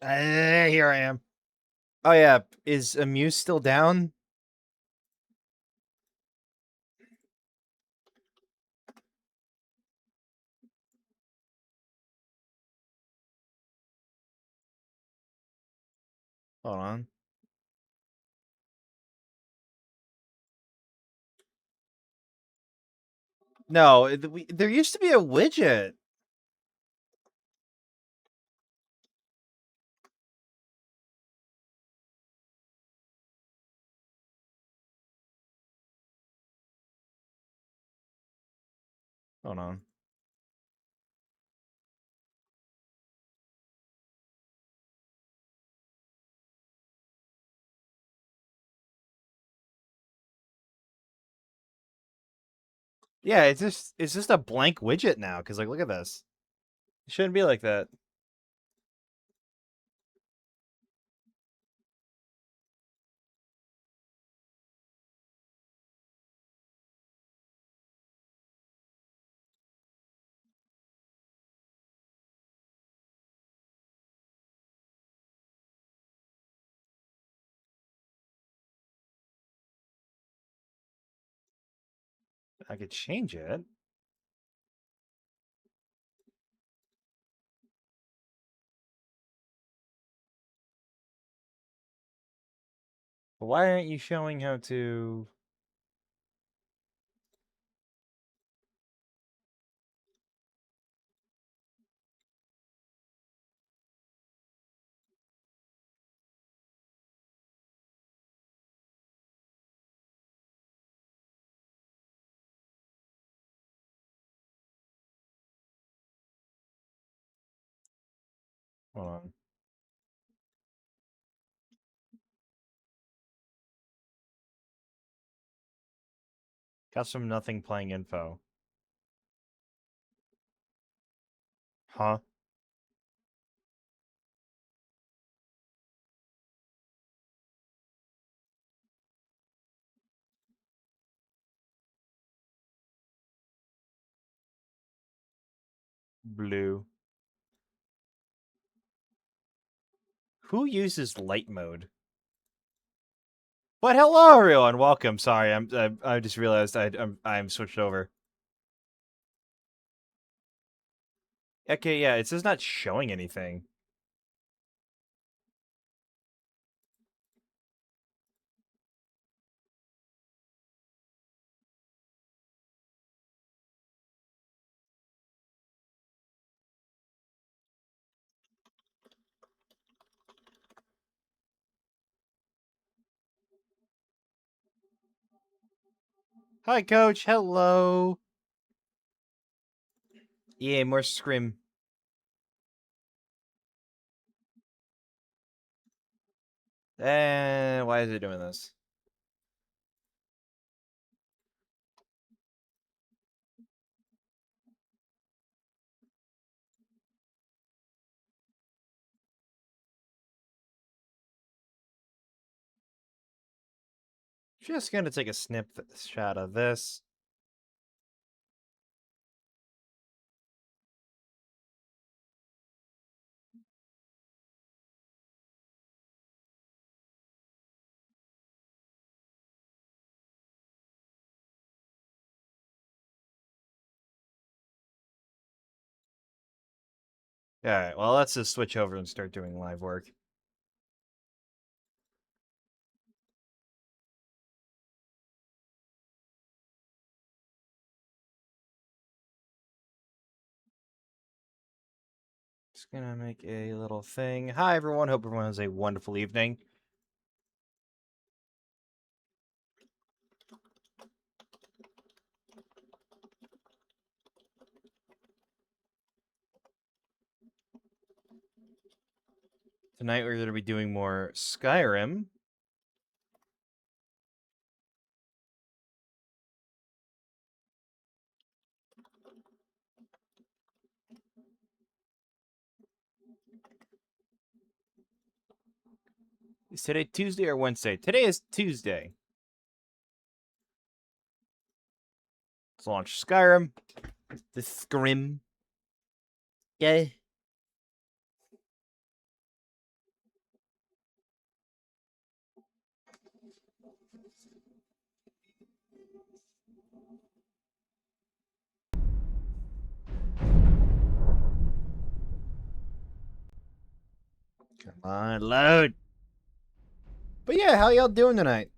Here I am. Oh yeah, is Amuse still down? Hold on. No, there used to be a widget. Hold on. Yeah, it's just a blank widget now. Cause like, look at this. It shouldn't be like that. I could change it. But why aren't you showing how to? Hold on. Custom nothing playing info. Huh? Blue. Who uses light mode? But hello, everyone. Welcome. Sorry, I just realized I'm switched over. Okay, yeah, it's just not showing anything. Hi, Coach. Hello. Yeah, more scrim. Why is it doing this? Just gonna take a snapshot of this. Alright, well, let's just switch over and start doing live work. Just gonna make a little thing. Hi, everyone. Hope everyone has a wonderful evening. Tonight we're gonna be doing more Skyrim. Is today Tuesday or Wednesday? Today is Tuesday. Let's launch Skyrim. The Skyrim. Yeah. Unload. But yeah, how y'all doing tonight?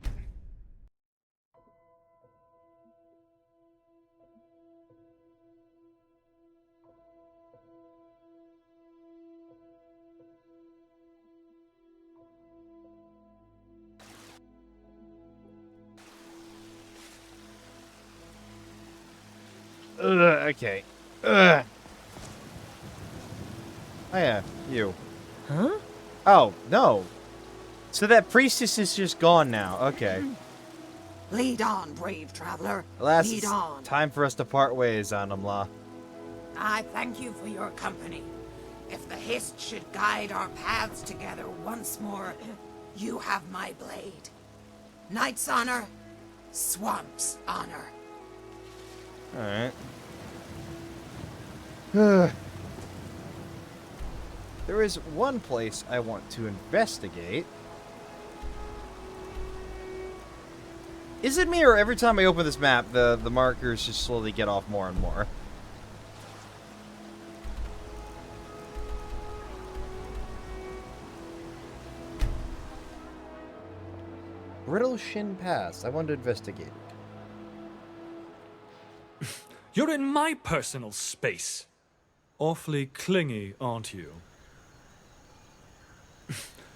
Okay. Oh yeah, you. Huh? Oh, no. So that priestess is just gone now. Okay. Lead on, brave traveler. Alas, Lead it's on. time for us to part ways, Anamla. I thank you for your company. If the Hist should guide our paths together once more, you have my blade. Knight's honor, swamp's honor. Alright. There is one place I want to investigate. Is it me, or every time I open this map, the markers just slowly get off more and more? Brittle Shin Pass. I want to investigate it. You're in my personal space. Awfully clingy, aren't you?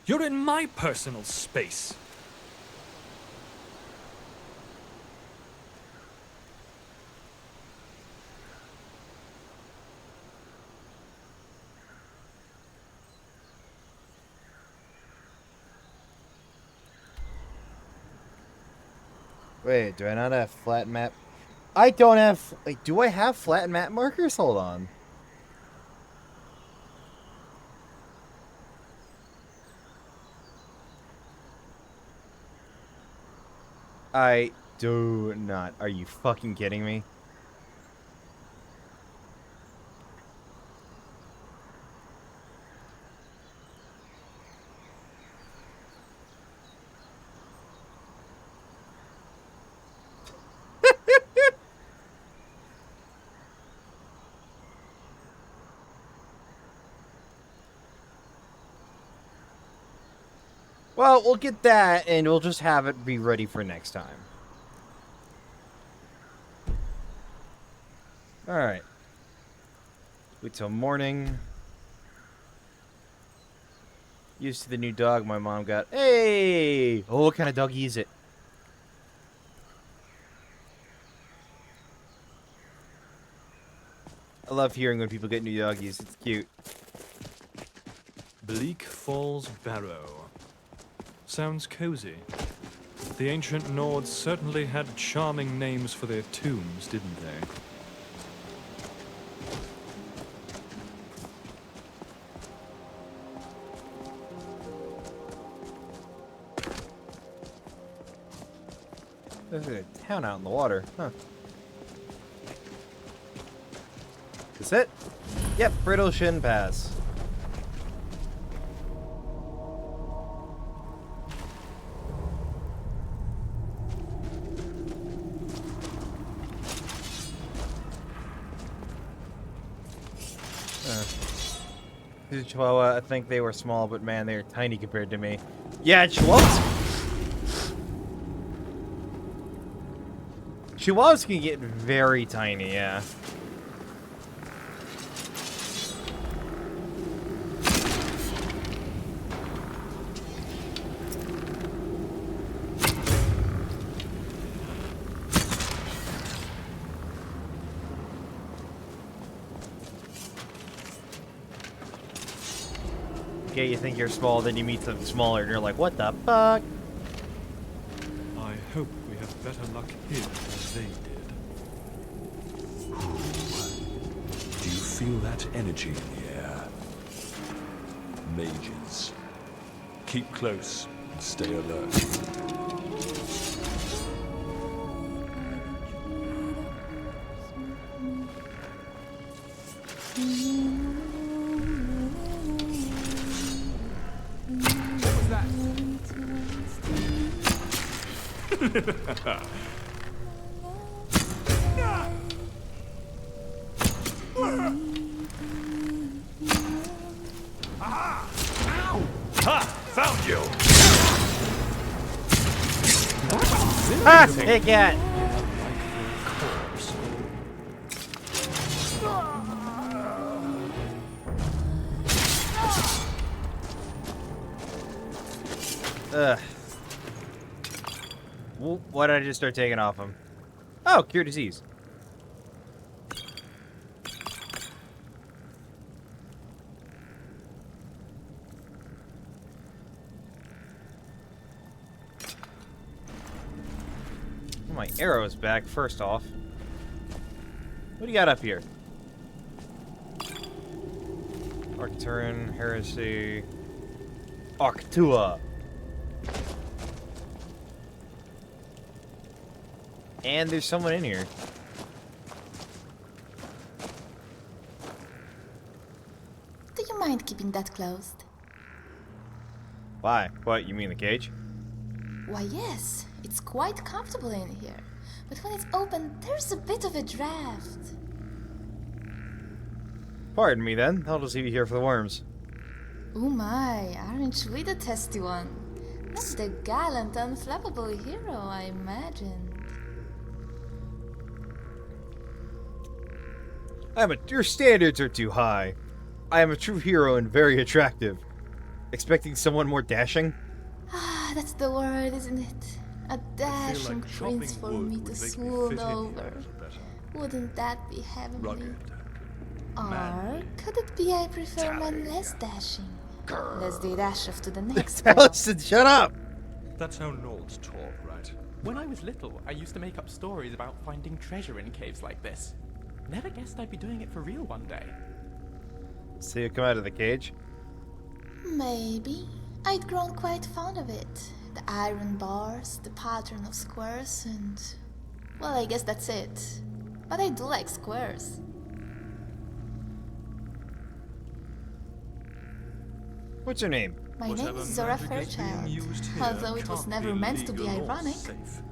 You're in my personal space. Wait, do I not have flat map? I don't have... Wait, do I have flat map markers? Hold on. I do not. Are you fucking kidding me? Well, we'll get that, and we'll just have it be ready for next time. Alright. Wait till morning. Used to the new dog my mom got. Hey! Oh, what kind of doggy is it? I love hearing when people get new doggies. It's cute. Bleak Falls Barrow. Sounds cozy. The ancient Nords certainly had charming names for their tombs, didn't they? There's a town out in the water. Huh. Is it? Yep, Brittle Shin Pass. These Chihuahua, I think they were small, but man, they're tiny compared to me. Yeah, Chihuahuas can get very tiny, yeah. Okay, you think you're small, then you meet something smaller, and you're like, what the fuck? I hope we have better luck here than they did. Do you feel that energy in the air? Mages. Keep close and stay alert. Ha! Think Hey, cat! unlikely corpse. Ugh. Why did I just start taking off him? Oh, cure disease. Oh, my arrow is back, first off. What do you got up here? Arcturan, Heresy... Arctua! And there's someone in here. Do you mind keeping that closed? Why? What, you mean the cage? Why, yes. It's quite comfortable in here. But when it's open, there's a bit of a draft. Pardon me then, I'll just leave you here for the worms. Oh my, aren't we the testy one? Not the gallant, unflappable hero I imagined. Your standards are too high. I am a true hero and very attractive. Expecting someone more dashing? Ah, that's the word, isn't it? A I feel dashing like chopping prince for wood me would to make me swoon fit in here over. a little better. Wouldn't that be heavenly? Rugged. Or manly, could it be I prefer men tally. less dashing? Let's dash off to the next Allison, shut up! That's how Nords talk, right? When I was little, I used to make up stories about finding treasure in caves like this. Never guessed I'd be doing it for real one day. See you come out of the cage? Maybe. I'd grown quite fond of it. The iron bars, the pattern of squares, and... well, I guess that's it. But I do like squares. What's your name? My name Whatever is Zora magic is being Fairchild, used here although it was can't never be meant to be legal or ironic. safe.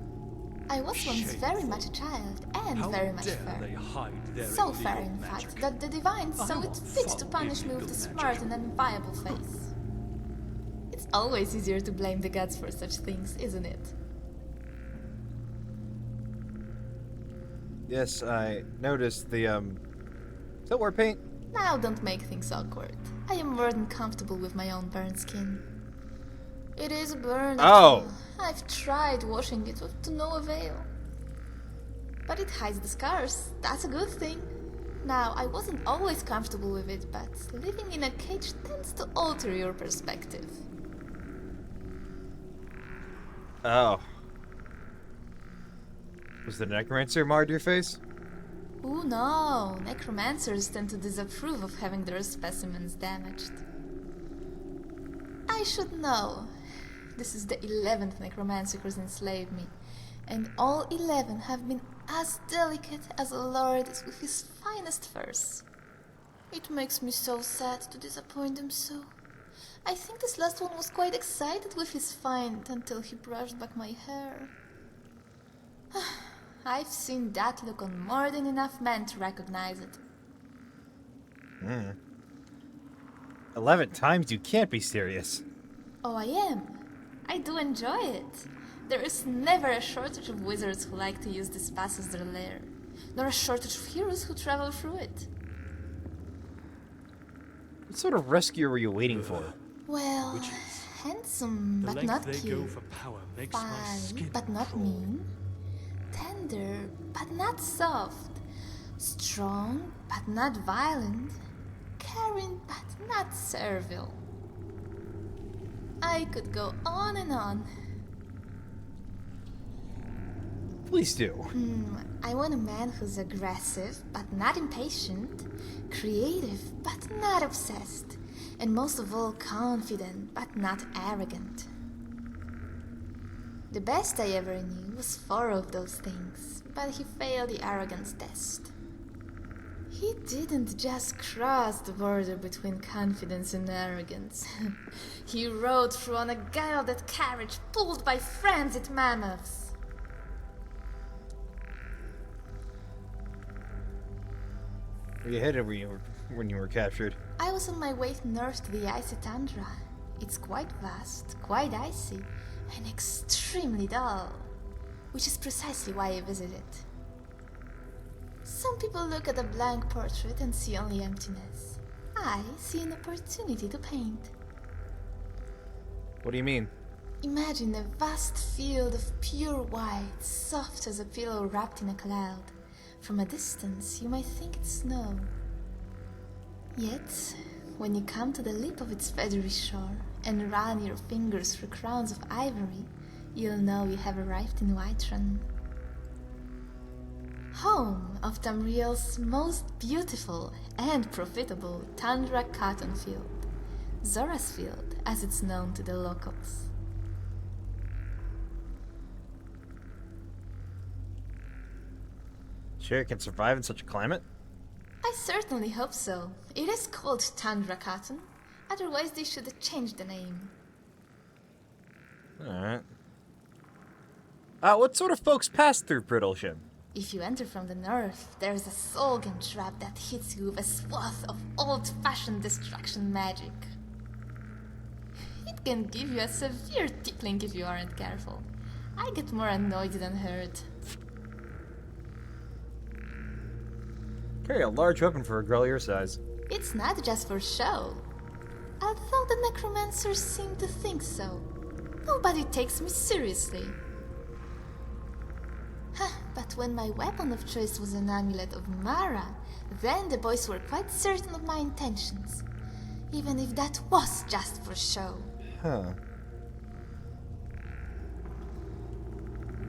I was once very Shameful. much a child, and How very much dare fair. they hide their So illegal fair, in magic? fact, that the divines saw it want fit to fun punish me with illegal a smart magic. and enviable face. It's always easier to blame the gods for such things, isn't it? Yes, I noticed the, Is that war paint? Now don't make things awkward. I am more than comfortable with my own burned skin. It is burned. Oh. I've tried washing it to no avail. But it hides the scars. That's a good thing. Now, I wasn't always comfortable with it, but living in a cage tends to alter your perspective. Oh. Was the necromancer marred your face? Oh no, necromancers tend to disapprove of having their specimens damaged. I should know. This is the 11th necromancer who's enslaved me, and all 11 have been as delicate as a lord is with his finest furs. It makes me so sad to disappoint them so. I think this last one was quite excited with his find until he brushed back my hair. I've seen that look on more than enough men to recognize it. 11 times? You can't be serious. Oh, I am. I do enjoy it. There is never a shortage of wizards who like to use this pass as their lair, nor a shortage of heroes who travel through it. What sort of rescue were you waiting for? Well, handsome The but length not they cute. go for power makes my Fine skin but not crawl. mean. Tender but not soft. Strong but not violent. Caring but not servile. I could go on and on. Please do. I want a man who's aggressive but not impatient, creative but not obsessed, and most of all confident but not arrogant. The best I ever knew was 4 of those things, but he failed the arrogance test. He didn't just cross the border between confidence and arrogance. He rode through on a gilded carriage pulled by frenzied mammoths. Where you headed when you were captured? I was on my way north to the icy tundra. It's quite vast, quite icy, and extremely dull. which is precisely why I visit it. Some people look at a blank portrait and see only emptiness. I see an opportunity to paint. What do you mean? Imagine a vast field of pure white, soft as a pillow wrapped in a cloud. From a distance, you might think it's snow. Yet, when you come to the lip of its feathery shore and run your fingers through crowns of ivory, you'll know you have arrived in Riften, home of Tamriel's most beautiful and profitable tundra cotton field, Zora's Field as it's known to the locals. Sure, it can survive in such a climate? I certainly hope so. It is called tundra cotton, otherwise they should have changed the name. Alright. What sort of folks pass through Pridlesham? If you enter from the north, there's a Solgan trap that hits you with a swath of old-fashioned destruction magic. It can give you a severe tickling if you aren't careful. I get more annoyed than hurt. Carry a large weapon for a girl your size. It's not just for show. Although the necromancers seem to think so. Nobody takes me seriously. But when my weapon of choice was an amulet of Mara, then the boys were quite certain of my intentions. Even if that was just for show. Huh.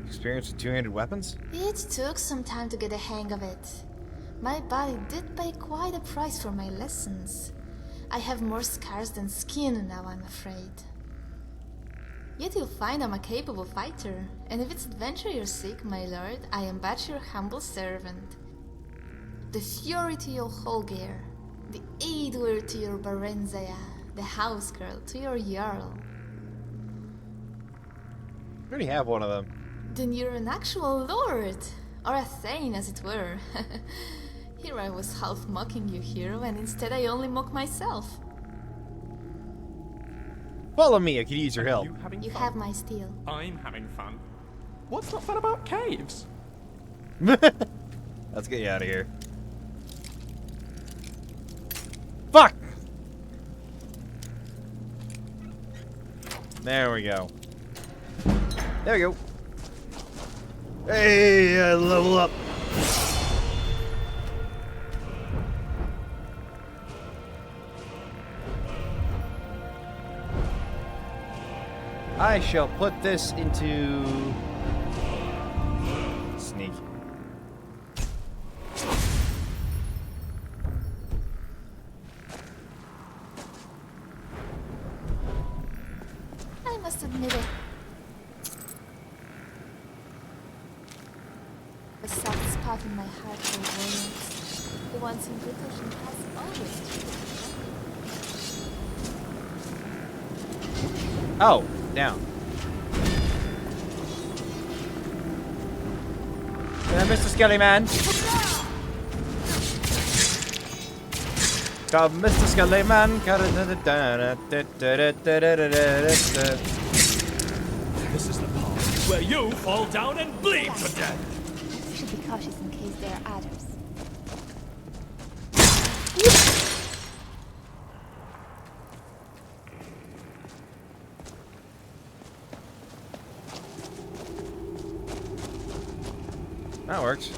Experience with two-handed weapons? It took some time to get a hang of it. My body did pay quite a price for my lessons. I have more scars than skin now, I'm afraid. Yet you'll find I'm a capable fighter, and if it's adventure you're seek, my lord, I am but your humble servant. The fury to your Holgeir, the Aidwer to your Barenzaya, the house girl to your Jarl. I already have one of them. Then you're an actual lord, or a thane as it were. Here I was half mocking you, hero, and instead I only mock myself. Follow me, I could use your help. You having You fun? have my steel. I'm having fun. What's not fun about caves? Let's get you out of here. Fuck! There we go. There we go. Hey, I level up. I shall put this into sneak. I must admit it. A soft spot in my heart for warriors. The ones in Britain has always treated me gently. Oh, down. Mr. Skelly Man. Come, Mr. Skelly Man. This is the part where you fall down and bleed to death. We should be cautious in case there are others. That works.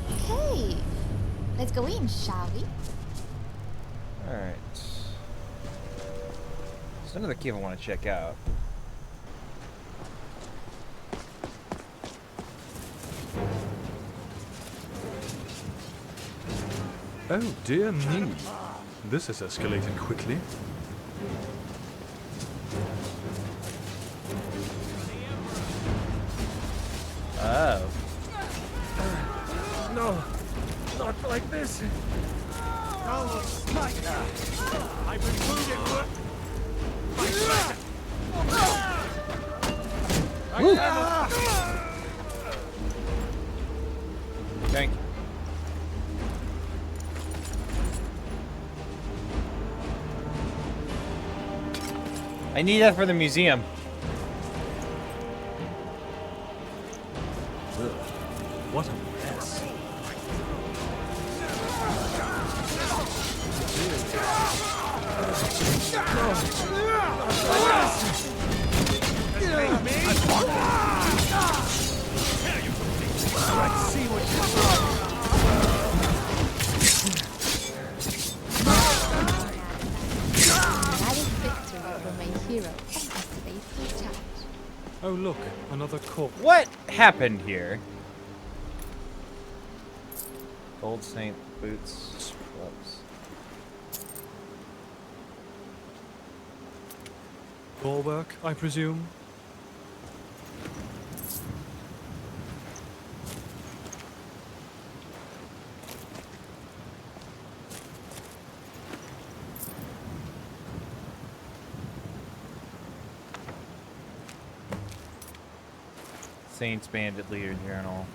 Okay, let's go in, shall we? Alright. There's another cave I want to check out. Oh dear me. This has escalated quickly. Oh. No, not like this. I've been wounded. Thank you. I need that for the museum. Ugh, what a mess. That is victory for my hero and his faithful charge. Oh look, another corpse. What happened here? Gold Saint boots, gloves. All work, I presume? Saints Bandit Leader Journal.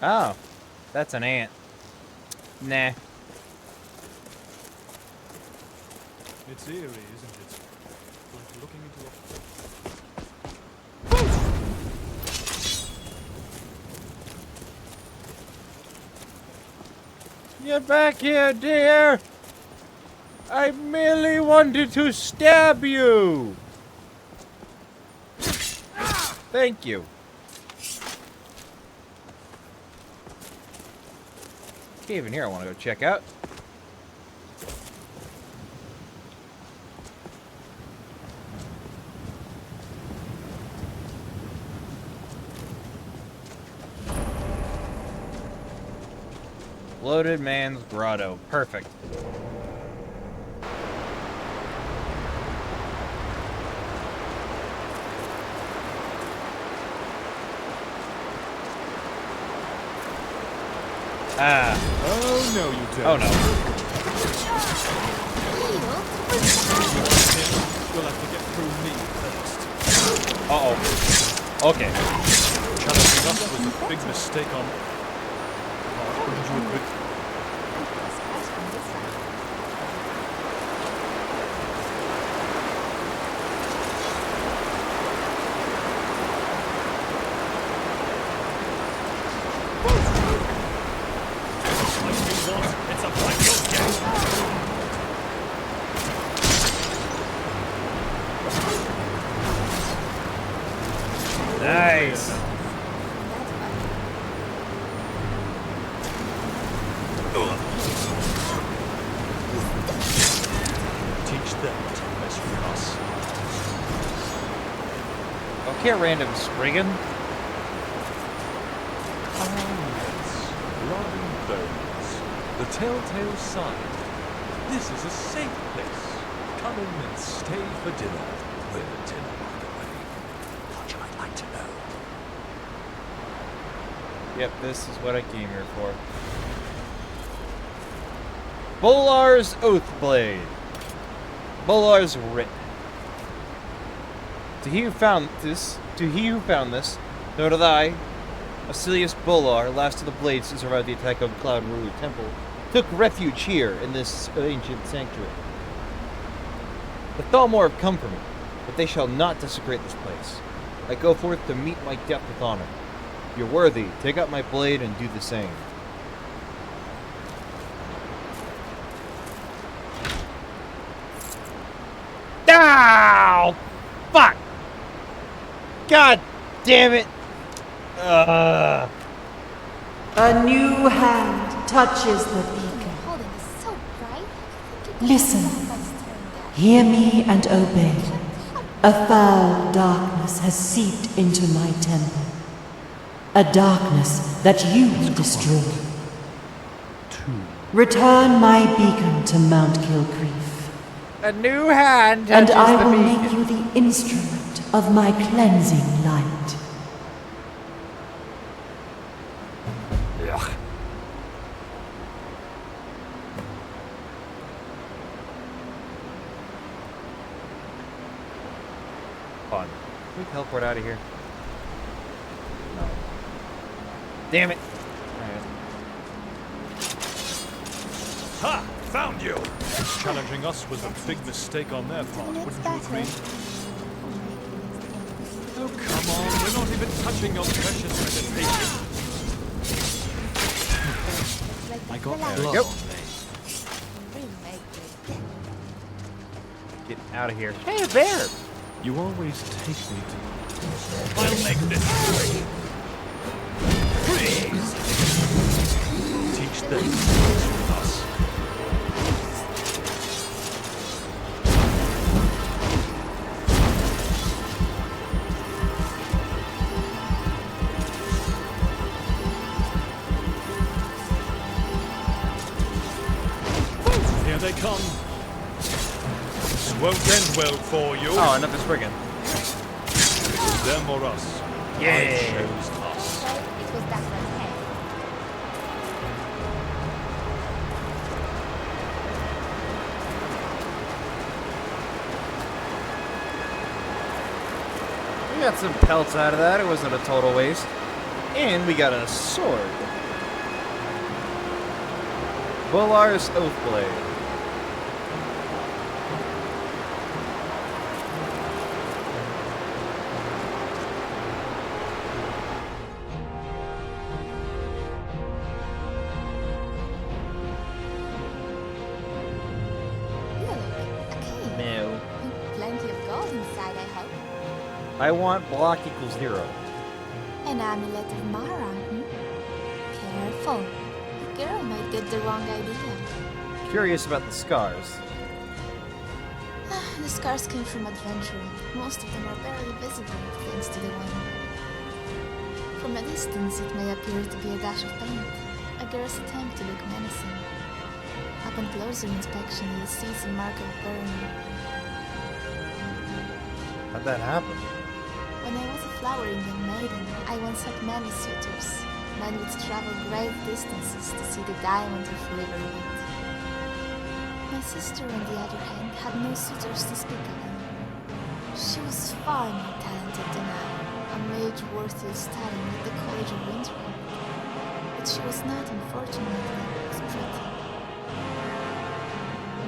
Oh, that's an ant. Nah. It's eerie, isn't it? Like looking into a... Get back here, dear! I merely wanted to stab you! Thank you. Cave in here I want to go check out. Loaded Man's Grotto. Perfect. Ah. Oh no, you don't. Oh no. You'll have to get through me first. Uh-oh. Okay. Challenging us was a big mistake on... Wouldn't you agree? It's a fight you'll get. Nice. Teach them to mess with us. Okay, random Spriggan. Blood and bones. The telltale sign. This is a safe place. Come in and stay for dinner. Where the dinner, by the way? Thought you might like to know. Yep, this is what I came here for. Bolar's Oathblade. Bolar's Writ. To he who found this, know that I, Asilius Bolar, last of the blades to survive the attack of Cloud Ruler Temple, took refuge here in this ancient sanctuary. The Thalmor have come for me, but they shall not desecrate this place. I go forth to meet my death with honor. If you're worthy, take up my blade and do the same. Ow! Fuck! God damn it! A new hand touches the beacon. Holding is so bright. Listen. Hear me and obey. A foul darkness has seeped into my temple. A darkness that you will destroy. Return my beacon to Mount Kilcreath, A new hand and touches I the will beacon. make you the instrument of my cleansing light. Ugh. Fun. Can we teleport out of here? Damn it. Ha! Found you! Challenging us was a big mistake on their part, wouldn't you agree? Oh, come on, we're not even touching your precious meditation. I got blood go. on me. Get out of here. Hey, a bear! You always take me to... I'll make this quick. Freeze! Teach them with us. Here they come. This won't end well for you. Oh, another Spriggan. It was them or us. I Yeah. chose us. It was that one's head. We got some pelts out of that. It wasn't a total waste. And we got a sword. Volar's Oathblade. Look, a cave. No. Plenty of gold inside, I hope. I want block equals 0. An amulet of Mara, Careful. A girl might get the wrong idea. Curious about the scars. The scars came from adventuring. Most of them are barely visible thanks to the wine. From a distance, it may appear to be a dash of paint, a girl's attempt to look menacing. Upon closer inspection, you'll see some mark of burn. How'd that happen? When I was a flowering young maiden, I once had many suitors. Men would travel great distances to see the diamond of Riverwood. My sister, on the other hand, had no suitors to speak of. She was far more talented than I, a mage worthy of studying at the College of Winterhold. But she was not, unfortunately, as pretty.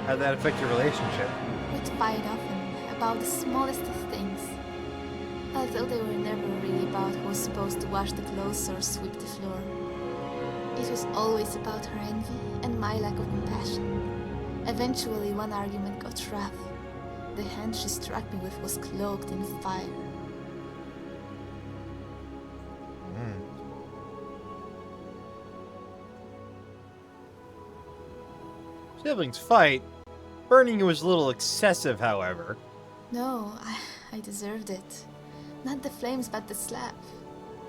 How'd that affect your relationship? We'd fight often, about the smallest of things. Although they were never really about who was supposed to wash the clothes or sweep the floor. It was always about her envy and my lack of compassion. Eventually, one argument got rough. The hand she struck me with was cloaked in fire. Siblings fight. Burning you was a little excessive, however. No, I deserved it. Not the flames, but the slap.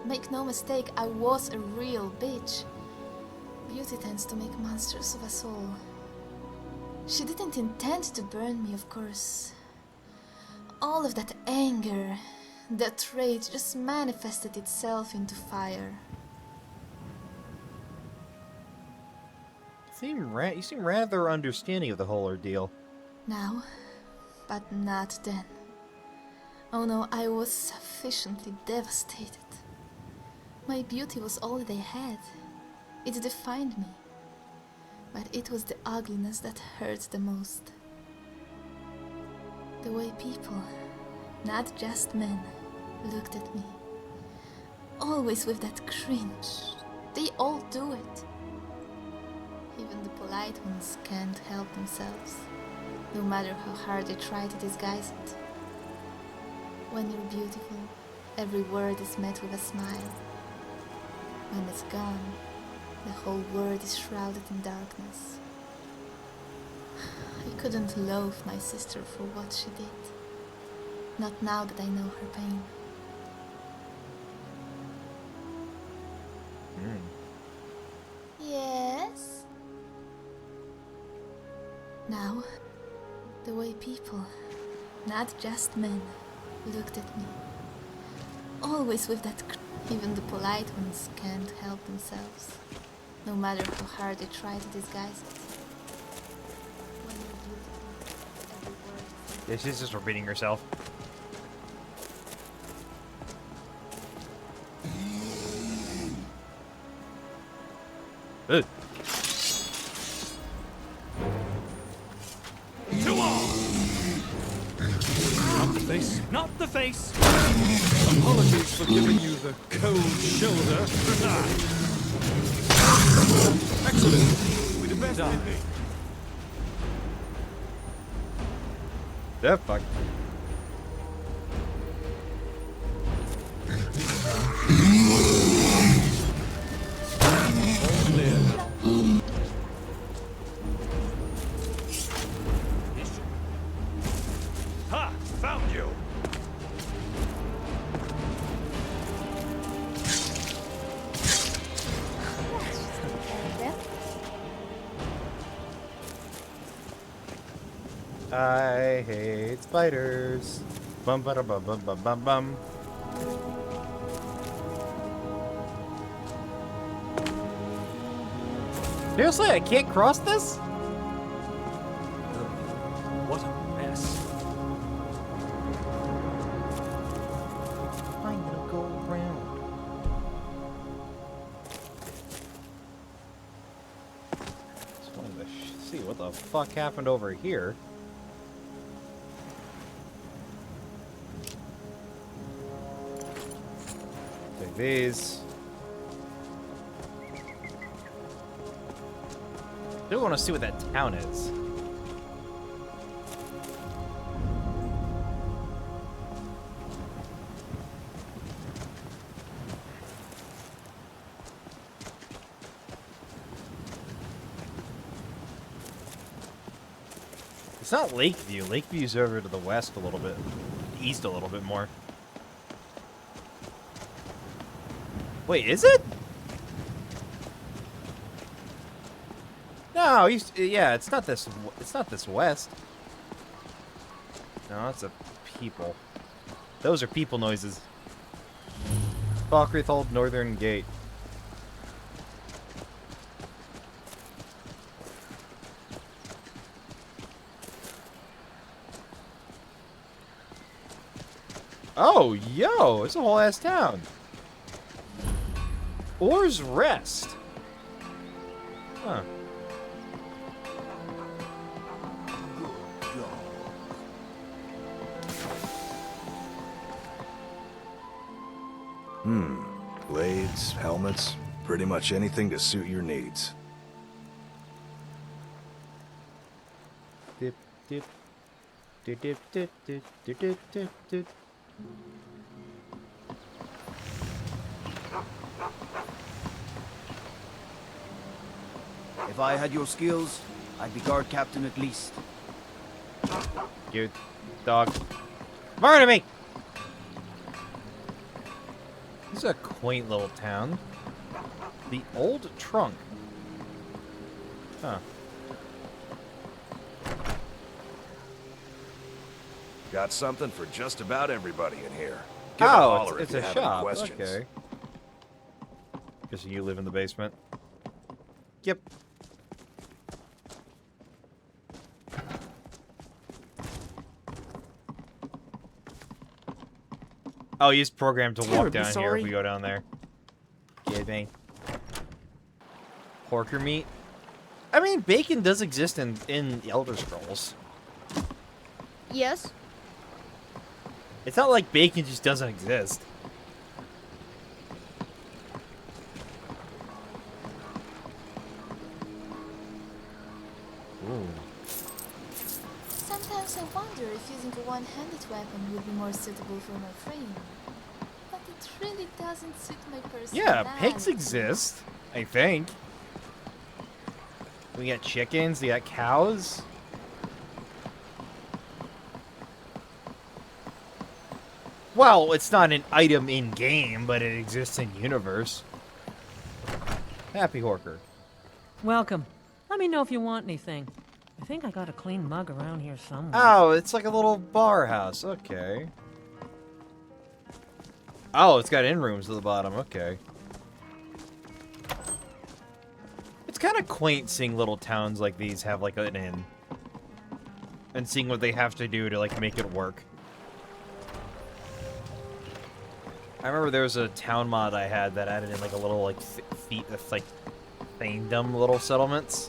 Make no mistake, I was a real bitch. Beauty tends to make monsters of us all. She didn't intend to burn me, of course. All of that anger, that rage just manifested itself into fire. You seem rather understanding of the whole ordeal. Now, but not then. Oh no, I was sufficiently devastated. My beauty was all they had. It defined me. But it was the ugliness that hurt the most. The way people, not just men, looked at me. Always with that cringe. They all do it. Even the polite ones can't help themselves, no matter how hard they try to disguise it. When you're beautiful, every word is met with a smile. When it's gone, the whole world is shrouded in darkness. I couldn't loathe my sister for what she did. Not now that I know her pain. Yes? Now, the way people, not just men, looked at me. Always with that even the polite ones can't help themselves, no matter how hard they try to disguise it. When you're beautiful, every word is... Yeah, she's just repeating herself. Ugh. To all! Not the face, not the face! Apologies for giving you the cold shoulder. Excellent. We did best, didn't we? The fuck. Ha! Found you! I hate spiders. Bum ba da bum bum bum bum bum. Seriously, I can't cross this? What a mess. I'm gonna go around. Just wanted to see what the fuck happened over here. Take these. I do want to see what that town is. It's not Lakeview. Lakeview's over to the west a little bit. East a little bit more. Wait, is it? No, yeah, it's not this. It's not this west. No, it's a people. Those are people noises. Falkreath Old Northern Gate. Oh, yo, it's a whole ass town. Or's Rest. Huh. Blades, helmets, pretty much anything to suit your needs. Dip, dip. Dip, dip, dip, dip, dip, dip, dip, dip. If I had your skills, I'd be guard captain at least. You dog. Murder me! This is a quaint little town. The Old Trunk. Huh. Got something for just about everybody in here. Give a holler it's if you a have shop. any questions. Okay. Guess you live in the basement. Yep. Oh, he's programmed to walk Terribly down here sorry. if we go down there. Get me. Porker meat. I mean, bacon does exist in Elder Scrolls. Yes. It's not like bacon just doesn't exist. Ooh. Sometimes I wonder if using a one-handed weapon would be more suitable for my frame. But it really doesn't suit my personality. Yeah, pigs exist, I think. We got chickens, we got cows. Well, it's not an item in-game, but it exists in universe. Happy Horker. Welcome. Let me know if you want anything. I think I got a clean mug around here somewhere. Oh, it's like a little bar house. Okay. Oh, it's got in-rooms at the bottom. Okay. It's kind of quaint seeing little towns like these have like an inn. And seeing what they have to do to like make it work. I remember there was a town mod I had that added in like a little like Thanedom little settlements,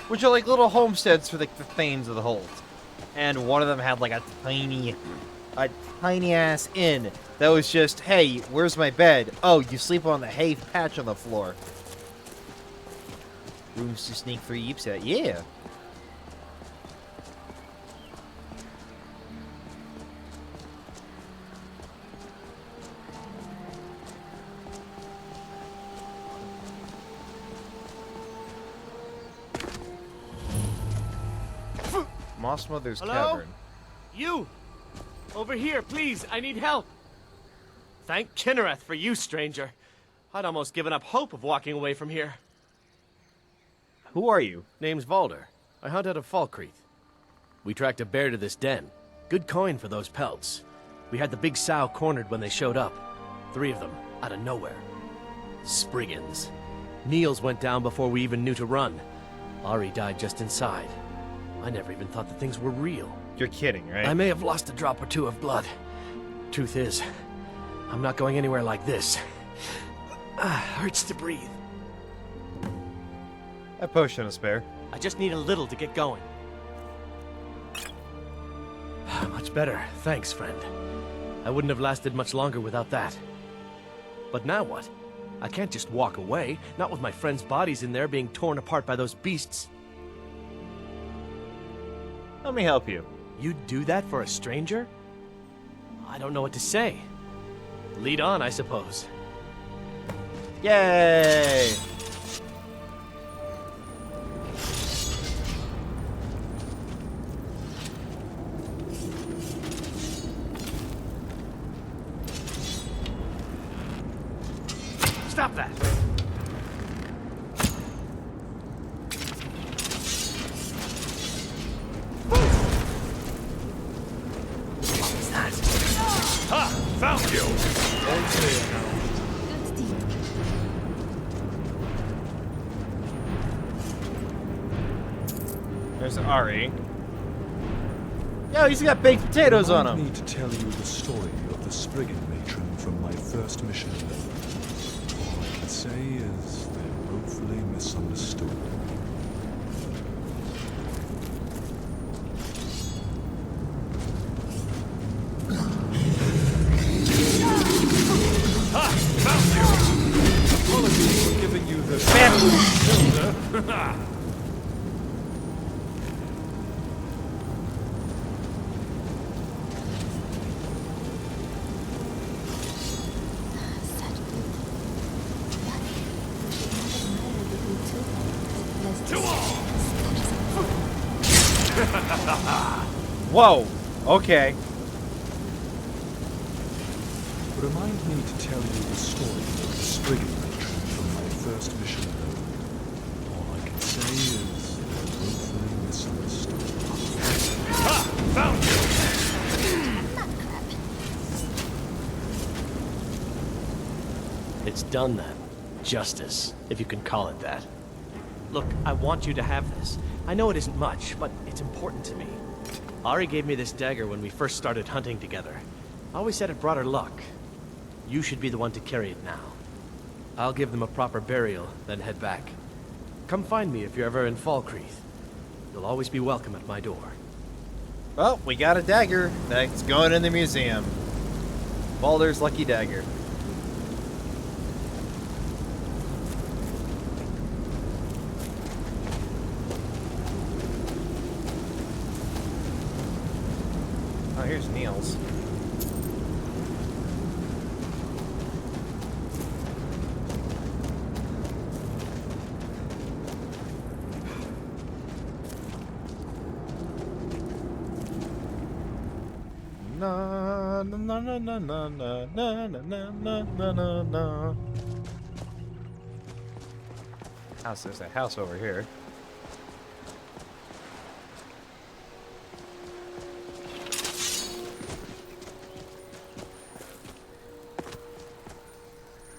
which are like little homesteads for like the thanes of the hold. And one of them had like a tiny ass inn that was just, hey, where's my bed? Oh, you sleep on the hay patch on the floor. Rooms to sneak 3 eeps at, yeah. Moss Mother's Hello? Cavern. You! Over here, please, I need help! Thank Kinnereth for you, stranger. I'd almost given up hope of walking away from here. Who are you? Name's Valder. I hunt out of Falkreath. We tracked a bear to this den. Good coin for those pelts. We had the big sow cornered when they showed up. 3 of them, out of nowhere. Spriggans. Niels went down before we even knew to run. Ari died just inside. I never even thought the things were real. You're kidding, right? I may have lost a drop or 2 of blood. Truth is, I'm not going anywhere like this. Hurts to breathe. A potion to spare. I just need a little to get going. Much better. Thanks, friend. I wouldn't have lasted much longer without that. But now what? I can't just walk away, not with my friends' bodies in there being torn apart by those beasts. Let me help you. You'd do that for a stranger? I don't know what to say. Lead on, I suppose. Yay! Stop that! Ha! Found you! Good deal. There's Ari. Yo, he's got baked potatoes on him. I need to tell you the story of the Spriggan matron from my first mission. All I can say is they're woefully misunderstood. Ha! Found you! Apologies for giving you the shoulder. Whoa. Okay. Remind me to tell you the story of the Spriggan matron from my first mission, though. All I can say is they're woefully misunderstood. Ha! Found you! It's done then. Justice, if you can call it that. Look, I want you to have this. I know it isn't much, but it's important to me. Ari gave me this dagger when we first started hunting together. I always said it brought her luck. You should be the one to carry it now. I'll give them a proper burial, then head back. Come find me if you're ever in Falkreath. You'll always be welcome at my door. Well, we got a dagger that's going in the museum. Balder's lucky dagger. Oh, here's Niels. Na na na na na na na na na na na na. House, there's a house over here.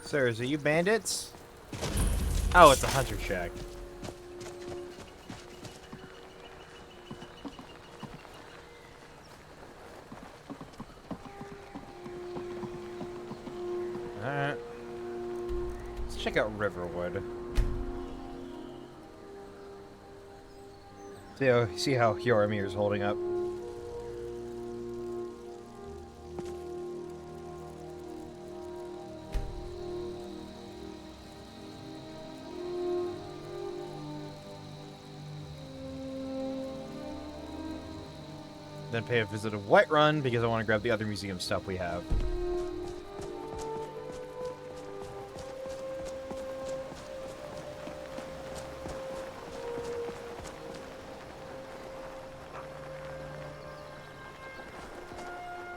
Sirs, are you bandits? Oh, it's a hunter shack. Alright. Let's check out Riverwood. See how Hyoramir's holding up. Then pay a visit to Whiterun because I want to grab the other museum stuff we have.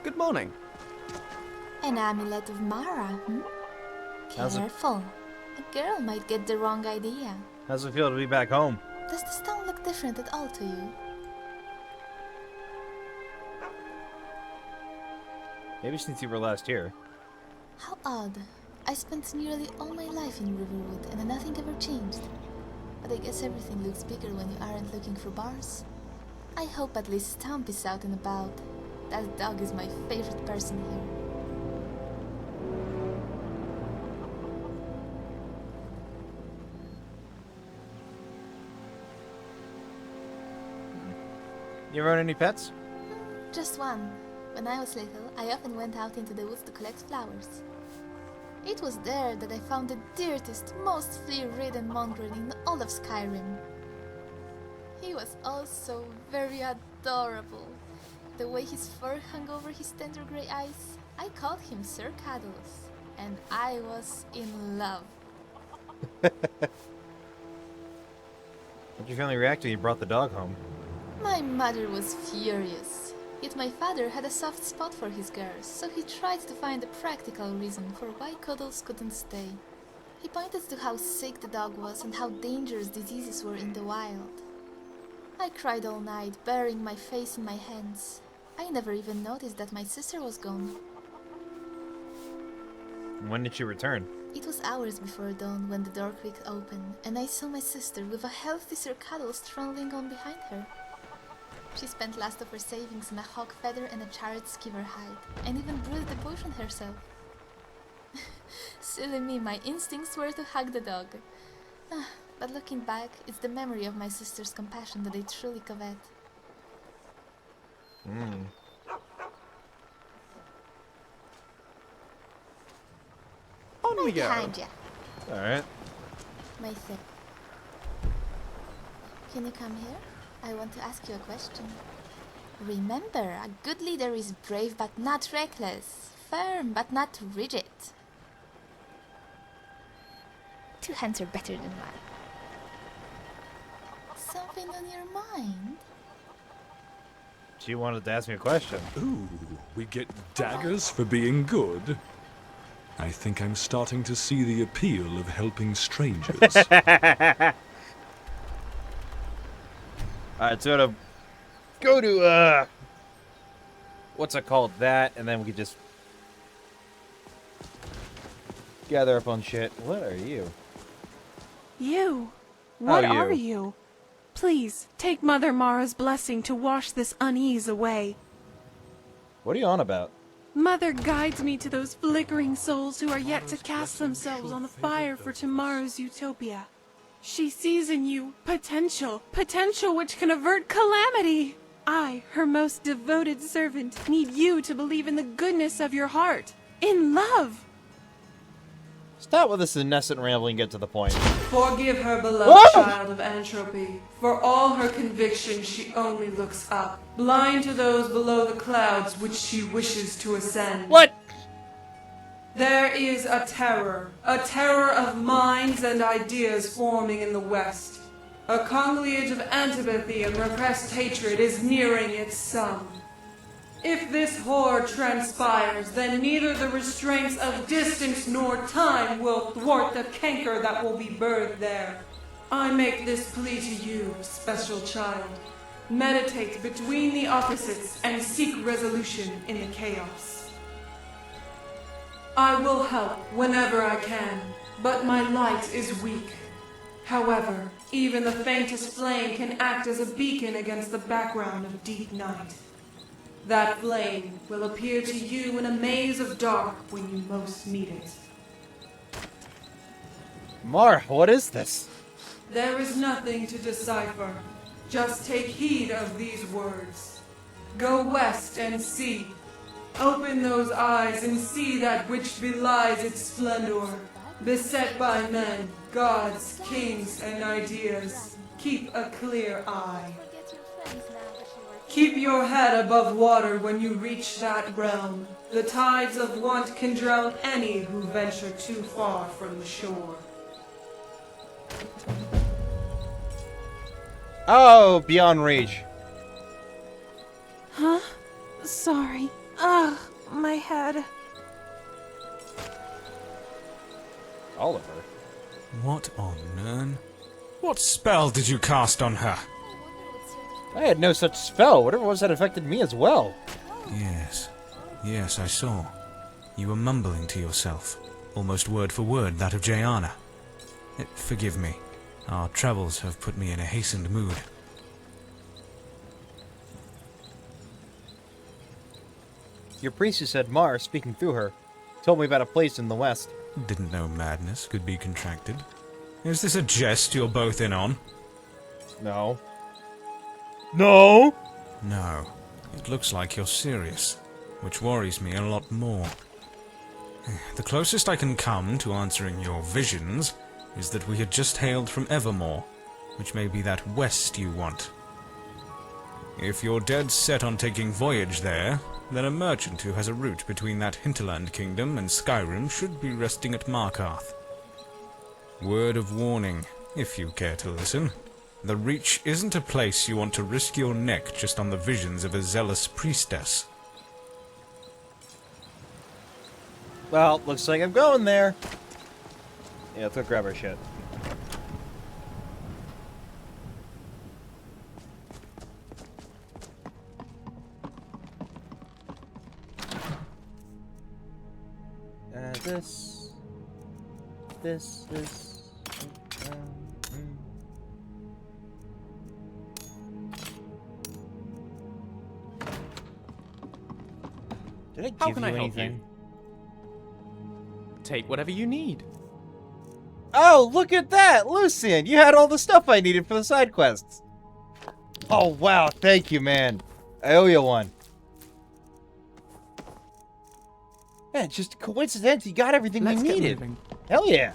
Good morning. An amulet of Mara, hmm? How's it- Careful. A girl might get the wrong idea. How's it feel to be back home? Does the stone look different at all to you? Maybe since you were last here. How odd. I spent nearly all my life in Riverwood and nothing ever changed. But I guess everything looks bigger when you aren't looking for bars. I hope at least Stomp is out and about. That dog is my favorite person here. You ever own any pets? Just one. When I was little, I often went out into the woods to collect flowers. It was there that I found the dirtiest, most flea-ridden mongrel in all of Skyrim. He was also very adorable. The way his fur hung over his tender grey eyes, I called him Sir Cuddles, and I was in love. How'd your family react when you brought the dog home? My mother was furious. Yet my father had a soft spot for his girls, so he tried to find a practical reason for why Cuddles couldn't stay. He pointed to how sick the dog was and how dangerous diseases were in the wild. I cried all night, burying my face in my hands. I never even noticed that my sister was gone. When did she return? It was hours before dawn when the door creaked open, and I saw my sister with a healthy Sir Cuddles trundling on behind her. She spent last of her savings on a hawk feather and a chariot skiver hide, and even brewed the potion herself. Silly me, my instincts were to hug the dog. But looking back, it's the memory of my sister's compassion that I truly covet. On we go. Behind ya. Alright. My thing. Can you come here? I want to ask you a question. Remember, a good leader is brave but not reckless, firm but not rigid. 2 hands are better than one. Something on your mind? She wanted to ask me a question. Ooh, we get daggers for being good? I think I'm starting to see the appeal of helping strangers. Alright, so to go to, what's it called? That, and then we could just gather up on shit. What are you? You? What Oh, you. are you? Please, take Mother Mara's blessing to wash this unease away. What are you on about? Mother guides me to those flickering souls who are yet to cast themselves on the fire for tomorrow's utopia. She sees in you potential which can avert calamity. I, her most devoted servant, need you to believe in the goodness of your heart, in love. Stop with this innocent rambling and get to the point. Forgive her, beloved Whoa! child of entropy. For all her convictions, she only looks up, blind to those below the clouds which she wishes to ascend. What? There is a terror of minds and ideas forming in the West. A conciliage of antipathy and repressed hatred is nearing its sum. If this horror transpires, then neither the restraints of distance nor time will thwart the canker that will be birthed there. I make this plea to you, special child. Meditate between the opposites and seek resolution in the chaos. I will help whenever I can, but my light is weak. However, even the faintest flame can act as a beacon against the background of deep night. That flame will appear to you in a maze of dark when you most need it. Mar, what is this? There is nothing to decipher. Just take heed of these words. Go west and see. Open those eyes and see that which belies its splendor. Beset by men, gods, kings, and ideas, keep a clear eye. Keep your head above water when you reach that realm. The tides of want can drown any who venture too far from the shore. Oh, beyond reach. Huh? Sorry. Ugh, my head. Oliver. What on Nern? What spell did you cast on her? I had no such spell. Whatever it was that affected me as well. Yes. Yes, I saw. You were mumbling to yourself, almost word for word that of Jayana. Forgive me. Our travels have put me in a hastened mood. Your priestess said Mar, speaking through her, told me about a place in the west. Didn't know madness could be contracted. Is this a jest you're both in on? No. No? No. It looks like you're serious, which worries me a lot more. The closest I can come to answering your visions is that we had just hailed from Evermore, which may be that west you want. If you're dead set on taking voyage there, then a merchant who has a route between that hinterland kingdom and Skyrim should be resting at Markarth. Word of warning, if you care to listen. The Reach isn't a place you want to risk your neck just on the visions of a zealous priestess. Well, looks like I'm going there. Yeah, let's go grab our shit. This. Did I How give can you I help anything? you? Take whatever you need. Oh, look at that! Lucian, you had all the stuff I needed for the side quests. Oh, wow. Thank you, man. I owe you one. Yeah, just a coincidence. You got everything Let's you get needed. moving. Hell yeah.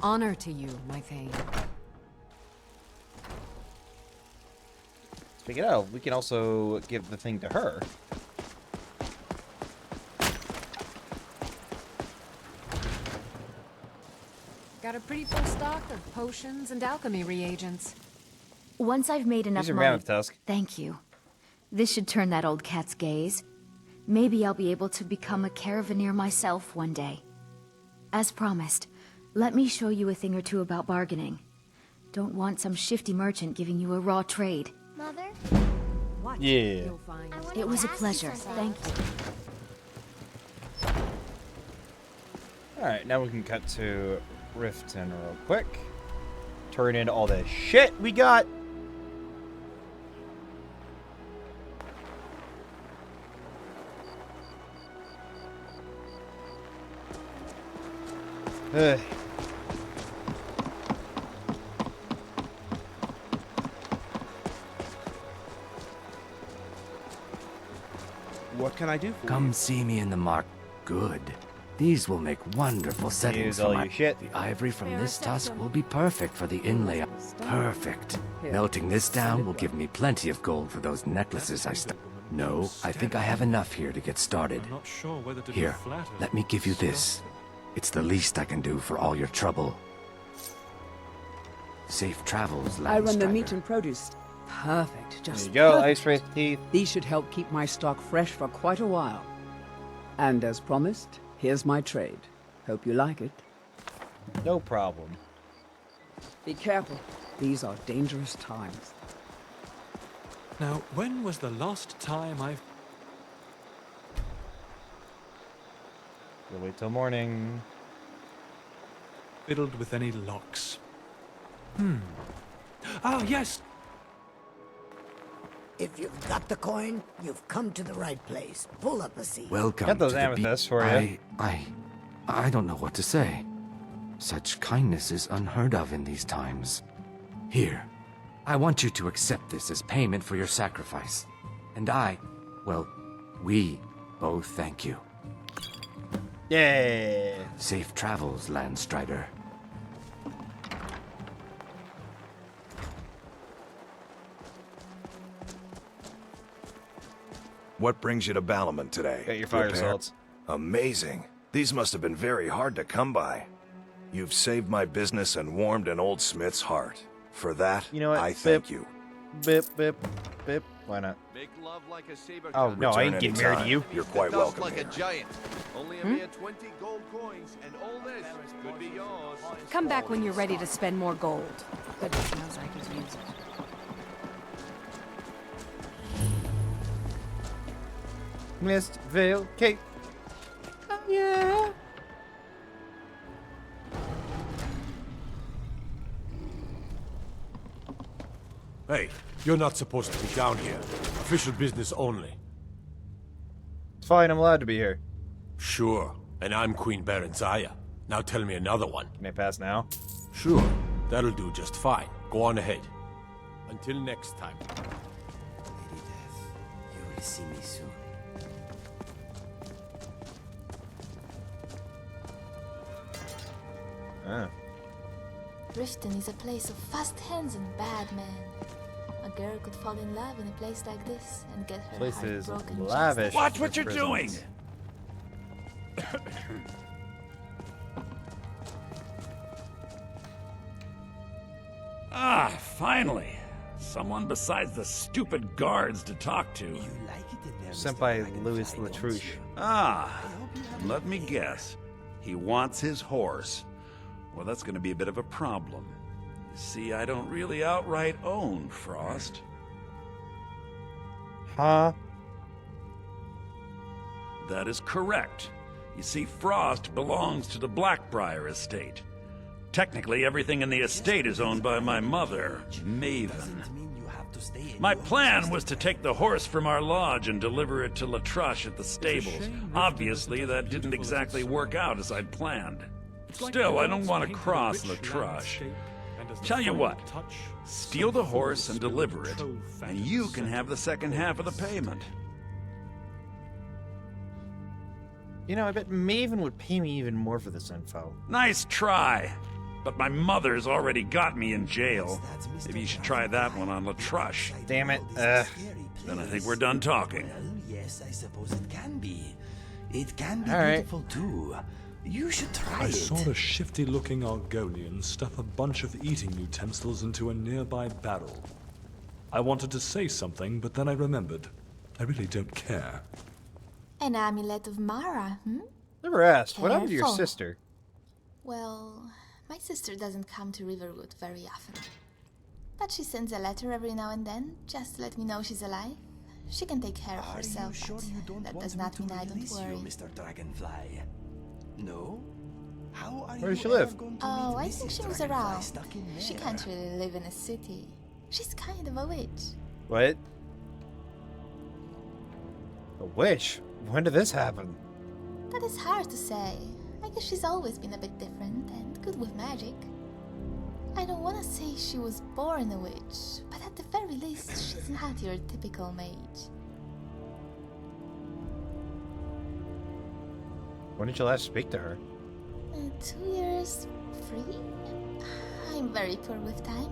Honor to you, my Thane. Speaking of, we can also give the thing to her. Got a pretty full stock of potions and alchemy reagents. Once I've made enough These are money... mammoth tusk. Thank you. This should turn that old cat's gaze. Maybe I'll be able to become a caravaneer myself one day. As promised, let me show you a thing or two about bargaining. Don't want some shifty merchant giving you a raw trade. Mother? What? Yeah. You'll find. It was a pleasure. Thank you. Alright, now we can cut to Riften real quick. Turn in all the shit we got. Ugh. What can I do for Come see me in the mark. Good. These will make wonderful settings Use for all my... your shit. The ivory from this tusk will be perfect for the inlay. Perfect. Melting this down will give me plenty of gold for those necklaces I No, I think I have enough here to get started. I'm not sure whether to Here, be flattered. let me give you this. It's the least I can do for all your trouble. Safe travels, I run the Landstrider. meat and produce. Perfect. There Just you go, perfect. Ice Wraith Teeth. These should help keep my stock fresh for quite a while. And as promised, here's my trade. Hope you like it. No problem. Be careful. These are dangerous times. Now, when was the last time I've... We'll wait till morning. fiddled with any locks? Oh, yes! If you've got the coin, you've come to the right place. Pull up a seat. Welcome Got those to the amethysts for you. I don't know what to say. Such kindness is unheard of in these times. Here, I want you to accept this as payment for your sacrifice. And we both thank you. Yeah. Safe travels, Landstrider. What brings you to Balamon today? Got your fire Repair? results. Amazing. These must have been very hard to come by. You've saved my business and warmed an old smith's heart. For that, You know what? I thank you. Bip, bip, bip. Why not? Make love like a saber Oh, no, I ain't getting married to you. You're quite welcome like here. a giant. Only a mere 20 gold coins, and all this could be yours. Come back when you're ready to spend more gold. But it sounds like he's using it. Mist Vale Cape. Oh, yeah. Hey, you're not supposed to be down here. Official business only. It's fine, I'm allowed to be here. Sure, and I'm Queen Berenzaya. Now tell me another one. Can I pass now? Sure, that'll do just fine. Go on ahead. Until next time. Lady Death, you will see me soon. Riften is a place of fast hands and bad men. A girl could fall in love in a place like this and get her Place heart is broken. lavish. Watch what with you're doing! prisons. Ah, finally. Someone besides the stupid guards to talk to. Sent by Louis Latrouche. Ah, let me guess. He wants his horse. Well, that's going to be a bit of a problem. You see, I don't really outright own Frost. Huh? That is correct. You see, Frost belongs to the Blackbriar estate. Technically, everything in the estate is owned by my mother, Maven. My plan was to take the horse from our lodge and deliver it to Latrouche at the stables. Obviously, that didn't exactly work out as I'd planned. Still, I don't want to cross Latrouche. Tell you what, steal the horse and deliver it, and you can have the second half of the payment. You know, I bet Maven would pay me even more for this info. Nice try. But my mother's already got me in jail. Maybe you should try that one on Latrouche. Damn it. Then I think we're done talking. Yes, I suppose it can be. It can be All right. beautiful too. You should try I it. saw a shifty-looking Argonian stuff a bunch of eating utensils into a nearby barrel. I wanted to say something, but then I remembered. I really don't care. An amulet of Mara, Never asked. What happened to your Careful. sister? Well, my sister doesn't come to Riverwood very often. But she sends a letter every now and then, just to let me know she's alive. She can take care of herself, but that does not mean I don't worry. Mr. Dragonfly. No? How are Where does you she live? ever going to Oh, meet I think Mrs. she moves Dragonfly around. stuck in She there? can't really live in a city. She's kind of a witch. What? A witch? When did this happen? That is hard to say. I guess she's always been a bit different and good with magic. I don't want to say she was born a witch, but at the very least, she's not your typical mage. When did you last speak to her? 2 years, 3? I'm very poor with time,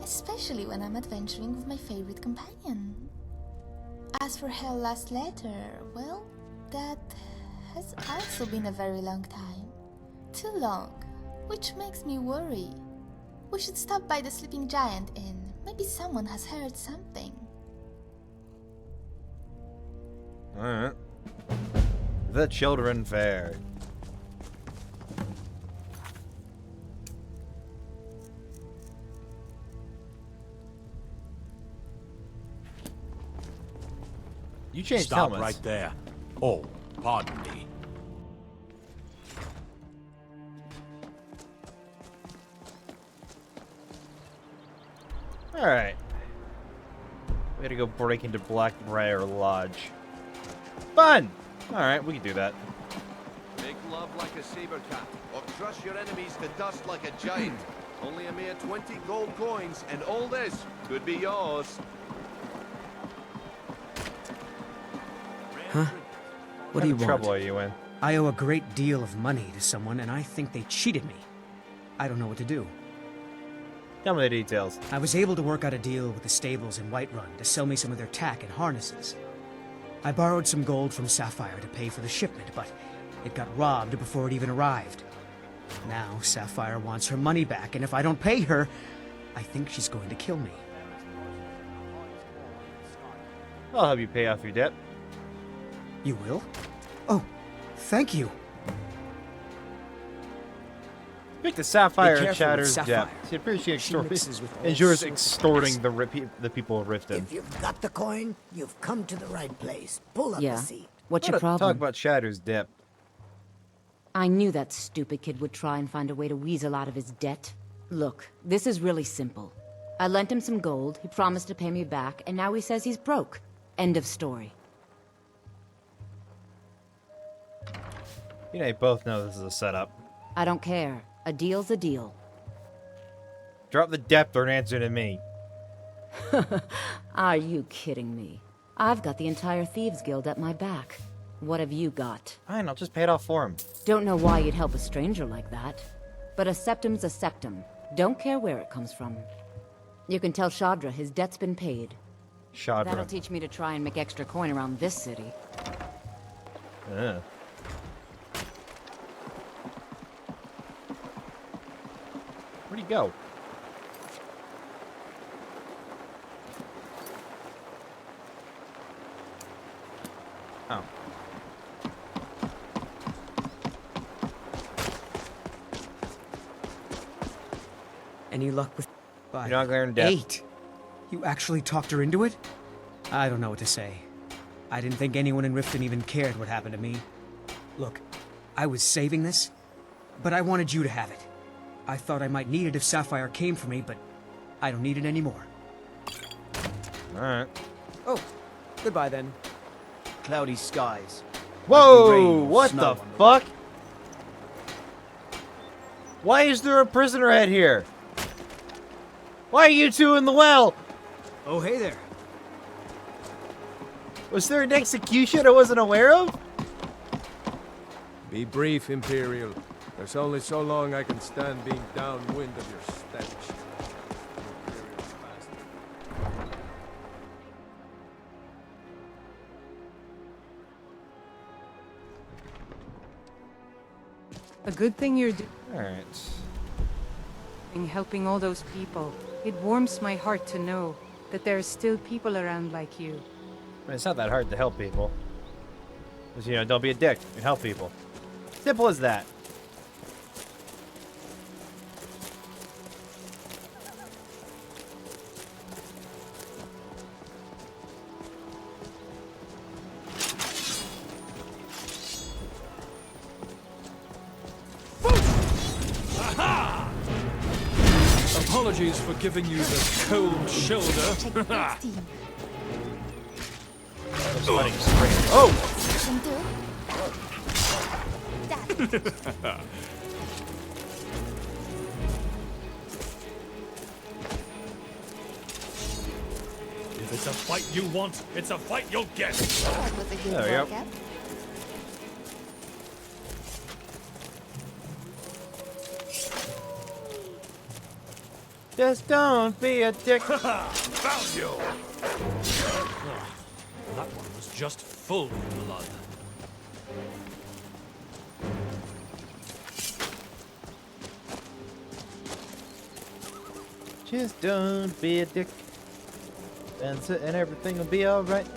especially when I'm adventuring with my favorite companion. As for her last letter, well, that has also been a very long time. Too long, which makes me worry. We should stop by the Sleeping Giant Inn. Maybe someone has heard something. Alright. The Children Fair. You changed Stop helmets. right there. Oh, pardon me. Alright. We gotta go break into Blackbriar Lodge. Fun! Alright, we can do that. Make love like a saber cat, or crush your enemies to dust like a giant. Only a mere 20 gold coins, and all this could be yours. Huh? What do you want? trouble are you in? I owe a great deal of money to someone, and I think they cheated me. I don't know what to do. Tell me the details. I was able to work out a deal with the stables in Whiterun to sell me some of their tack and harnesses. I borrowed some gold from Sapphire to pay for the shipment, but it got robbed before it even arrived. Now Sapphire wants her money back, and if I don't pay her, I think she's going to kill me. I'll help you pay off your debt. You will? Oh, thank you. Speak to Sapphire Be and careful with Shatter's Sapphire. debt. She appreciates She mixes with all endures sorts of extorting things. the people of Riften. If you've got the coin, you've come to the right place. Pull up Yeah. a seat. What's your Wanna problem? Talk about Shatter's debt. I knew that stupid kid would try and find a way to weasel out of his debt. Look, this is really simple. I lent him some gold, he promised to pay me back, and now he says he's broke. End of story. You know, you both know this is a setup. I don't care. A deal's a deal. Drop the debt or answer to me. Are you kidding me? I've got the entire Thieves Guild at my back. What have you got? Fine, I'll just pay it off for him. Don't know why you'd help a stranger like that. But a septum's a septum. Don't care where it comes from. You can tell Shadra his debt's been paid. That'll Shadra. teach me to try and make extra coin around this city. Where'd he go? Oh. Any luck with... You're not glaring debt. 8? You actually talked her into it? I don't know what to say. I didn't think anyone in Riften even cared what happened to me. Look, I was saving this, but I wanted you to have it. I thought I might need it if Sapphire came for me, but I don't need it anymore. Alright. Oh, goodbye then. Cloudy skies. Whoa! Rain or What snow the on fuck? Why is there a prisoner head here? Why are you two in the well? Oh, hey there. Was there an execution I wasn't aware of? Be brief, Imperial. There's only so long I can stand being downwind of your stench. A good thing you're doing, Alright. helping all those people. It warms my heart to know that there are still people around like you. I mean, it's not that hard to help people. Just, you know, don't be a dick and help people. Simple as that. Apologies for giving you the cold shoulder. Oh! If it's a fight you want, it's a fight you'll get. That was a good There we go. workout. Just don't be a dick. Found you. That one was just full of blood. Just don't be a dick. And everything will be alright.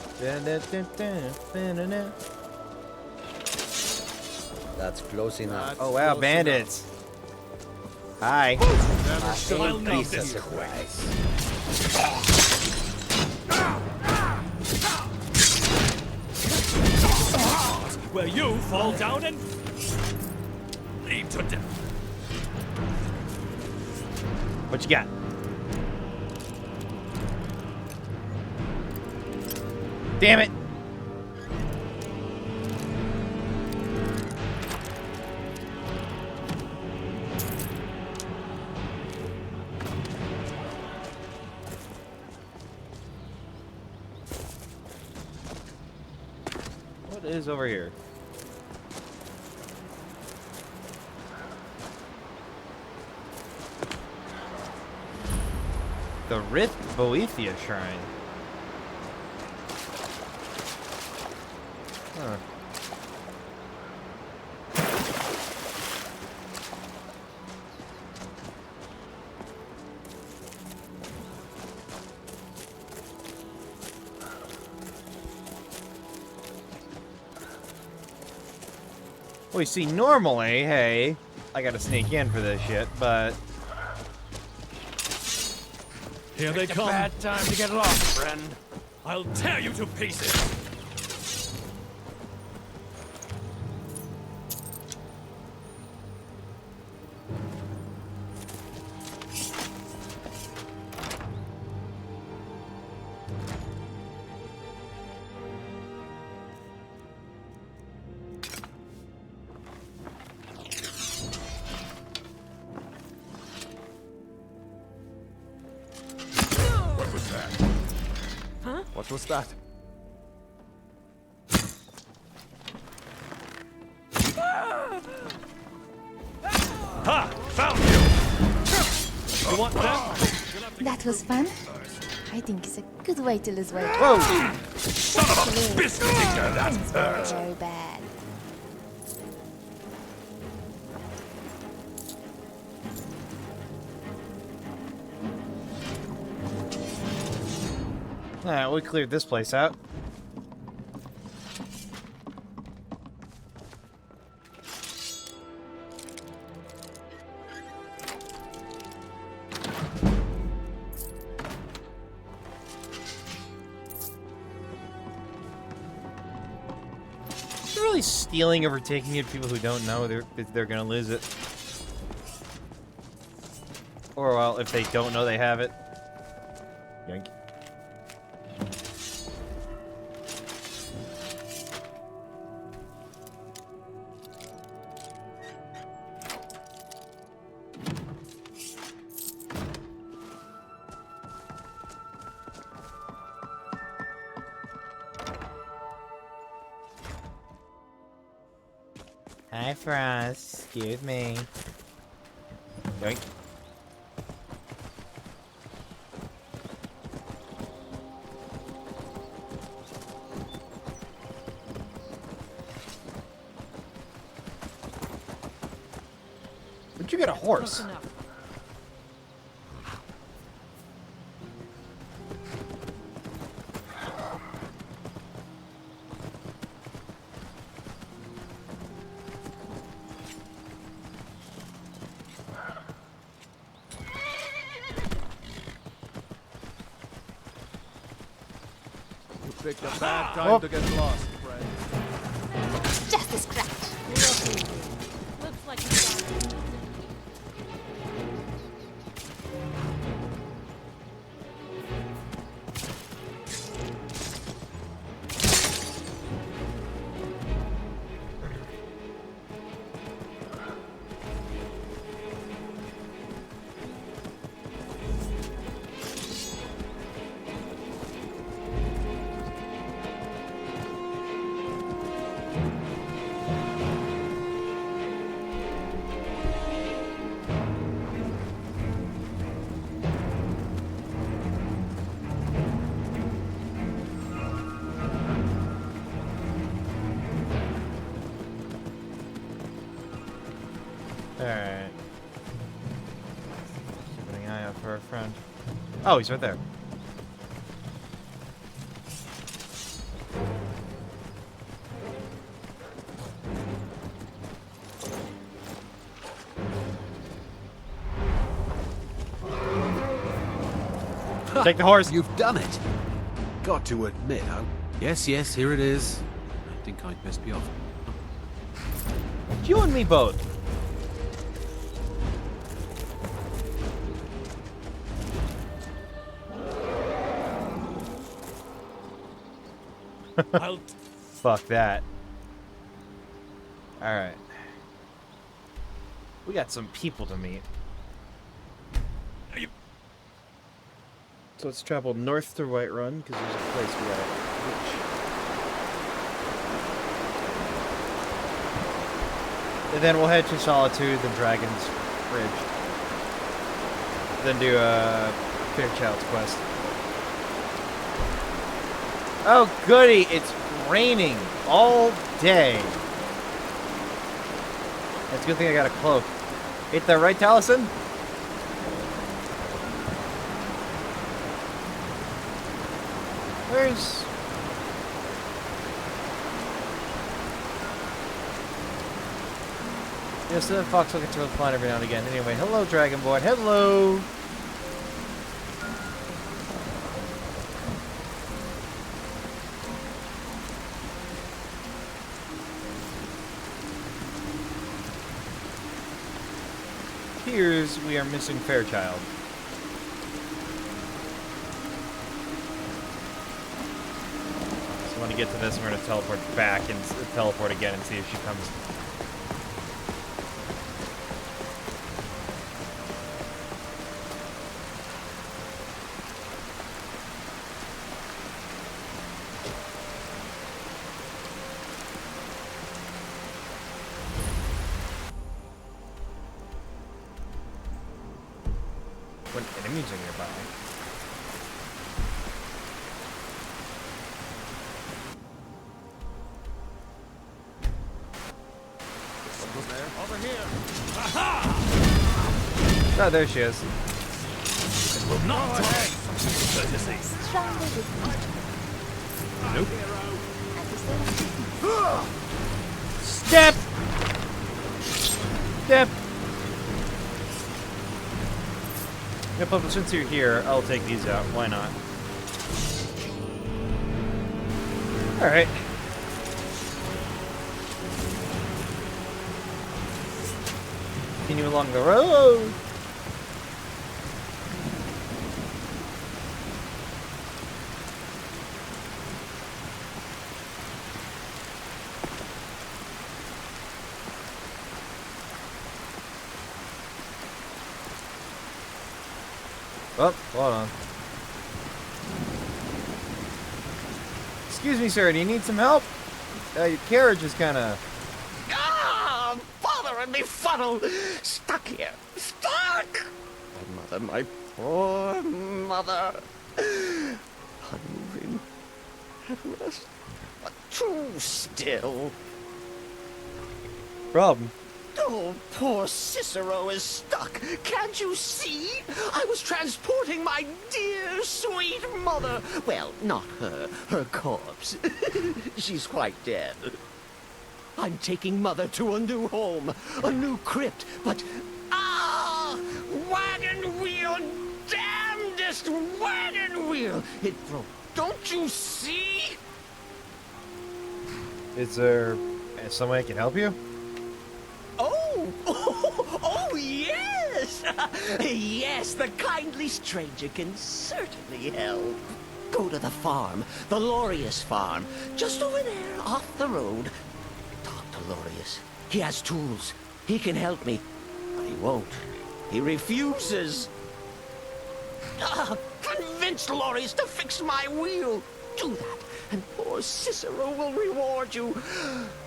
That's close enough. Oh wow, bandits. Hi. I'll need this where you fall down and bleed to death. What you got? Damn it. What is over here? The Rift Boethia Shrine. Huh. Well, you see, normally, hey, I gotta sneak in for this shit, but... Here they come. Bad time to get lost, friend. I'll tear you to pieces. What was that? Huh? What was that? Ha! Found you! You want that? That was fun. I think it's a good way to lose weight. Whoa! Son of a biscuit eater, that hurt! Very bad. Alright, we cleared this place out. They're really stealing or taking it people who don't know they're gonna lose it. Or well, if they don't know they have it. Yank. Hi, Frost. Excuse me. Yoink. Where'd you get a horse? You picked a bad time to get lost, friend. Just a scratch. Looks like you got it. Alright. Keeping an eye out for our friend. Oh, he's right there. Take the horse. You've done it. Got to admit, yes, here it is. I think I'd best be off. You and me both. Fuck that. Alright. We got some people to meet. So let's travel north to Whiterun, because there's a place we gotta reach. And then we'll head to Solitude, the Dragon's Bridge. Then do Fairchild's quest. Oh goody, it's raining all day. It's a good thing I got a cloak. Ain't that right, Taliesin? Where's... Yes, the fox will get to flying every now and again. Anyway, hello, Dragonborn. Hello! Here's we are missing Fairchild. So when I get to this, we're going to teleport back and teleport again and see if she comes. When enemies are nearby. Over here. Oh, there she is. It will not take courtesy. Nope. Step! Step! Yep, but since you're here, I'll take these out. Why not? Alright. Continue along the road. Oh, hold on. Excuse me, sir. Do you need some help? Your carriage is kind of... Ah! Bothering me funnel! Stuck here! Stuck! My mother, my poor mother. Unmoving. At rest. But too still. Problem. Oh, poor Cicero is stuck. Can't you see? I was transporting my dear, sweet mother. Well, not her. Her corpse. She's quite dead. I'm taking mother to a new home. A new crypt. But... ah! Wagon wheel! Damnedest wagon wheel! It broke. Don't you see? Is there some way I can help you? Oh, yes! Yes, the kindly stranger can certainly help. Go to the farm, the Lorius farm, just over there, off the road. Talk to Lorius. He has tools. He can help me. But he won't. He refuses. Convince Lorius to fix my wheel. Do that, and poor Cicero will reward you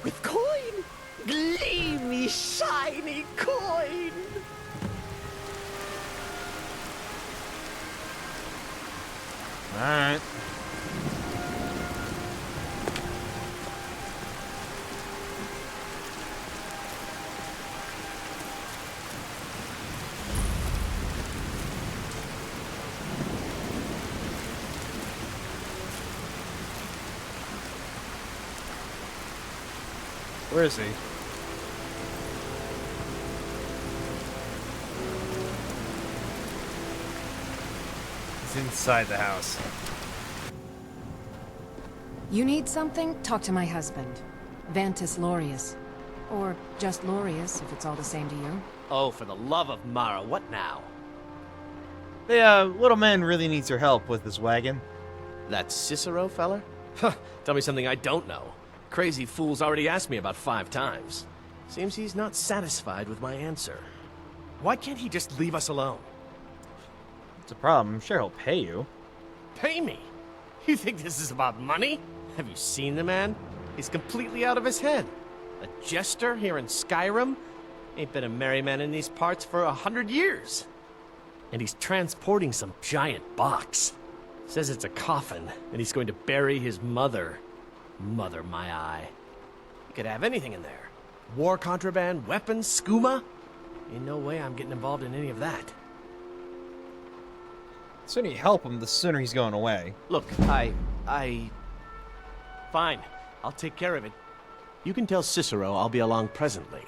with coin. Gleamy, shiny coin! Alright. Where is he? Inside the house. You need something? Talk to my husband. Vantus Lorius. Or just Lorius, if it's all the same to you. Oh, for the love of Mara, what now? The little man really needs your help with this wagon. That Cicero feller? Huh, tell me something I don't know. Crazy fool's already asked me about 5 times. Seems he's not satisfied with my answer. Why can't he just leave us alone? It's a problem. I'm sure he'll pay you. Pay me? You think this is about money? Have you seen the man? He's completely out of his head. A jester here in Skyrim? Ain't been a merry man in these parts for 100 years. And he's transporting some giant box. Says it's a coffin, and he's going to bury his mother. Mother, my eye. You could have anything in there. War contraband, weapons, skooma. Ain't no way I'm getting involved in any of that. The sooner you help him, the sooner he's going away. Look, Fine, I'll take care of it. You can tell Cicero I'll be along presently.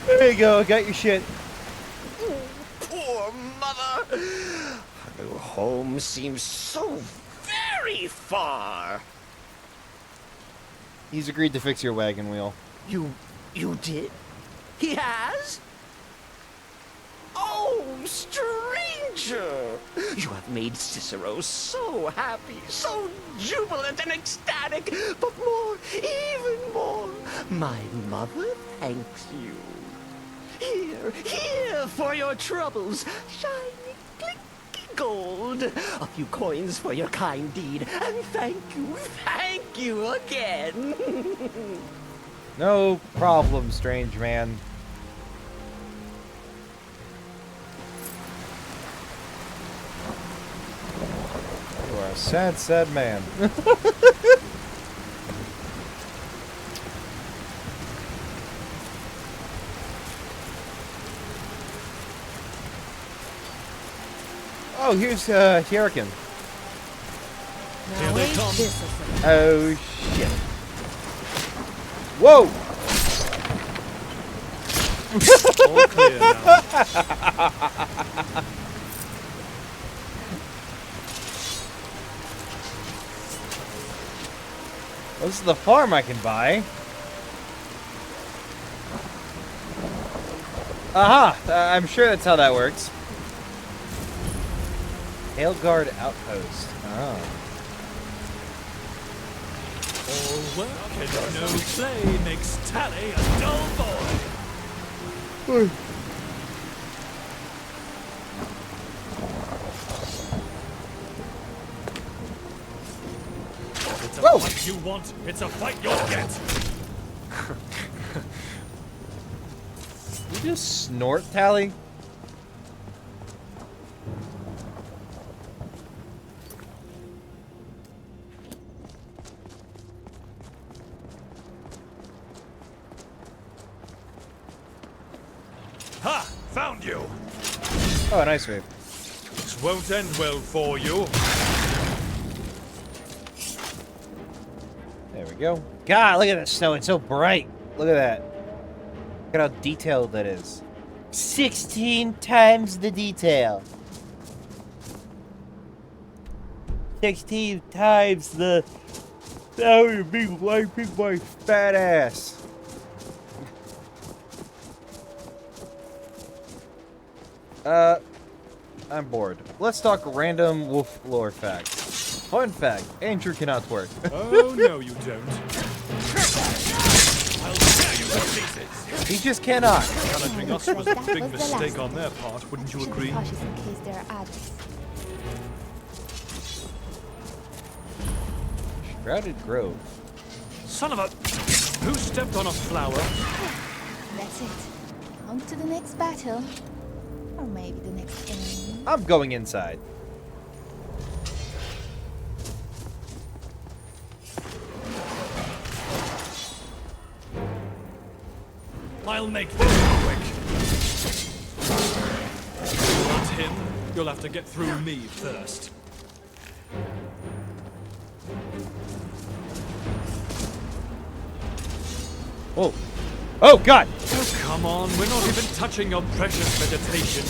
There you go, got your shit. Poor mother! Her home seems so very far. He's agreed to fix your wagon wheel. You did? He has? Oh, stranger! You have made Cicero so happy, so jubilant and ecstatic, but more, even more, my mother thanks you. Here for your troubles, shiny, clinky gold. A few coins for your kind deed, and thank you again. No problem, strange man. You are a sad, sad man. Oh, here's Hurricane. Here they come. Oh shit! Whoa! All clear now. This is the farm I can buy. Aha! I'm sure that's how that works. Tailguard Outpost. Oh. All work and no play makes Tally a dull boy. It's a fight you want, it's a fight you'll get. You just snort, Tally? Ha! Found you! Oh, nice move. This won't end well for you. There we go. God, look at the snow. It's so bright. Look at that. Look at how detailed that is. 16 times the detail. 16 times the... Oh, big white fat ass. I'm bored. Let's talk random wolf lore facts. Fun fact, Andrew cannot twerk. Oh, no, you don't. I'll tear you to pieces. He just cannot. Challenging us was a big mistake on their part, wouldn't you agree? Cautious in case there are others. Shrouded Grove. Son of a... Who stepped on a flower? That's it. On to the next battle. Or maybe the next enemy. I'm going inside. I'll make this quick. You want him? You'll have to get through me first. Whoa. Oh, God! Oh, come on. We're not even touching your precious meditation.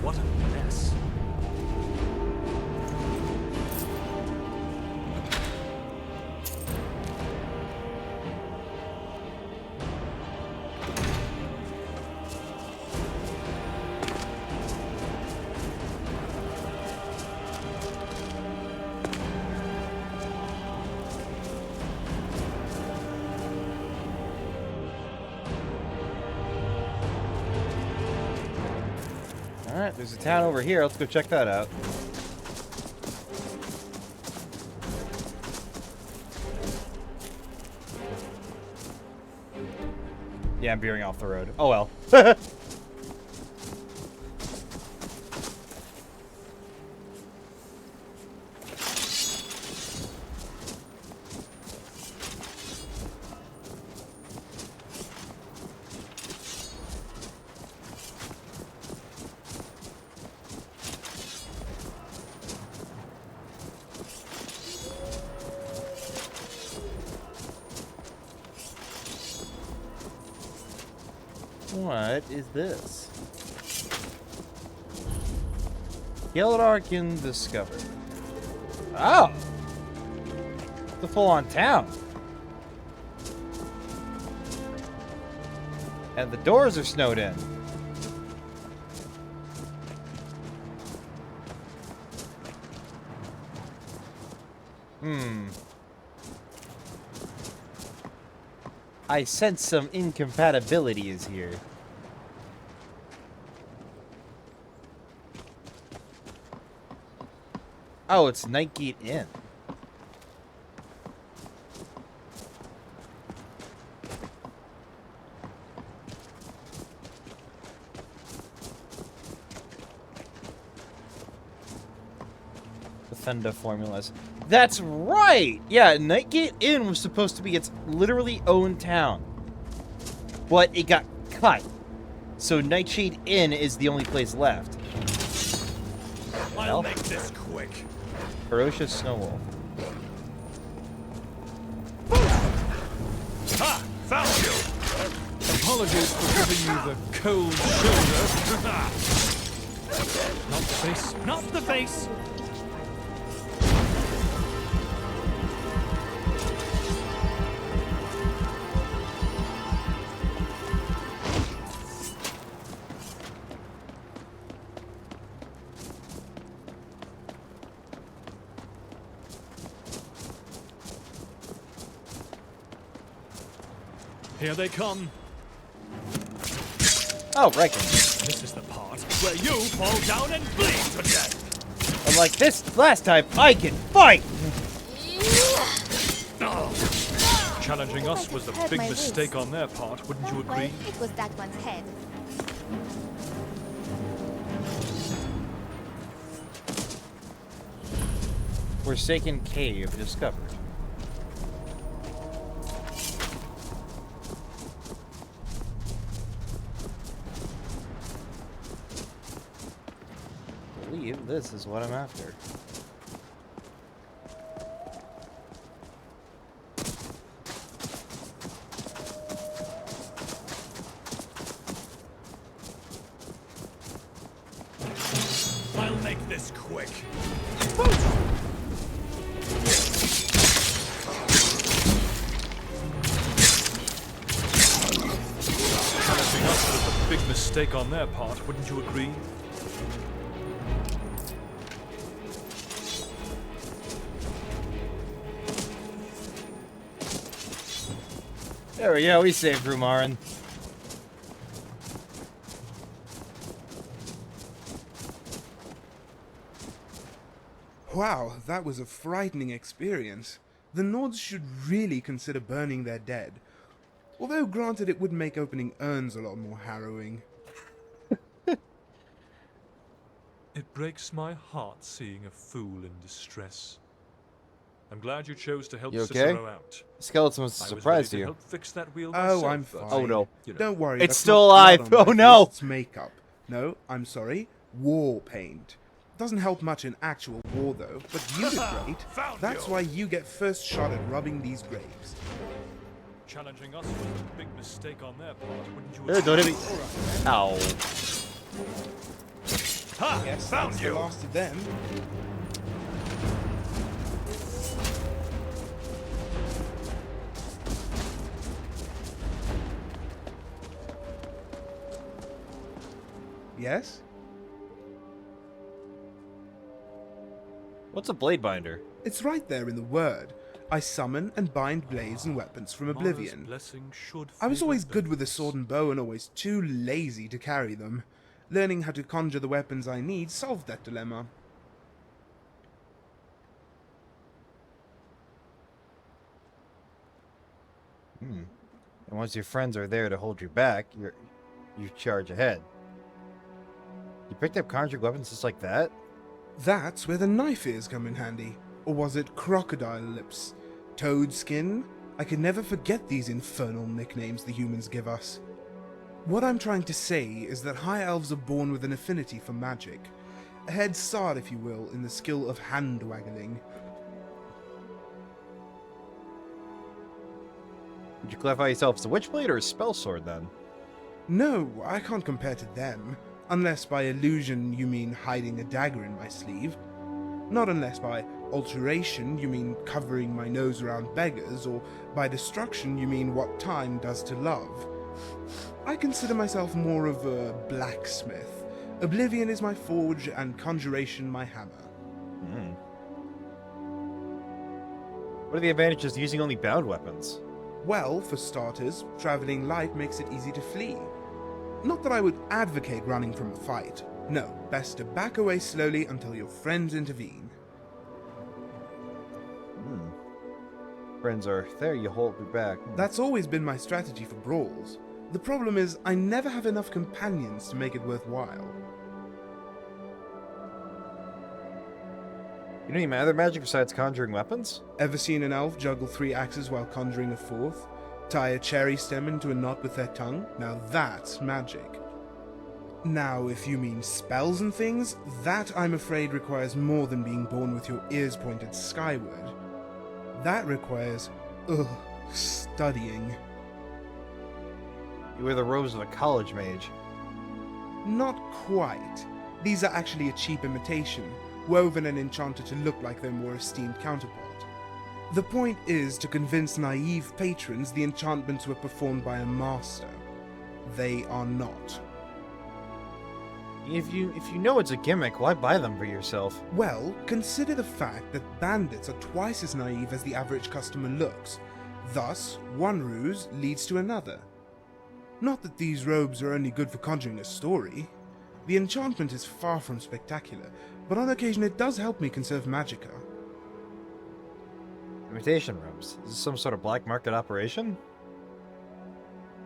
What a mess. Alright, there's a town over here. Let's go check that out. Yeah, I'm veering off the road. Oh well. What is this? Gildarkin discovered. Oh! The full-on town. And the doors are snowed in. I sense some incompatibilities here. Oh, it's Nightgate Inn. The Fenda formulas. That's right! Yeah, Nightgate Inn was supposed to be its literally own town. But it got cut. So Nightshade Inn is the only place left. I'll make this quick. Ferocious Snow Wolf. Ha! Found you! Apologies for giving you the cold shoulder. Not the face. Not the face! Here they come. Oh, right. This is the part where you fall down and bleed to death. Unlike this last time, I can fight! Challenging us was a hurt big my mistake on their part, wouldn't you agree? It was that one's head. Forsaken Cave discovered. I believe this is what I'm after. I'll make this quick. Challenging us was a big mistake on their part, wouldn't you agree? There we go, we saved Rumarin. Wow, that was a frightening experience. The Nords should really consider burning their dead. Although granted it would make opening urns a lot more harrowing. It breaks my heart seeing a fool in distress. I'm glad you chose to help You okay? Cicero out. Skeleton was I surprised ready to you. help fix that wheel Oh, myself, I'm but, fine. Oh no. you know. Don't worry. It's that's still not alive. blood on Oh my no. face, it's makeup. No, I'm sorry. War paint. Doesn't help much in actual war though, but you did great. That's why you get first shot at rubbing these graves. Challenging us was a big mistake on their part, wouldn't you Don't hit agree? me. Ow. Ha! Yes, Found that's you! the last of them. Yes? What's a blade binder? It's right there in the word. I summon and bind blades and weapons from oblivion. Blessing should I was favor always good those. with a sword and bow and always too lazy to carry them. Learning how to conjure the weapons I need solved that dilemma. And once your friends are there to hold you back, you charge ahead. You picked up conjured weapons just like that? That's where the knife ears come in handy. Or was it crocodile lips? Toad skin? I can never forget these infernal nicknames the humans give us. What I'm trying to say is that high elves are born with an affinity for magic. A head start, if you will, in the skill of hand-waggling. Would you classify yourself as a witchblade or a spell sword then? No, I can't compare to them. Unless by illusion you mean hiding a dagger in my sleeve. Not unless by alteration you mean covering my nose around beggars, or by destruction you mean what time does to love. I consider myself more of a blacksmith. Oblivion is my forge and conjuration my hammer. What are the advantages of using only bound weapons? Well, for starters, traveling light makes it easy to flee. Not that I would advocate running from a fight. No, best to back away slowly until your friends intervene. Friends are there, you hold me back. That's always been my strategy for brawls. The problem is, I never have enough companions to make it worthwhile. You know any other magic besides conjuring weapons? Ever seen an elf juggle 3 axes while conjuring a 4th? Tie a cherry stem into a knot with their tongue? Now that's magic. Now, if you mean spells and things, that I'm afraid requires more than being born with your ears pointed skyward. That requires, studying. You wear the robes of a college mage. Not quite. These are actually a cheap imitation, woven and enchanted to look like their more esteemed counterpart. The point is to convince naive patrons the enchantments were performed by a master. They are not. If you know it's a gimmick, why buy them for yourself? Well, consider the fact that bandits are twice as naive as the average customer looks. Thus, one ruse leads to another. Not that these robes are only good for conjuring a story. The enchantment is far from spectacular, but on occasion it does help me conserve magicka. Imitation robes. Is this some sort of black market operation?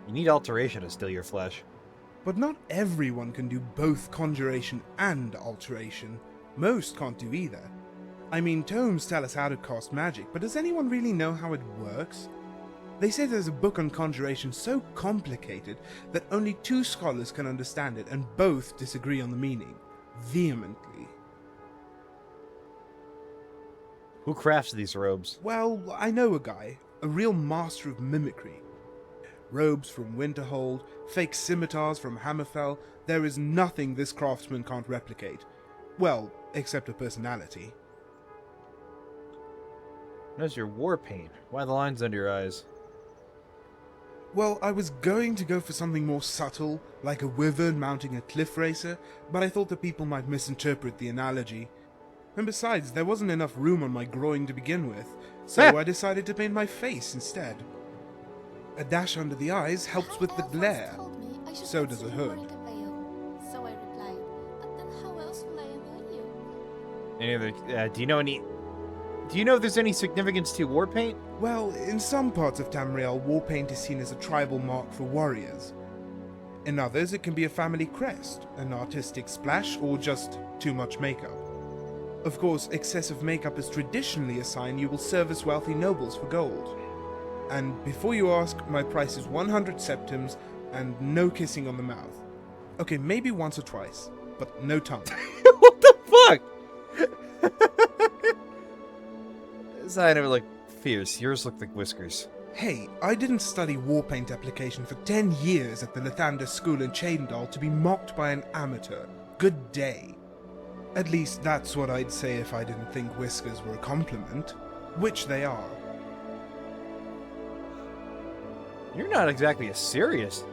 You need alteration to steal your flesh. But not everyone can do both conjuration and alteration. Most can't do either. I mean, tomes tell us how to cast magic, but does anyone really know how it works? They say there's a book on conjuration so complicated that only 2 scholars can understand it, and both disagree on the meaning. Vehemently. Who crafts these robes? Well, I know a guy. A real master of mimicry. Robes from Winterhold, fake scimitars from Hammerfell. There is nothing this craftsman can't replicate. Well, except a personality. Notice your war paint. Why the lines under your eyes? Well, I was going to go for something more subtle, like a wyvern mounting a cliff racer, but I thought that people might misinterpret the analogy. And besides, there wasn't enough room on my groin to begin with, so I decided to paint my face instead. A dash under the eyes helps with the glare. So does a hood. So I replied, but then how else will I annoy you? Any other? Do you know if there's any significance to war paint? Well, in some parts of Tamriel, war paint is seen as a tribal mark for warriors. In others, it can be a family crest, an artistic splash, or just too much makeup. Of course, excessive makeup is traditionally a sign you will service wealthy nobles for gold. And before you ask, my price is 100 septims and no kissing on the mouth. Okay, maybe once or twice, but no tongue. What the fuck? This I never looked fierce. Yours look like whiskers. Hey, I didn't study war paint application for 10 years at the Lathander School in Chadendal to be mocked by an amateur. Good day. At least that's what I'd say if I didn't think whiskers were a compliment. Which they are. You're not exactly a serious.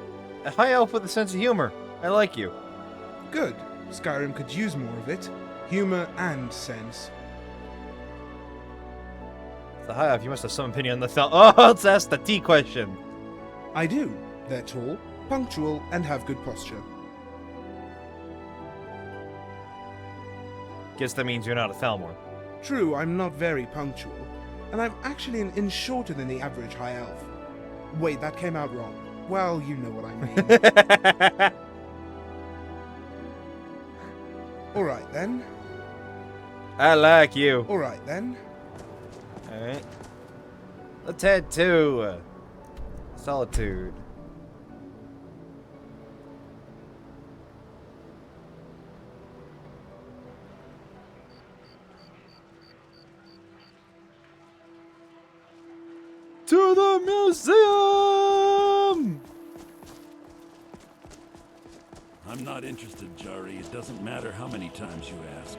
A high elf with a sense of humor. I like you. Good. Skyrim could use more of it. Humor and sense. The high elf, you must have some opinion on the thought. Oh, let's ask the T question. I do. They're tall, punctual, and have good posture. Guess that means you're not a Thalmor. True, I'm not very punctual, and I'm actually an inch shorter than the average High Elf. Wait, that came out wrong. Well, you know what I mean. Alright then. I like you. Alright then. Alright. Let's head to Solitude. To the museum! I'm not interested, Jari. It doesn't matter how many times you ask.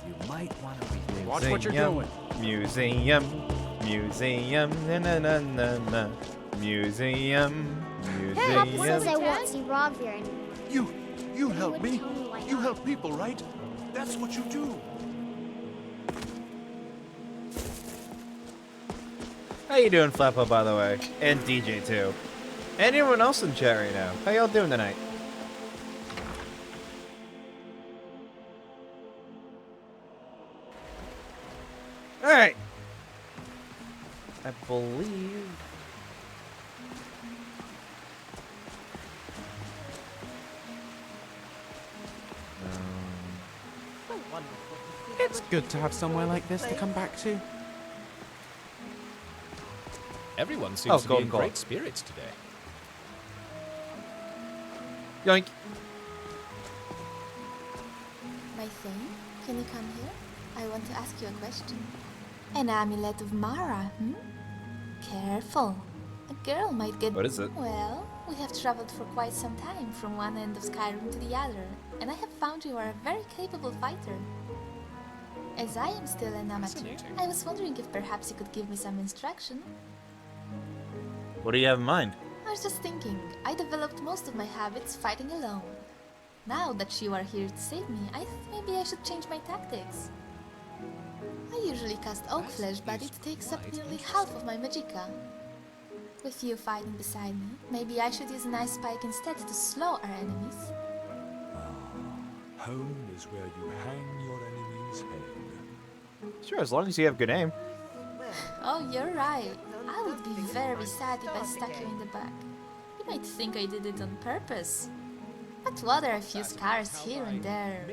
You might want to rethink. Watch what you're doing. Museum, museum, na na na na na. Museum, museum. Says I won't see Rob here anymore. You help me. You help people, right? That's what you do. How you doing, Flappo, by the way? And DJ, too. Anyone else in chat right now? How y'all doing tonight? Alright. I believe... It's good to have somewhere like this to come back to. Everyone seems to be in gold. great spirits today. Yoink. My thing, can you come here? I want to ask you a question. An amulet of Mara, Careful. A girl might get... What is it? Well, we have traveled for quite some time from one end of Skyrim to the other, and I have found you are a very capable fighter. As I am still an amateur, I was wondering if perhaps you could give me some instruction. What do you have in mind? I was just thinking, I developed most of my habits fighting alone. Now that you are here to save me, I thought maybe I should change my tactics. I usually cast oak flesh, but it takes up nearly half of my magicka. With you fighting beside me, maybe I should use an ice spike instead to slow our enemies. Home is where you hang your enemy's head. Sure, as long as you have good aim. Oh, you're right. I would be very sad if I stuck you in the back. You might think I did it on purpose. But what are a few scars here and there?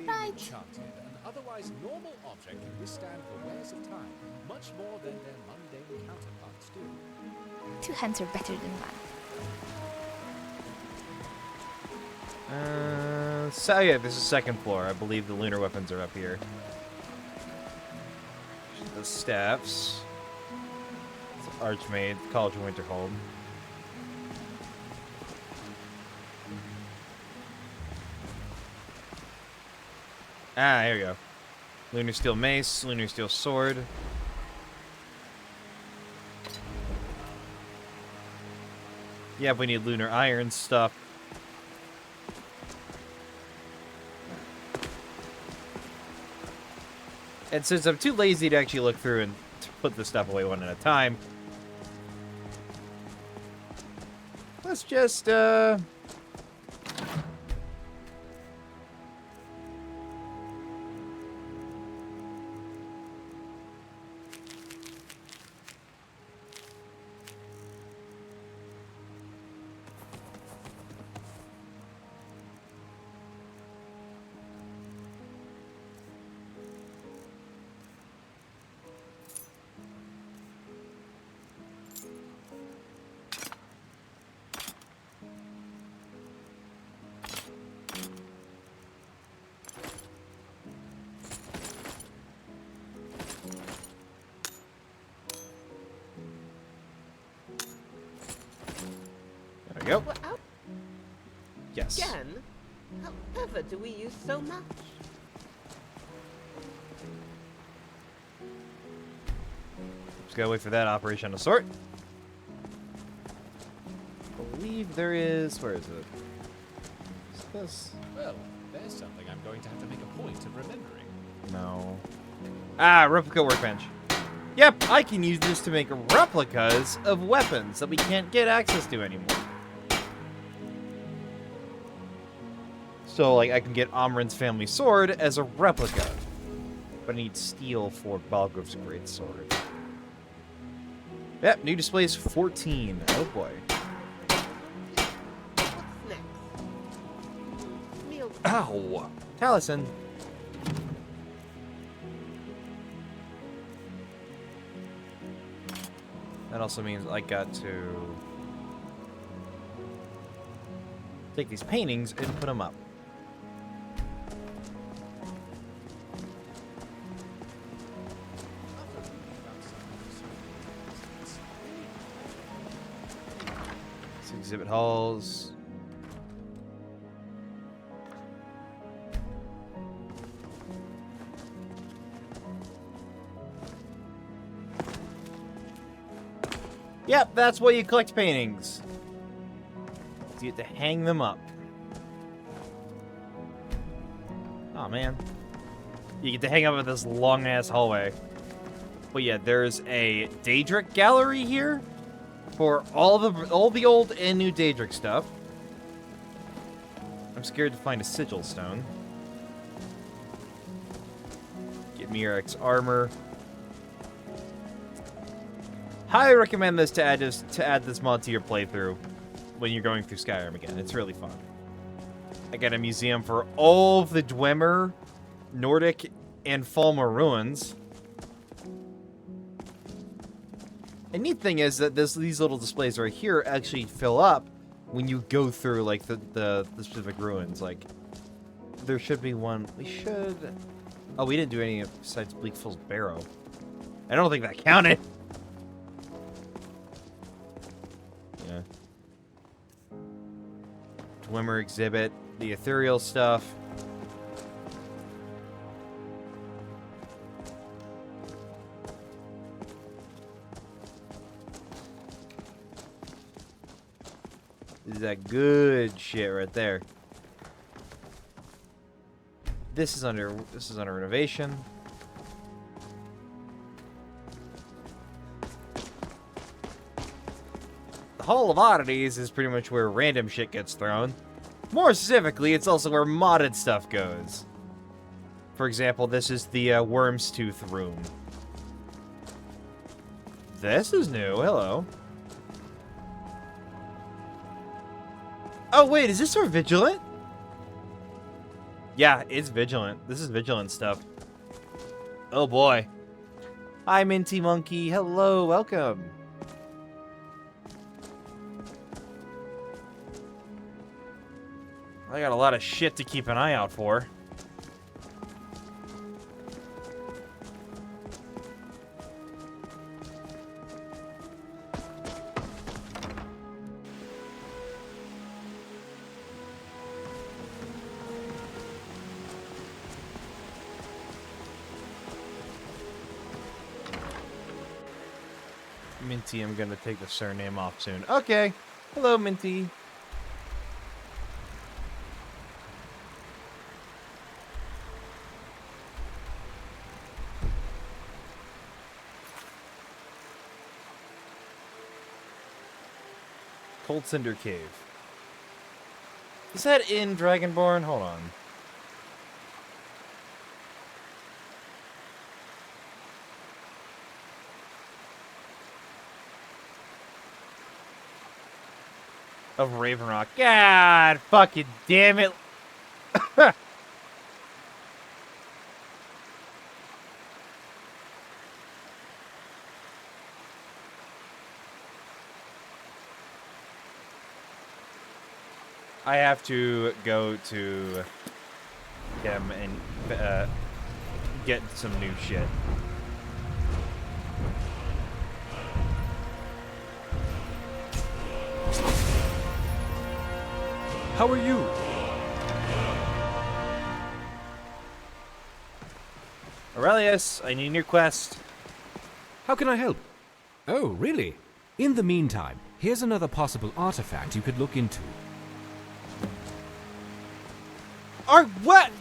Right. An otherwise normal object can withstand the wears of time much more than their mundane counterparts do. 2 hands are better than one. So yeah, this is second floor. I believe the lunar weapons are up here. The staffs. Archmaid, College of Winterhold. Ah, here we go. Lunar Steel Mace, Lunar Steel Sword. Yeah, we need Lunar Iron stuff. And since I'm too lazy to actually look through and to put this stuff away one at a time, let's just, There we go. Yes. Again? However do we use so much? Just gotta wait for that operation to sort. I believe there is. Where is it? Is this? Well, there's something I'm going to have to make a point of remembering. No. Ah, replica workbench. Yep, I can use this to make replicas of weapons that we can't get access to anymore. So, like, I can get Amren's family sword as a replica. But I need steel for Balgrov's great sword. Yep, new displays 14. Oh boy. Ow! Taliesin. That also means I got to take these paintings and put them up. Exhibit halls. Yep, that's why you collect paintings. You get to hang them up. Oh man. You get to hang up in this long ass hallway. But yeah, there's a Daedric gallery here for all the old and new Daedric stuff. I'm scared to find a sigil stone. Get Mirac's armor. Highly recommend this to add this mod to your playthrough when you're going through Skyrim again. It's really fun. I got a museum for all of the Dwemer, Nordic, and Falmer ruins. The neat thing is that these little displays right here actually fill up when you go through like the specific ruins. Like there should be one. We should. Oh, we didn't do any besides Bleakfell's Barrow. I don't think that counted. Yeah. Dwemer exhibit, the ethereal stuff. This is that good shit right there. This is under renovation. The Hall of Oddities is pretty much where random shit gets thrown. More specifically, it's also where modded stuff goes. For example, this is the Worm's Tooth room. This is new. Hello. Oh, wait, is this our Vigilant? Yeah, it's Vigilant. This is Vigilant stuff. Oh, boy. Hi, Minty Monkey. Hello, welcome. I got a lot of shit to keep an eye out for. Minty, I'm gonna take the surname off soon. Okay. Hello, Minty. Cold Cinder Cave. Is that in Dragonborn? Hold on. Of Ravenrock. God fucking damn it. I have to go to him and get some new shit. How are you? Aurelius, I need your quest. How can I help? Oh, really? In the meantime, here's another possible artifact you could look into. What?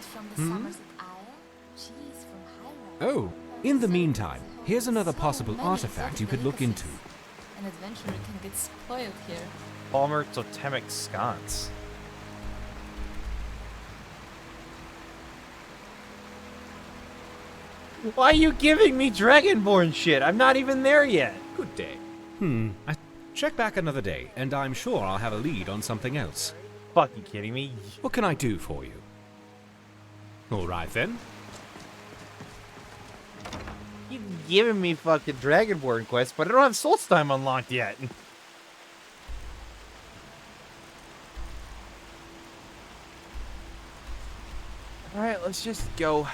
Oh, in the meantime, here's another possible artifact you could look into. An adventurer can get spoiled here. Palmer Totemic Sconce. Why are you giving me Dragonborn shit? I'm not even there yet. Good day. I check back another day, and I'm sure I'll have a lead on something else. Fucking kidding me? What can I do for you? All right then. You're giving me fucking Dragonborn quests, but I don't have Solstheim unlocked yet. Alright, let's just go.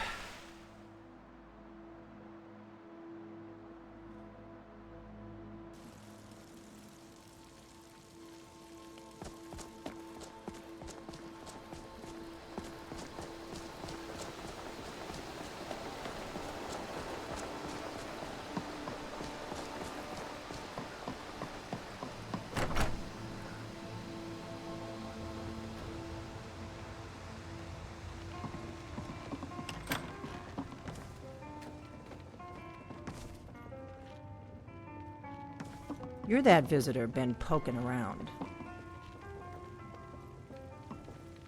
You're that visitor been poking around.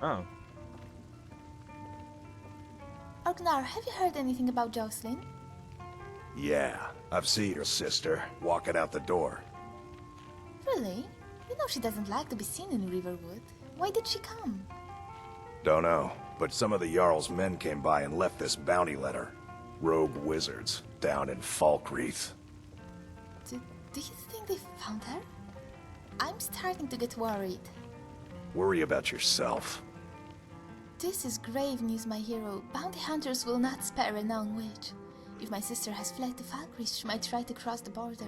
Oh. Orgnar, have you heard anything about Jocelyn? Yeah, I've seen your sister walking out the door. Really? You know she doesn't like to be seen in Riverwood. Why did she come? Don't know, but some of the Jarl's men came by and left this bounty letter. Rogue wizards down in Falkreath. Do you think they found her? I'm starting to get worried. Worry about yourself. This is grave news, my hero. Bounty hunters will not spare a known witch. If my sister has fled to Falkreath, she might try to cross the border.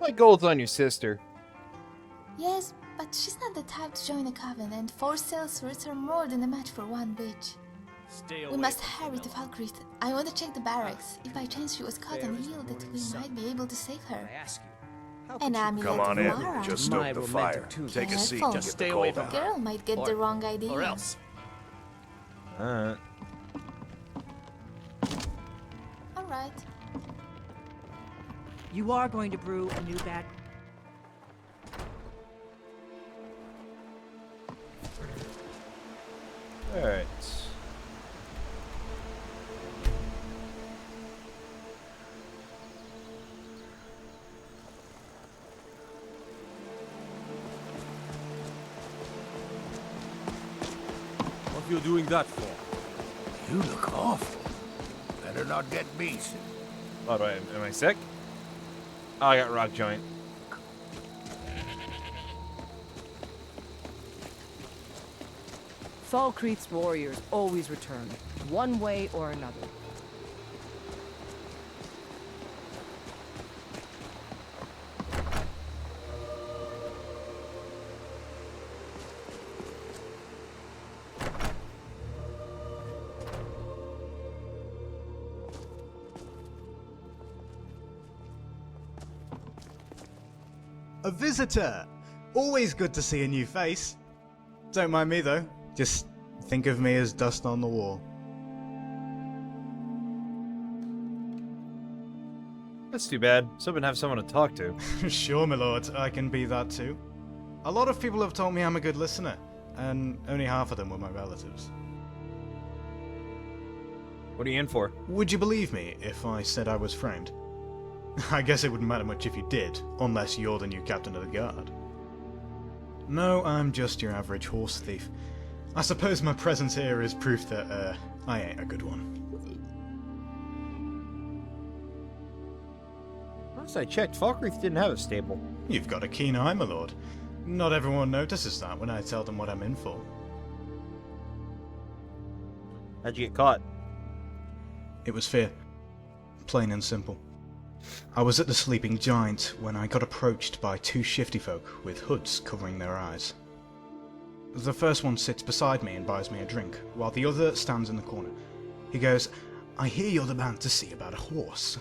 My gold's on your sister. Yes, but she's not the type to join a coven, and 4 sellswords are more than a match for one witch. We must hurry to Falkreath. I want to check the barracks. If by chance she was caught and healed, that we might be able to save her. An amulet Come on of in. Mara. Just stoke the fire. Take a seat. Careful. Get the cold out. Girl might get the wrong idea. Or else. Alright. Alright. You are going to brew a new batch. Alright. What are you doing that for? You look awful. Better not get me sick. Oh, am I sick? Oh, I got rock joint. Falkreath's warriors always return, one way or another. A visitor! Always good to see a new face. Don't mind me though, just think of me as dust on the wall. That's too bad. Someone have someone to talk to. Sure, my lord, I can be that too. A lot of people have told me I'm a good listener, and only half of them were my relatives. What are you in for? Would you believe me if I said I was framed? I guess it wouldn't matter much if you did, unless you're the new captain of the guard. No, I'm just your average horse thief. I suppose my presence here is proof that, I ain't a good one. Last I checked, Falkreath didn't have a stable. You've got a keen eye, my lord. Not everyone notices that when I tell them what I'm in for. How'd you get caught? It was fear. Plain and simple. I was at the Sleeping Giant when I got approached by 2 shifty folk with hoods covering their eyes. The first one sits beside me and buys me a drink, while the other stands in the corner. He goes, "I hear you're the man to see about a horse."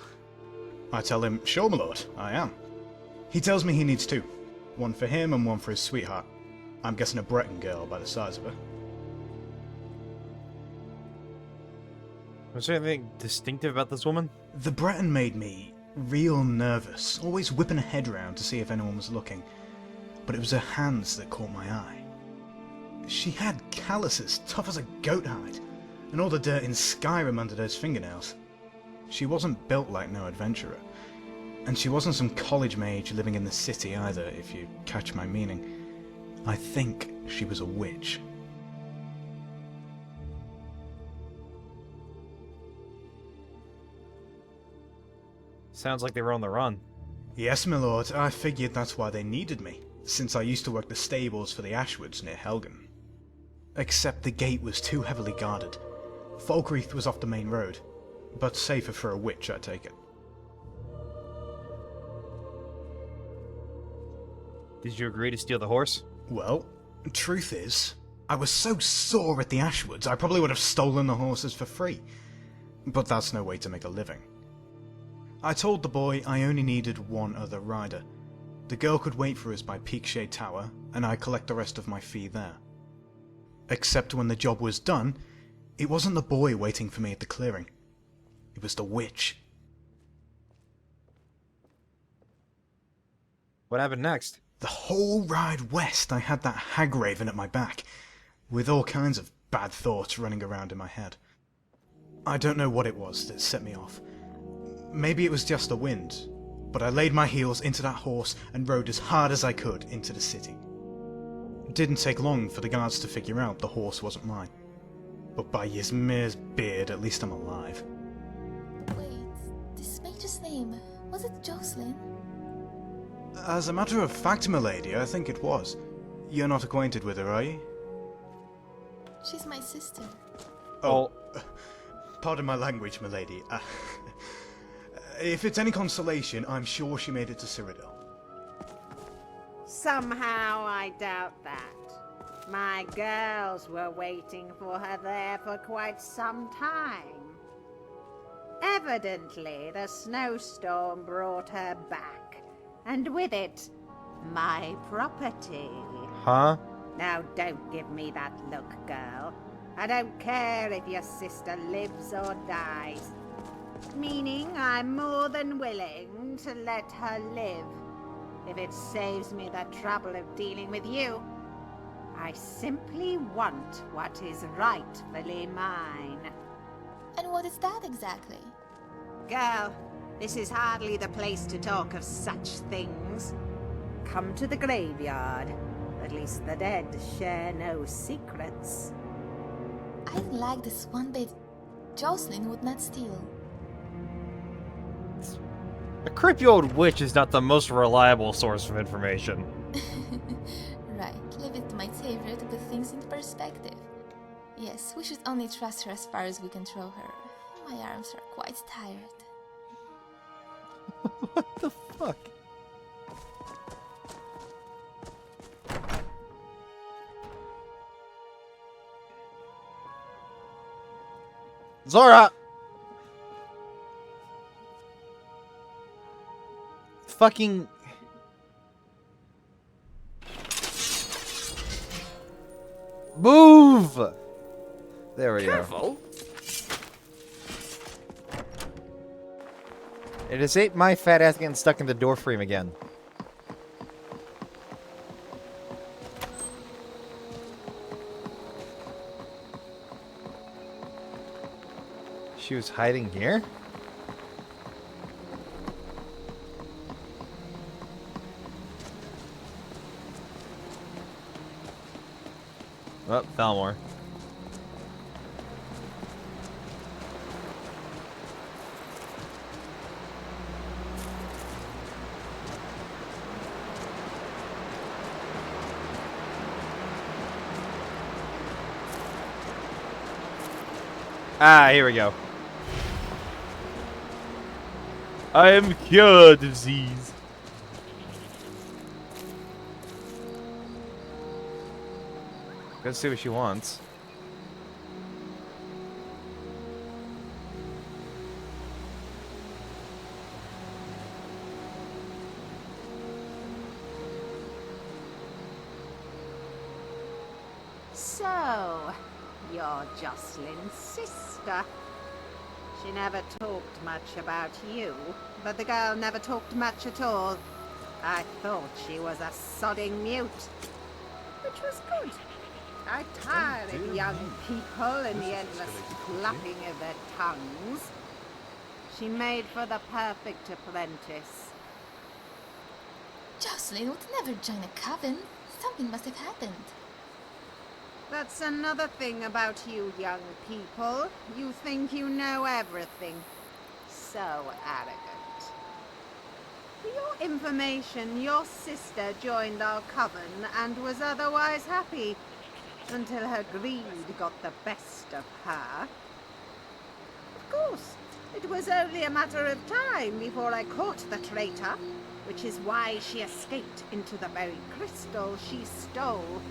I tell him, "Sure, my lord, I am." He tells me he needs 2. One for him and one for his sweetheart. I'm guessing a Breton girl by the size of her. Was there anything distinctive about this woman? The Breton made me real nervous, always whipping her head round to see if anyone was looking. But it was her hands that caught my eye. She had calluses tough as a goat hide, and all the dirt in Skyrim under those fingernails. She wasn't built like no adventurer. And she wasn't some college mage living in the city either, if you catch my meaning. I think she was a witch. Sounds like they were on the run. Yes, my lord, I figured that's why they needed me, since I used to work the stables for the Ashwoods near Helgen. Except the gate was too heavily guarded. Falkreath was off the main road, but safer for a witch, I take it. Did you agree to steal the horse? Well, truth is, I was so sore at the Ashwoods I probably would have stolen the horses for free. But that's no way to make a living. I told the boy I only needed one other rider. The girl could wait for us by Peakshade Tower, and I'd collect the rest of my fee there. Except when the job was done, it wasn't the boy waiting for me at the clearing. It was the witch. What happened next? The whole ride west I had that hag raven at my back, with all kinds of bad thoughts running around in my head. I don't know what it was that set me off. Maybe it was just the wind, but I laid my heels into that horse and rode as hard as I could into the city. It didn't take long for the guards to figure out the horse wasn't mine. But by Ysmir's beard, at least I'm alive. Wait, this mage's name, was it Jocelyn? As a matter of fact, milady, I think it was. You're not acquainted with her, are you? She's my sister. Oh, pardon my language, milady. If it's any consolation, I'm sure she made it to Cyrodiil. Somehow I doubt that. My girls were waiting for her there for quite some time. Evidently, the snowstorm brought her back, and with it, my property. Huh? Now don't give me that look, girl. I don't care if your sister lives or dies. Meaning I'm more than willing to let her live, if it saves me the trouble of dealing with you. I simply want what is rightfully mine. And what is that exactly? Girl, this is hardly the place to talk of such things. Come to the graveyard. At least the dead share no secrets. I like this one bit. Jocelyn would not steal. A creepy old witch is not the most reliable source of information. Right, leave it to my savior to put things into perspective. Yes, we should only trust her as far as we can throw her. My arms are quite tired. What the fuck? Zora! Fucking... Move! There we Careful. go. It is my fat ass getting stuck in the door frame again. She was hiding here? Oh, Falmore. Ah, here we go. I am cured of disease. Let's see what she wants. So, you're Jocelyn's sister. She never talked much about you, but the girl never talked much at all. I thought she was a sodding mute. Which was good. I tire of young people and the endless flapping of their tongues. She made for the perfect apprentice. Jocelyn would never join a coven. Something must have happened. That's another thing about you young people. You think you know everything. So arrogant. For your information, your sister joined our coven and was otherwise happy until her greed got the best of her. Of course, it was only a matter of time before I caught the traitor, which is why she escaped into the very crystal she stole.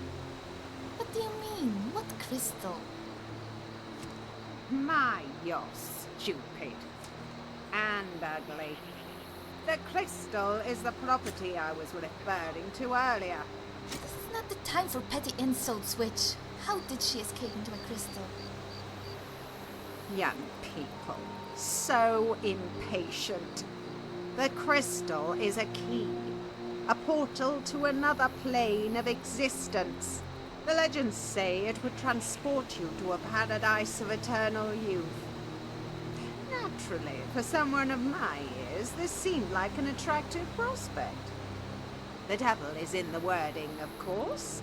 What do you mean? What crystal? You're stupid. And ugly. The crystal is the property I was referring to earlier. This is not the time for petty insults, witch. How did she escape into a crystal? Young people, so impatient. The crystal is a key, a portal to another plane of existence. The legends say it would transport you to a paradise of eternal youth. Naturally, for someone of my years, this seemed like an attractive prospect. The devil is in the wording, of course.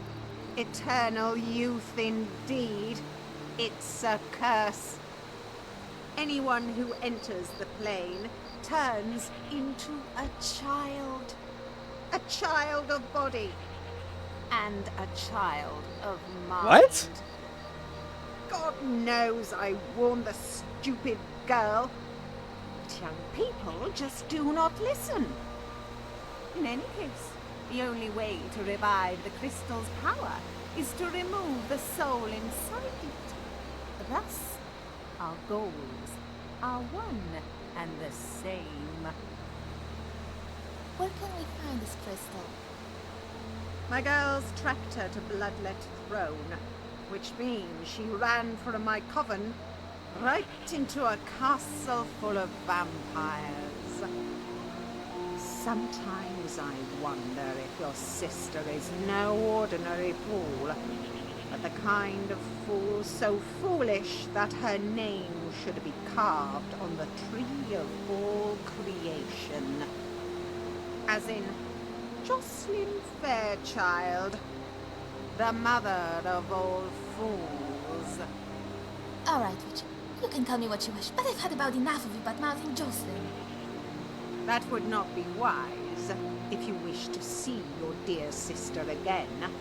Eternal youth indeed. It's a curse. Anyone who enters the plane turns into a child. A child of body. And a child of mind. What? God knows I warned the stupid girl. But young people just do not listen. In any case, the only way to revive the crystal's power is to remove the soul inside it. Thus, our goals are one and the same. Where can we find this crystal? My girls tracked her to Bloodlet Throne, which means she ran from my coven right into a castle full of vampires. Sometimes I wonder if your sister is no ordinary fool, but the kind of fool so foolish that her name should be carved on the tree of all creation. As in, Jocelyn Fairchild, the mother of all fools. All right, witch. You can tell me what you wish, but I've had about enough of you bad-mouthing Jocelyn. That would not be wise if you wish to see your dear sister again.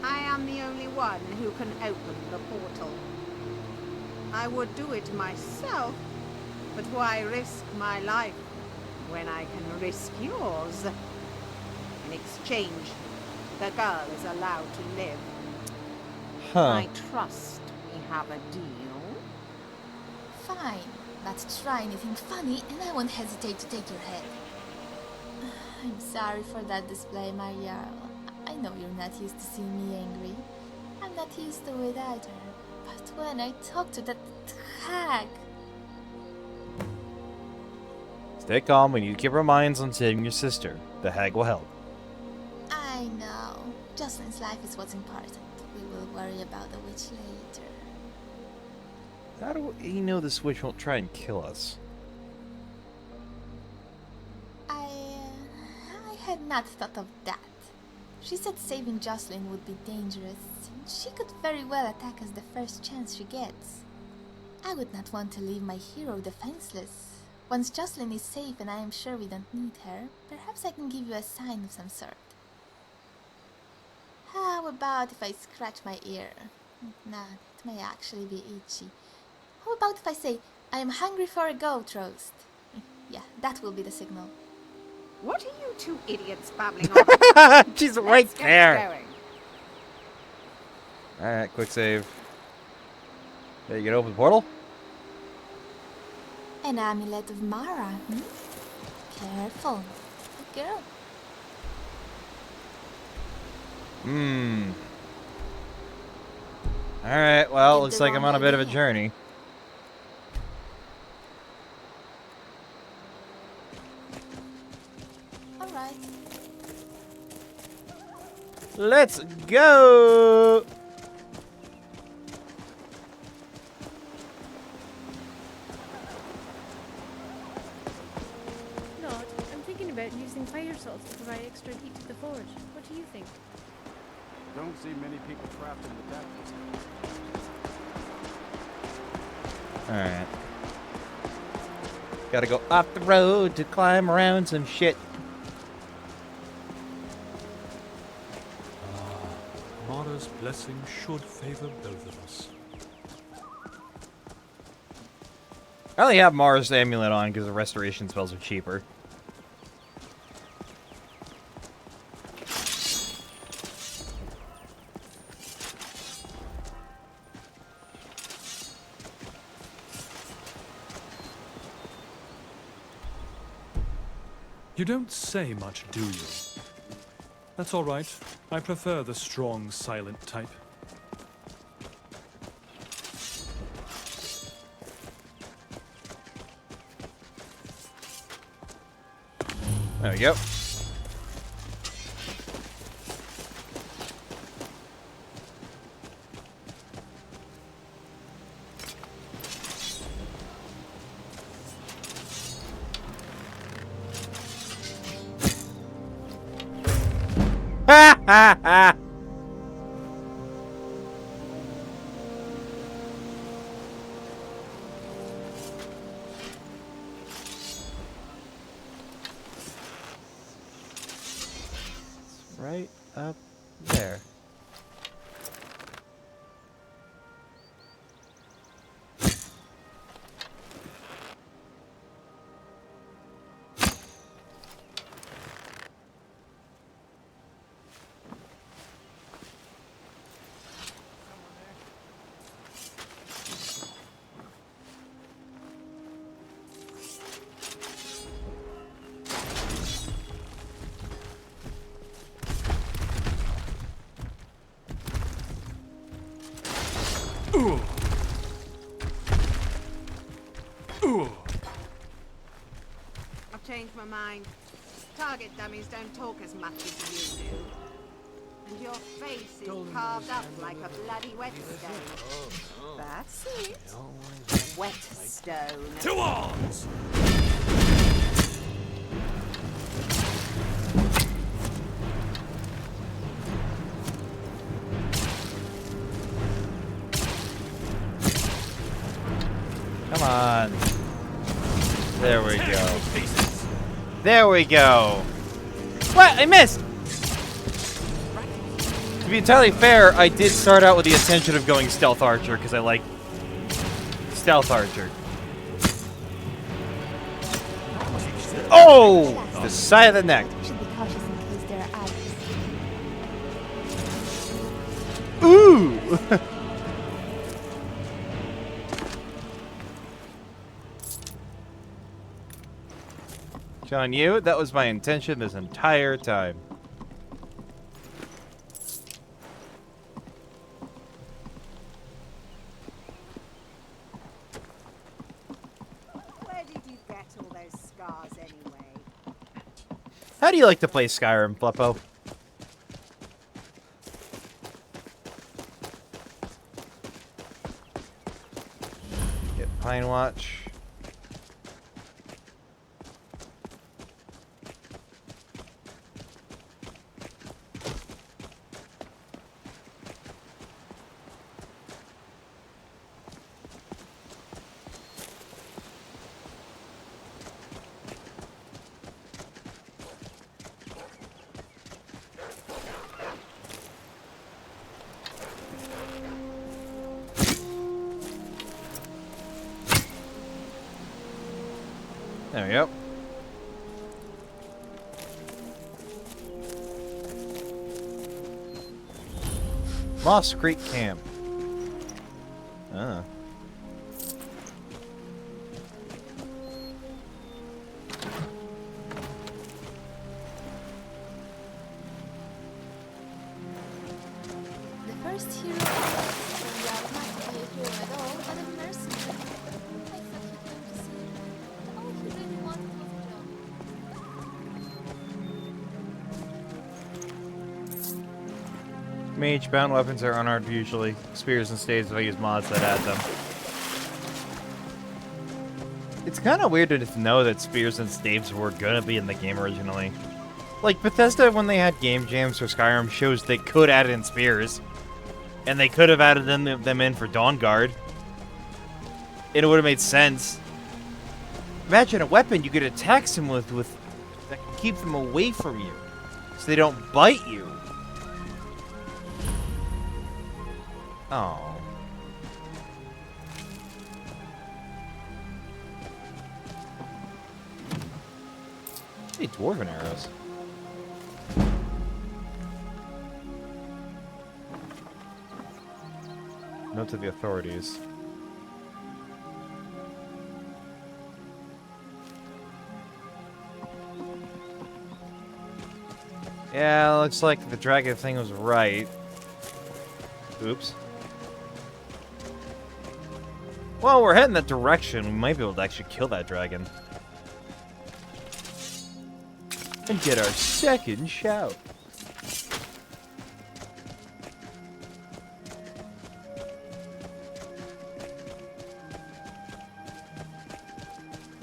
I am the only one who can open the portal. I would do it myself, but why risk my life when I can risk yours? In exchange, the girl is allowed to live. I trust we have a deal. Fine, but try anything funny and I won't hesitate to take your head. I'm sorry for that display, my Jarl. I know you're not used to seeing me angry. I'm not used to it either. But when I talk to that hag... Stay calm. We need to keep our minds on saving your sister. The hag will help. I know. Jocelyn's life is what's important. We will worry about the witch later. How do we know this witch won't try and kill us? I had not thought of that. She said saving Jocelyn would be dangerous. She could very well attack us the first chance she gets. I would not want to leave my hero defenseless. Once Jocelyn is safe and I am sure we don't need her, perhaps I can give you a sign of some sort. How about if I scratch my ear? Nah, it may actually be itchy. How about if I say, I am hungry for a goat roast? Yeah, that will be the signal. What are you two idiots babbling on? She's right Let's get there. going. Alright, quick save. There, you get open the portal? An amulet of Mara, Careful. Good girl. Alright, well, Get looks the like I'm wrong on a bit of a idea. journey. Alright. Let's go! about using fire salts to provide extra heat to the forge. What do you think? Don't see many people trapped in the depths. Alright. Gotta go off the road to climb around some shit. Mara's blessing should favor both of us. I only have Mars amulet on because the restoration spells are cheaper. You don't say much, do you? That's all right. I prefer the strong, silent type. There we go. Ha ha ha! Right up there. I've changed my mind. Target dummies don't talk as much as you do. And your face is carved up like a bloody whetstone. That's it. Whetstone. To arms! Come on. There we go. There we go. What? I missed! To be entirely fair, I did start out with the intention of going Stealth Archer, because I like Stealth Archer. Oh! The side of the neck. Should be cautious in case there are others. Ooh! John, you? That was my intention this entire time. Where did you get all those scars anyway? How do you like to play Skyrim, Fleppo? Get Pine Watch. There we go. Moss Creek Camp. Ah. The first hero turned out not to be a hero at all, but a mercenary. I thought he came to see her, but all he really wanted was a job. Mage bound weapons are unarmed usually. Spears and staves if I use mods that add them. It's kind of weird to know that spears and staves were gonna be in the game originally. Like, Bethesda, when they had game jams for Skyrim, shows they could add in spears. And they could have added them in for Dawnguard. And it would have made sense. Imagine a weapon you could attack someone with that can keep them away from you. So they don't bite you. Oh. Hey, dwarven arrows. Note to the authorities. Yeah, looks like the dragon thing was right. Oops. Well, we're heading that direction. We might be able to actually kill that dragon. And get our second shout.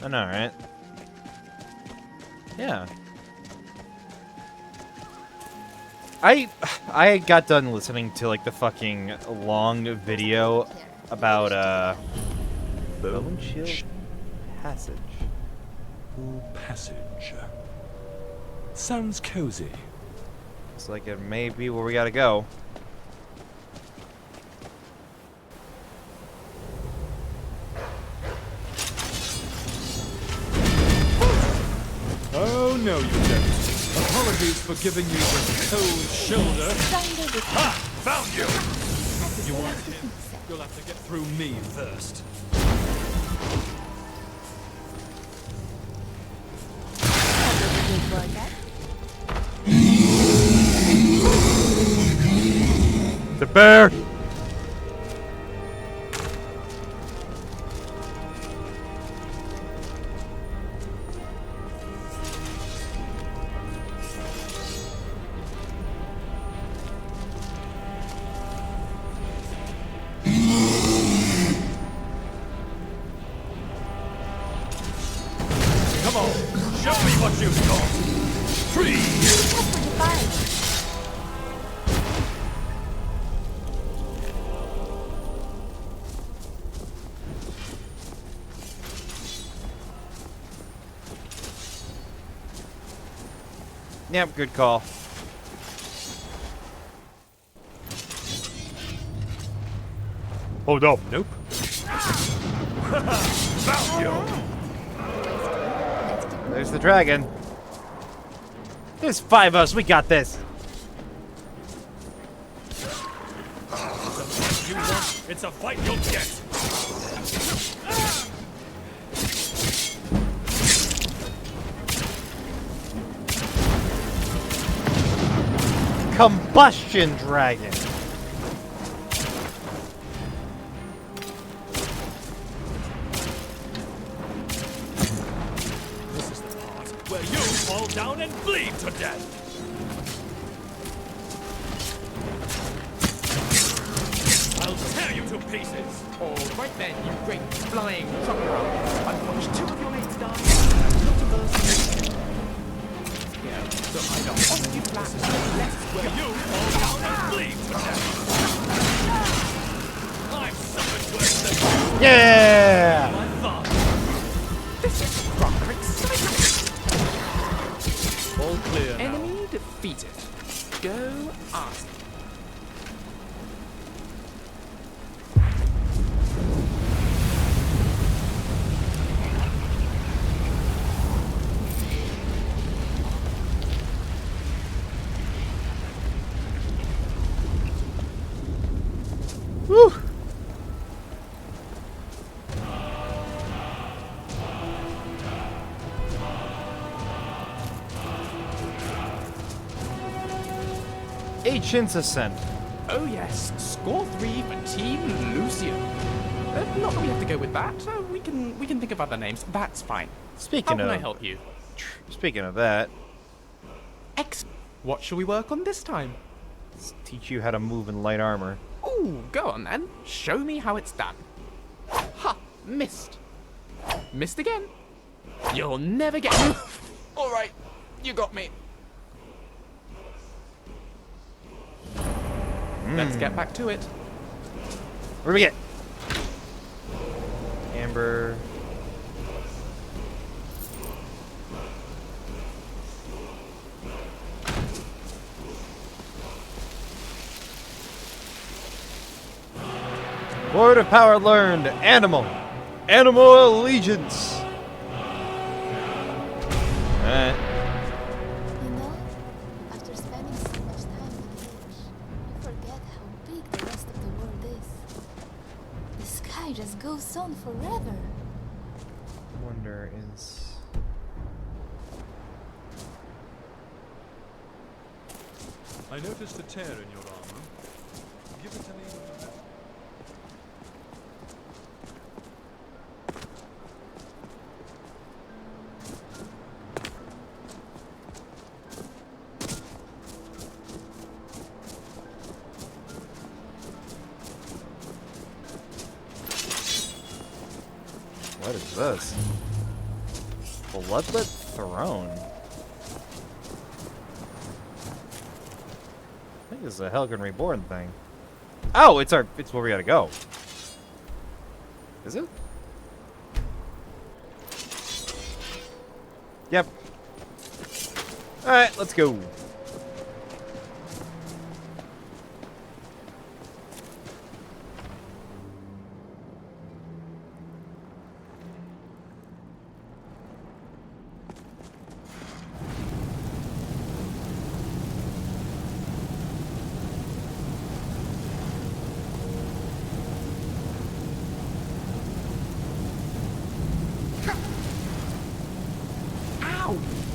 I know, right? Yeah. I got done listening to like the fucking long video about Bone Shield Passage. Passage. Sounds cozy. Looks like it may be where we gotta go. Oh, no, you don't. Apologies for giving you the cold shoulder. Ha! Found you! You want him? You'll have to get through me first. The bear! Come on, show me what you've got! Freeze! Yep, good call. Hold up. Nope. Found you! There's the dragon. There's 5 of us. We got this. You want? It's a fight you'll get! Combustion dragon. This is the part where you fall down and bleed to death! I'll tear you to pieces! All right then, you great flying trucker. I've watched 2 of your mates die. Not a mercy. Yeah, so I know. Off you flat. Where you fall down and bleed to death! I've suffered worse than you! Yeah! My father! This is rather exciting. All clear now. Enemy defeated. Go ask. Woo! Ancient's Ascent. Oh yes, score 3 for Team Lucian. Not that we have to go with that. We can think of other names. That's fine. Speaking How can of- I help you? Speaking of that, What shall we work on this time? let's teach you how to move in light armor. Ooh, go on then. Show me how it's done. Ha! Missed. Missed again. You'll never get. All right, you got me. Let's get back to it. What do we get? Amber. Word of power learned. Animal. Animal allegiance. Alright. You know, after spending so much time in the village, you forget how big the rest of the world is. The sky just goes on forever. Wonder is. I noticed a tear in your armor. Give it to me. What is this? Bloodlet Throne. I think this is a Helgen Reborn thing. Oh, it's where we gotta go. Is it? Yep. Alright, let's go.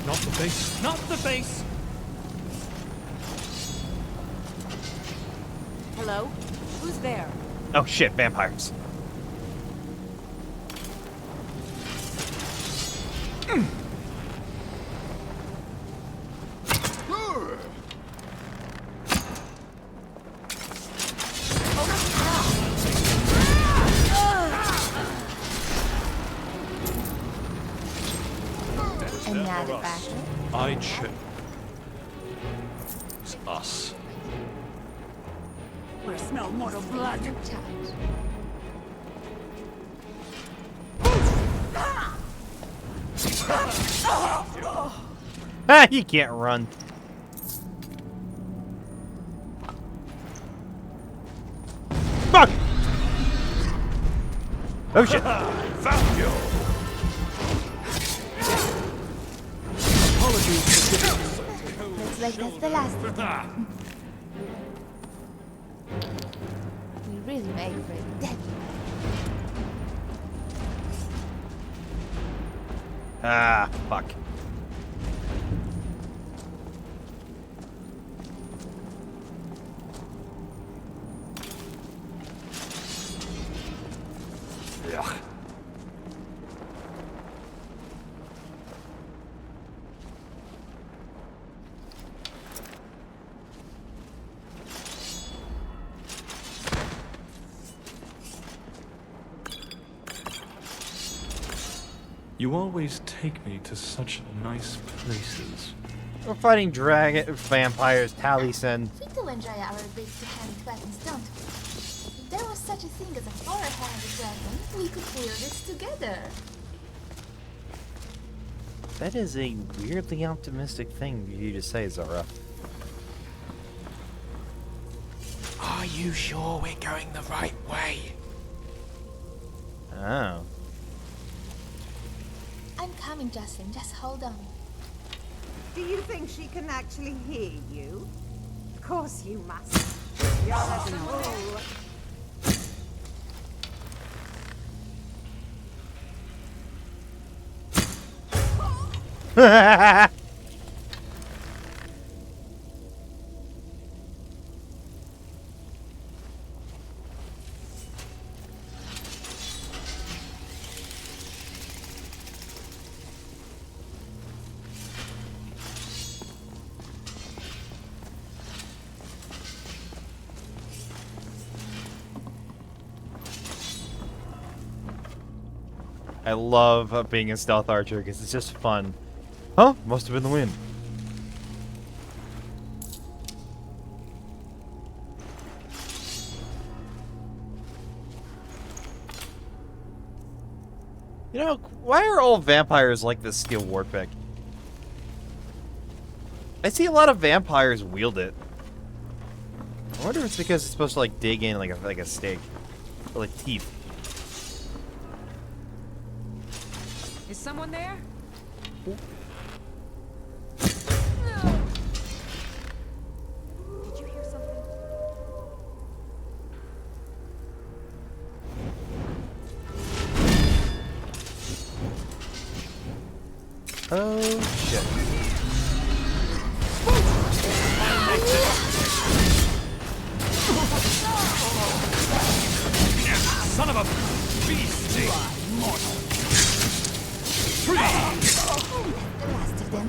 Not the base. Not the base. Hello? Who's there? Oh shit, vampires. Another battle? I chose us. I smell more blood. Ah, you can't run. Fuck! Oh shit! Found you. Looks like that's the last of them. We really made for it dead. Ah, fuck. Ugh. You always take me to such nice places. We're fighting dragon, vampires, Taliesin. We do enjoy our big-to-hand weapons, don't we? If there was such a thing as a four-handed weapon, we could wield it together. That is a weirdly optimistic thing for you to say, Zara. Are you sure we're going the right way? Oh. I'm coming, Jocelyn. Just hold on. Do you think she can actually hear you? Of course you must. You're a fool. I love being a stealth archer because it's just fun. Huh? Must have been the wind. You know, why are all vampires like this steel war pick? I see a lot of vampires wield it. I wonder if it's because it's supposed to like dig in like a stake, or like teeth. Is someone there? Did you hear something? Oh shit. Son of a beastie! Mortal! Freeze! The last of them.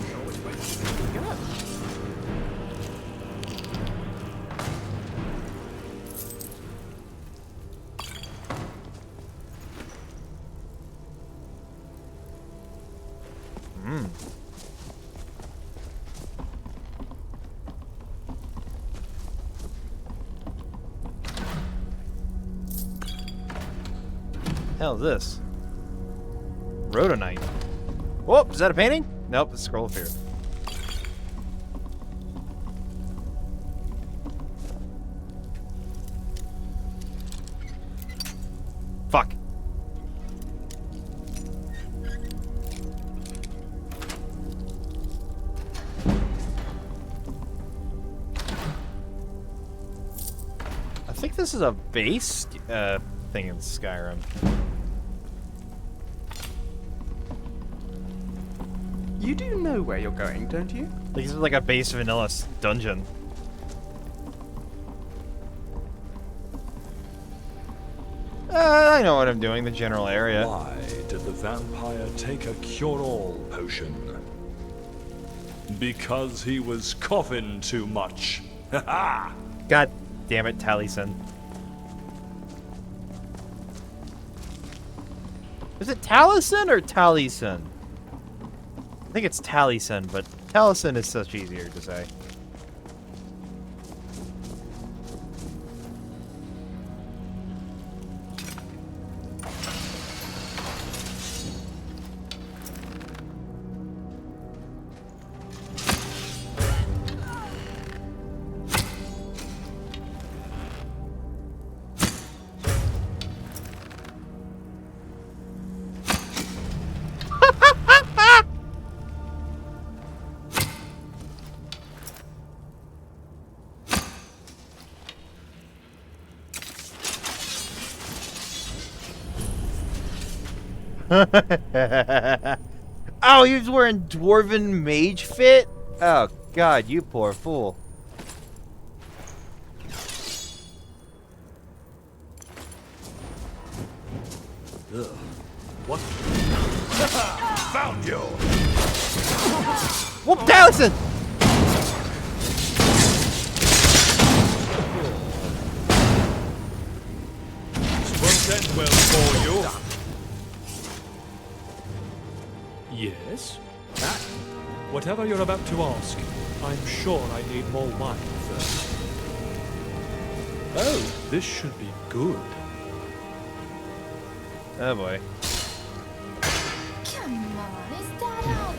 Hell is this? Rhodonite. Whoop, is that a painting? Nope, it's a scroll of fear. Fuck. I think this is a base thing in Skyrim. You do know where you're going, don't you? Like, this is like a base vanilla dungeon. I know what I'm doing, the general area. Why did the vampire take a cure-all potion? Because he was coughing too much. Ha ha! God damn it, Taliesin. Is it Taliesin or Taliesin? I think it's Taliesin, but Taliesin is such easier to say. Oh, he was wearing dwarven mage fit? Oh god, you poor fool. Ugh. What? Found you! Whoop, Taliesin! This won't end well for you. Yes? Whatever you're about to ask, I'm sure I need more wine first. Oh, this should be good. Oh boy. Come on, is that out?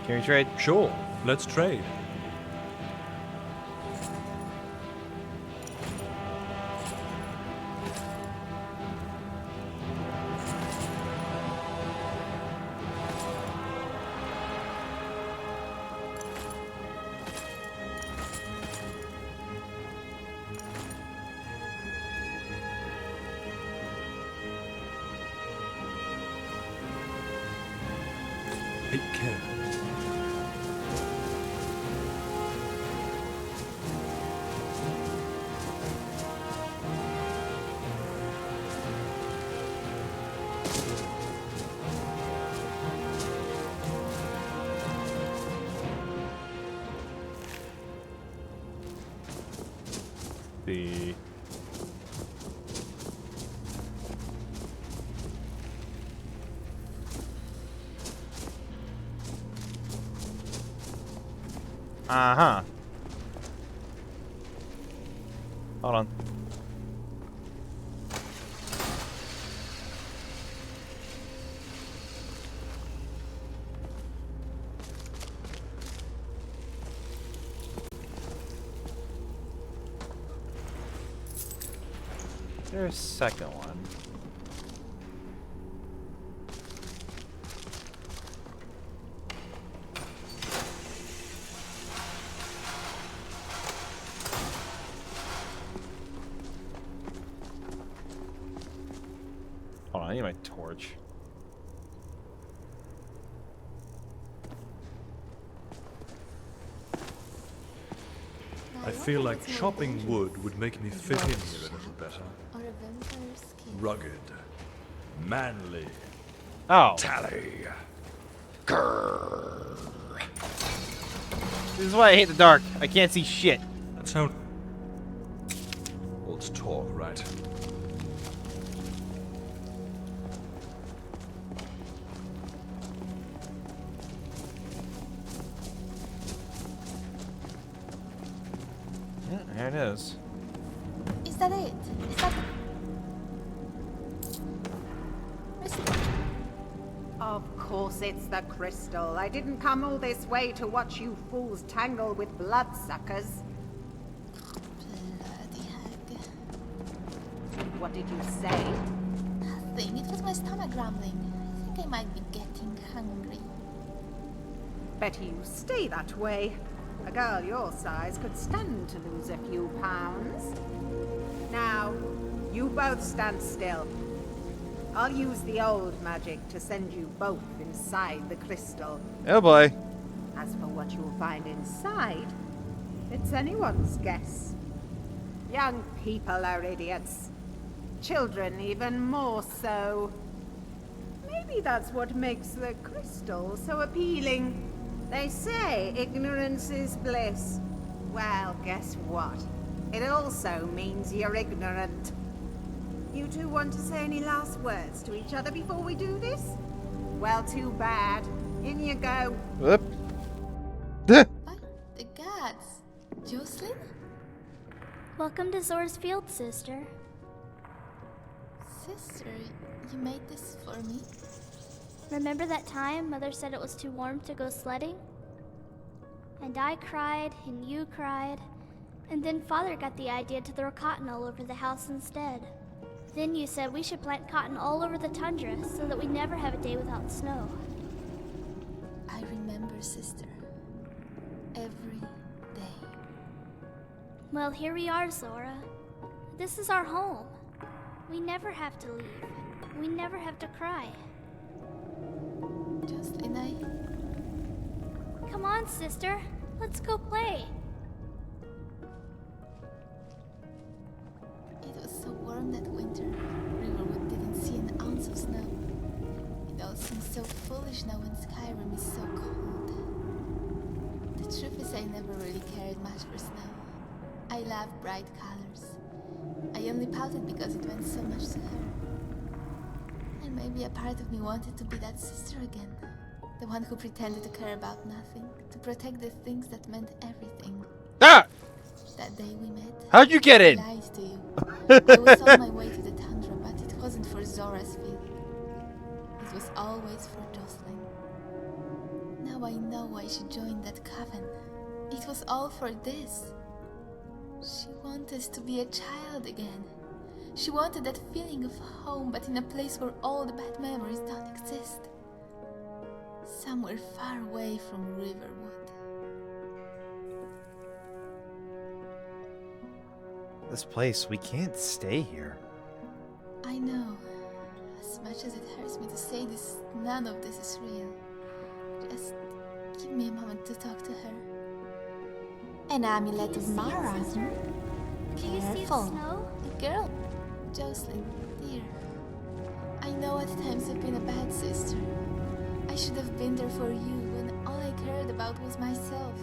Can we trade? Sure, let's trade. Take care. The Uh-huh. Hold on. There's a second one. Hold on, I need my torch. I feel like chopping wood would make me fit in here a little better. Or a vampire's skin. Rugged. Manly. Oh. Tally. This is why I hate the dark. I can't see shit. That's how... Let's talk, right? Yeah, there it is. Is that it? Is that Of course it's the crystal. I didn't come all this way to watch you fools tangle with bloodsuckers. bloody hag? What did you say? Nothing. It was my stomach grumbling. I think I might be getting hungry. Better you stay that way. A girl your size could stand to lose a few pounds. Now, you both stand still. I'll use the old magic to send you both inside the crystal. Oh boy. As for what you'll find inside, it's anyone's guess. Young people are idiots. Children even more so. Maybe that's what makes the crystal so appealing. They say ignorance is bliss. Well, guess what? It also means you're ignorant. You two want to say any last words to each other before we do this? Well, too bad. In you go. Whoop. The gods. Jocelyn? Welcome to Zora's Field, sister. Sister, you made this for me? Remember that time Mother said it was too warm to go sledding? And I cried, and you cried, and then Father got the idea to throw cotton all over the house instead. Then you said we should plant cotton all over the tundra so that we never have a day without snow. I remember, sister. Every day. Well, here we are, Zora. This is our home. We never have to leave. We never have to cry. Jocelyn, Come on, sister. Let's go play. It was so warm that winter. Riverwood didn't see an ounce of snow. It all seems so foolish now when Skyrim is so cold. The truth is I never really cared much for snow. I love bright colors. I only pouted because it meant so much to her. And maybe a part of me wanted to be that sister again. The one who pretended to care about nothing, to protect the things that meant everything. Ah! That day we met. How'd you get in? I lied to you. I was on my way to the tundra, but it wasn't for Zora's field. It was always for Jocelyn. Now I know why she joined that coven. It was all for this. She wanted to be a child again. She wanted that feeling of home, but in a place where all the bad memories don't exist. Somewhere far away from Riverwood. This place, we can't stay here. I know. As much as it hurts me to say this, none of this is real. Just give me a moment to talk to her. An amulet of Mara. Do you see the Careful. snow? The girl. Jocelyn, dear. I know at times I've been a bad sister. I should have been there for you when all I cared about was myself.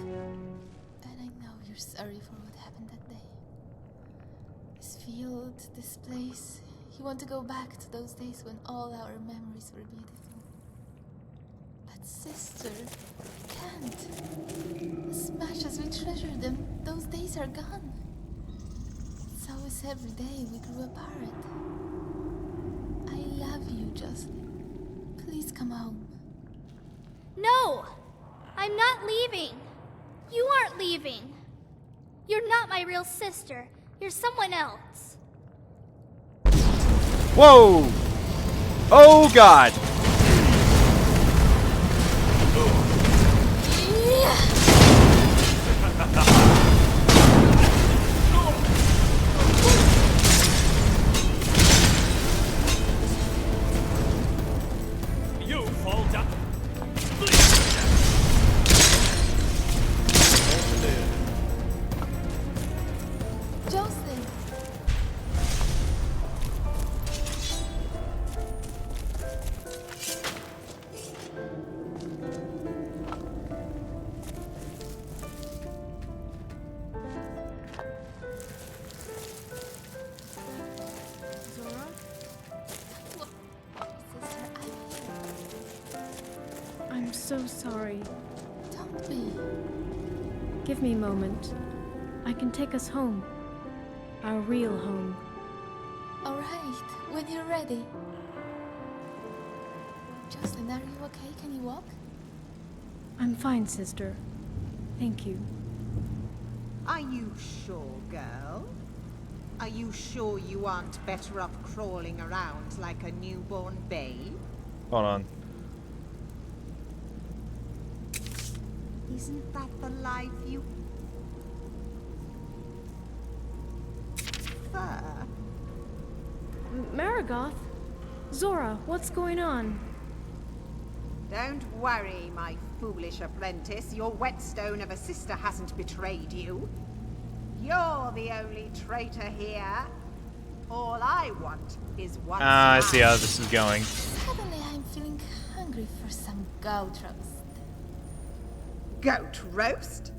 And I know you're sorry for what happened that day. This field, this place. You want to go back to those days when all our memories were beautiful. But sister. Can't. As much as we treasure them, those days are gone. So is every day we grew apart. I love you, Jocelyn. Please come home. No! I'm not leaving. You aren't leaving. You're not my real sister. You're someone else. Whoa! Oh God! You fall down. Jocelyn! I'm so sorry. Don't be. Give me a moment. I can take us home. Our real home. Alright, when you're ready. Jocelyn, are you okay? Can you walk? I'm fine, sister. Thank you. Are you sure, girl? Are you sure you aren't better off crawling around like a newborn babe? Hold on. Isn't that the life you prefer? Marigoth? Zora, what's going on? Don't worry, my foolish apprentice. Your whetstone of a sister hasn't betrayed you. You're the only traitor here. All I want is one. I see how this is going. Suddenly I'm feeling hungry for some goat roast. Goat roast?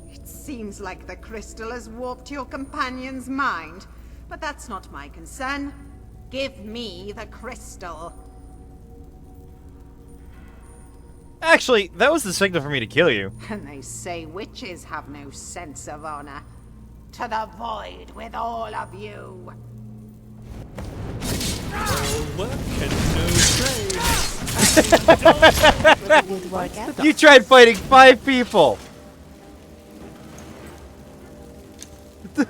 It seems like the crystal has warped your companion's mind, but that's not my concern. Give me the crystal. Actually, that was the signal for me to kill you. And they say witches have no sense of honor. To the void with all of you. You tried fighting 5 people. I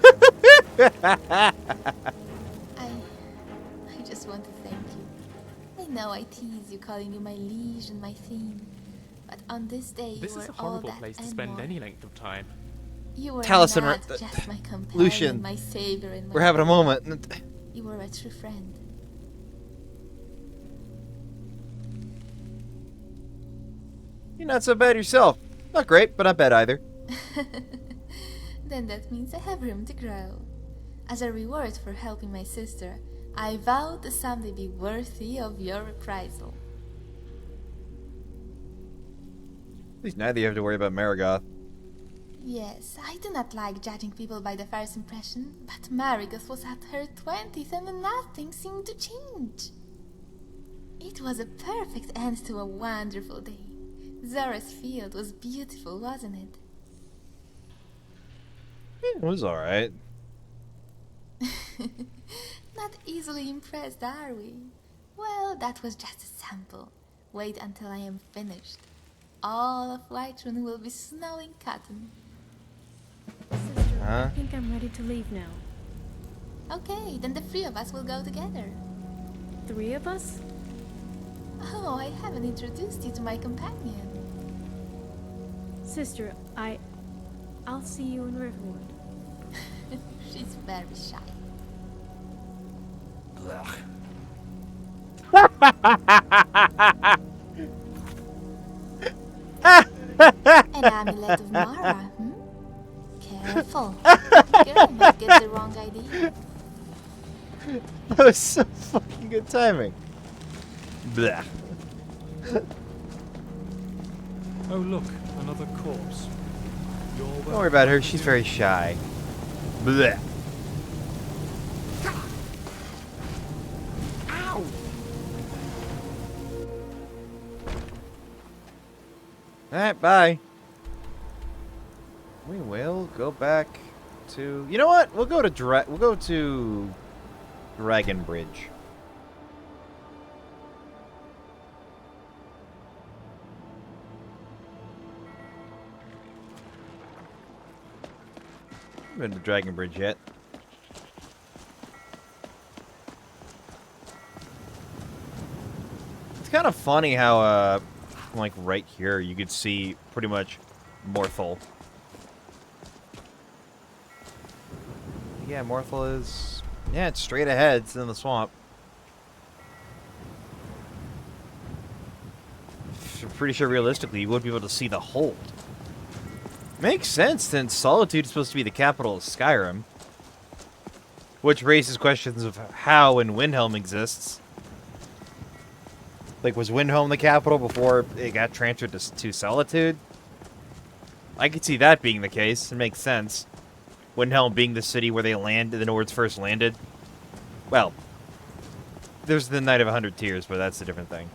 just want to thank you. I know I tease you, calling you my liege and my theme, but on this day This you is were a horrible all that place to and spend more. any length of time. You were Taliesin, not just my companion, Lucian, my savior, and my we're having a friend. moment. You were a true friend. You're not so bad yourself. Not great, but not bad either. Then that means I have room to grow. As a reward for helping my sister, I vow to someday be worthy of your reprisal. At least neither you have to worry about Marigoth. Yes, I do not like judging people by the first impression, but Marigoth was at her 20th and nothing seemed to change. It was a perfect end to a wonderful day. Zora's field was beautiful, wasn't it? It was alright. Not easily impressed, are we? Well, that was just a sample. Wait until I am finished. All of Whiterun will be snowing cotton. Sister, Huh? I think I'm ready to leave now. Okay, then the 3 of us will go together. 3 of us? Oh, I haven't introduced you to my companion. Sister, I'll see you in Riverwood. She's very shy. An amulet of Mara, hmm? Careful. Girl might get the wrong idea. That was so fucking good timing. Blah. Oh, look, another corpse. Don't worry about her, she's very shy. Blah. Ow! Alright, bye. We will go back to... You know what? We'll go to Dragon Bridge. I haven't been to Dragon Bridge yet. It's kind of funny how, like, right here, you could see pretty much Morthal. Yeah, Morthal is... Yeah, it's straight ahead. It's in the swamp. I'm pretty sure, realistically, you would be able to see the hold. Makes sense, since Solitude is supposed to be the capital of Skyrim. Which raises questions of how and Windhelm exists. Like, was Windhelm the capital before it got transferred to Solitude? I could see that being the case. It makes sense. Windhelm being the city where the Nords first landed. Well, there's the Night of 100 Tears, but that's a different thing.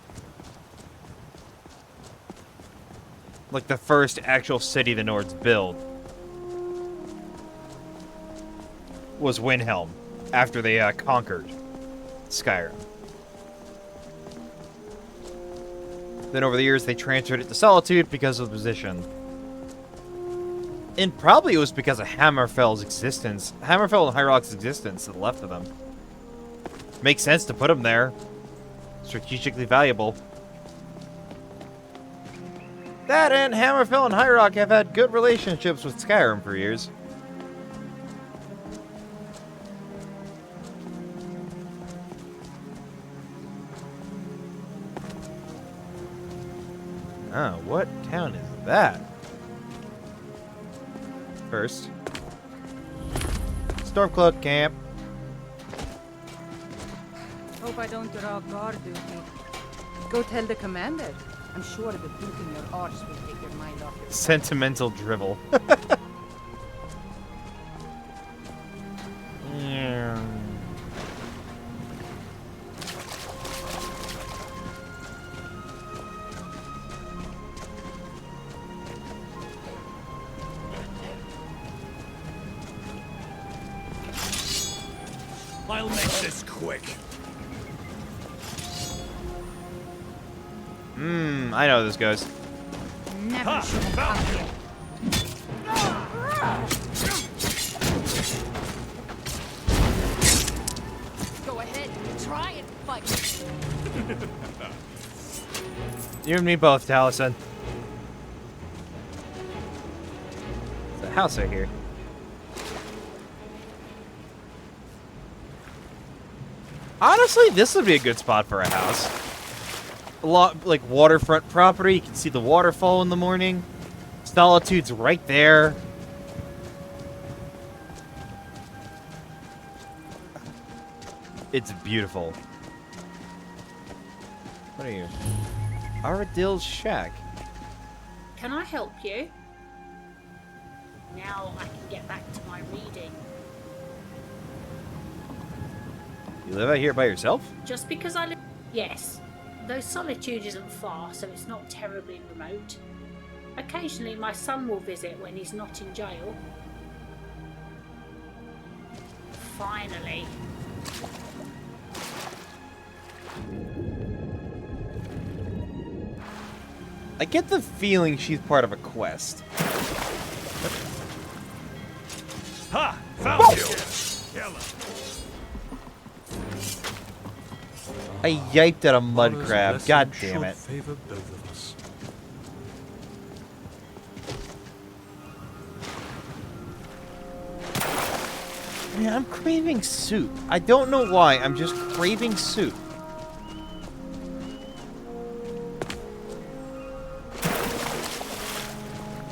Like, the first actual city the Nords built was Windhelm, after they conquered Skyrim. Then over the years, they transferred it to Solitude because of the position. And probably it was because of Hammerfell's existence. Hammerfell and High Rock's existence to the left of them. Makes sense to put them there. Strategically valuable. That and Hammerfell and High Rock have had good relationships with Skyrim for years. Oh, what town is that? First, Stormcloak camp. Hope I don't draw guard duty. Go tell the commander. I'm sure the duke in your arse will take your mind off your... Sentimental drivel. Yeah. I'll make this quick. I know how this goes. Never should have come here. Go ahead, try and fight. You and me both, Taliesin. There's a house right here. Honestly, this would be a good spot for a house. A lot, like, waterfront property. You can see the waterfall in the morning. Solitude's right there. It's beautiful. What are you? Aradil's shack. Can I help you? Now I can get back to my reading. You live out here by yourself? Just because I live... Yes. Though Solitude isn't far, so it's not terribly remote. Occasionally my son will visit when he's not in jail. Finally. I get the feeling she's part of a quest. Ha! Found you! Kill him. I yiped at a mud crab. God damn it. Favor both of us. Man, I'm craving soup. I don't know why. I'm just craving soup.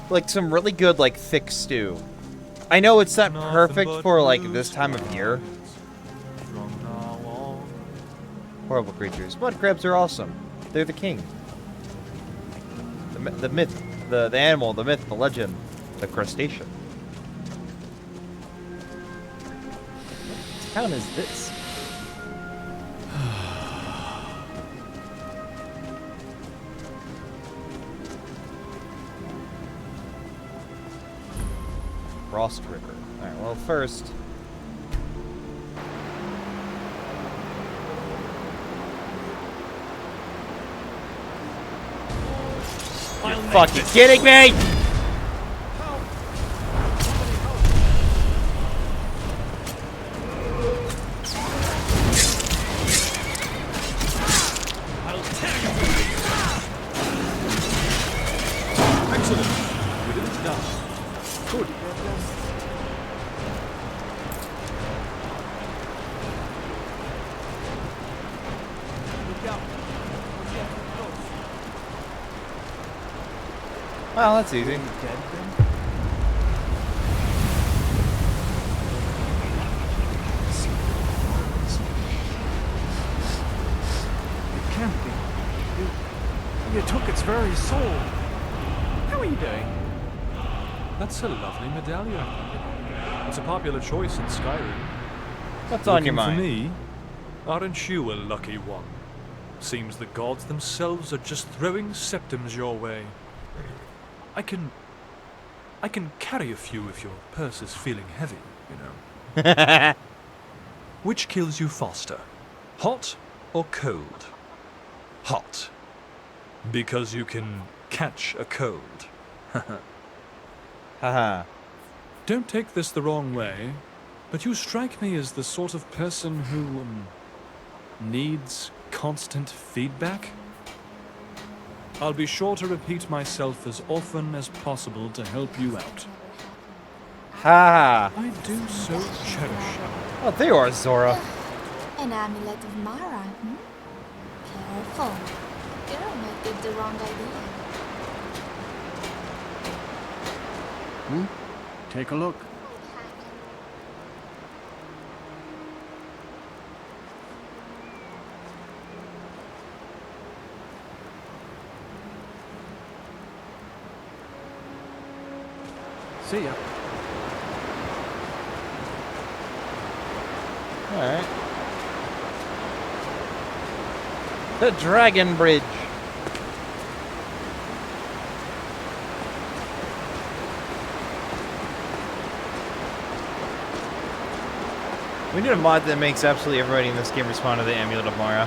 Like some really good, like, thick stew. I know it's not perfect for, like, this time of year. Horrible creatures. Mud crabs are awesome. They're the king. The myth, the animal, the myth, the legend, the crustacean. What town is this? Frost River. Alright, well, first... You're fucking kidding me?! Excellent. We didn't die. Good. Well, that's easy. It can't be. You took its very soul. How are you doing? That's a lovely medallion. It's a popular choice in Skyrim. What's on your Looking mind? for me? Aren't you a lucky one? Seems the gods themselves are just throwing septums your way. I can carry a few if your purse is feeling heavy, you know. Which kills you faster? Hot or cold? Hot. Because you can catch a cold. Haha. Don't take this the wrong way, but you strike me as the sort of person who needs constant feedback. I'll be sure to repeat myself as often as possible to help you out. Ha! I do so cherish you. Oh, there you are, Zora. An amulet of Mara, Careful. Girl might get the wrong idea. Take a look. See ya. Alright. The Dragon Bridge. We need a mod that makes absolutely everybody in this game respond to the Amulet of Mara.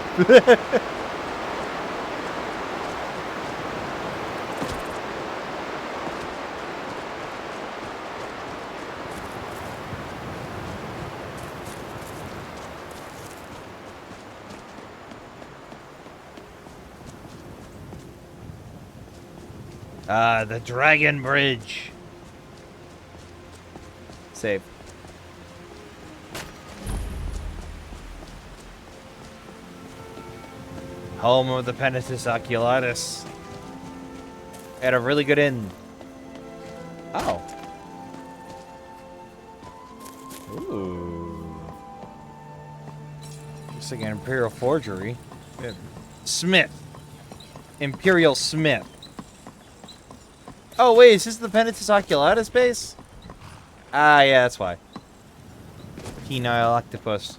The Dragon Bridge. Save. Home of the Penitus Oculatus. At a really good inn. Oh. Ooh. Looks like an Imperial forgery. Smith. Imperial Smith. Oh, wait, is this the Penitus Oculatus base? Ah, yeah, that's why. Penile octopus.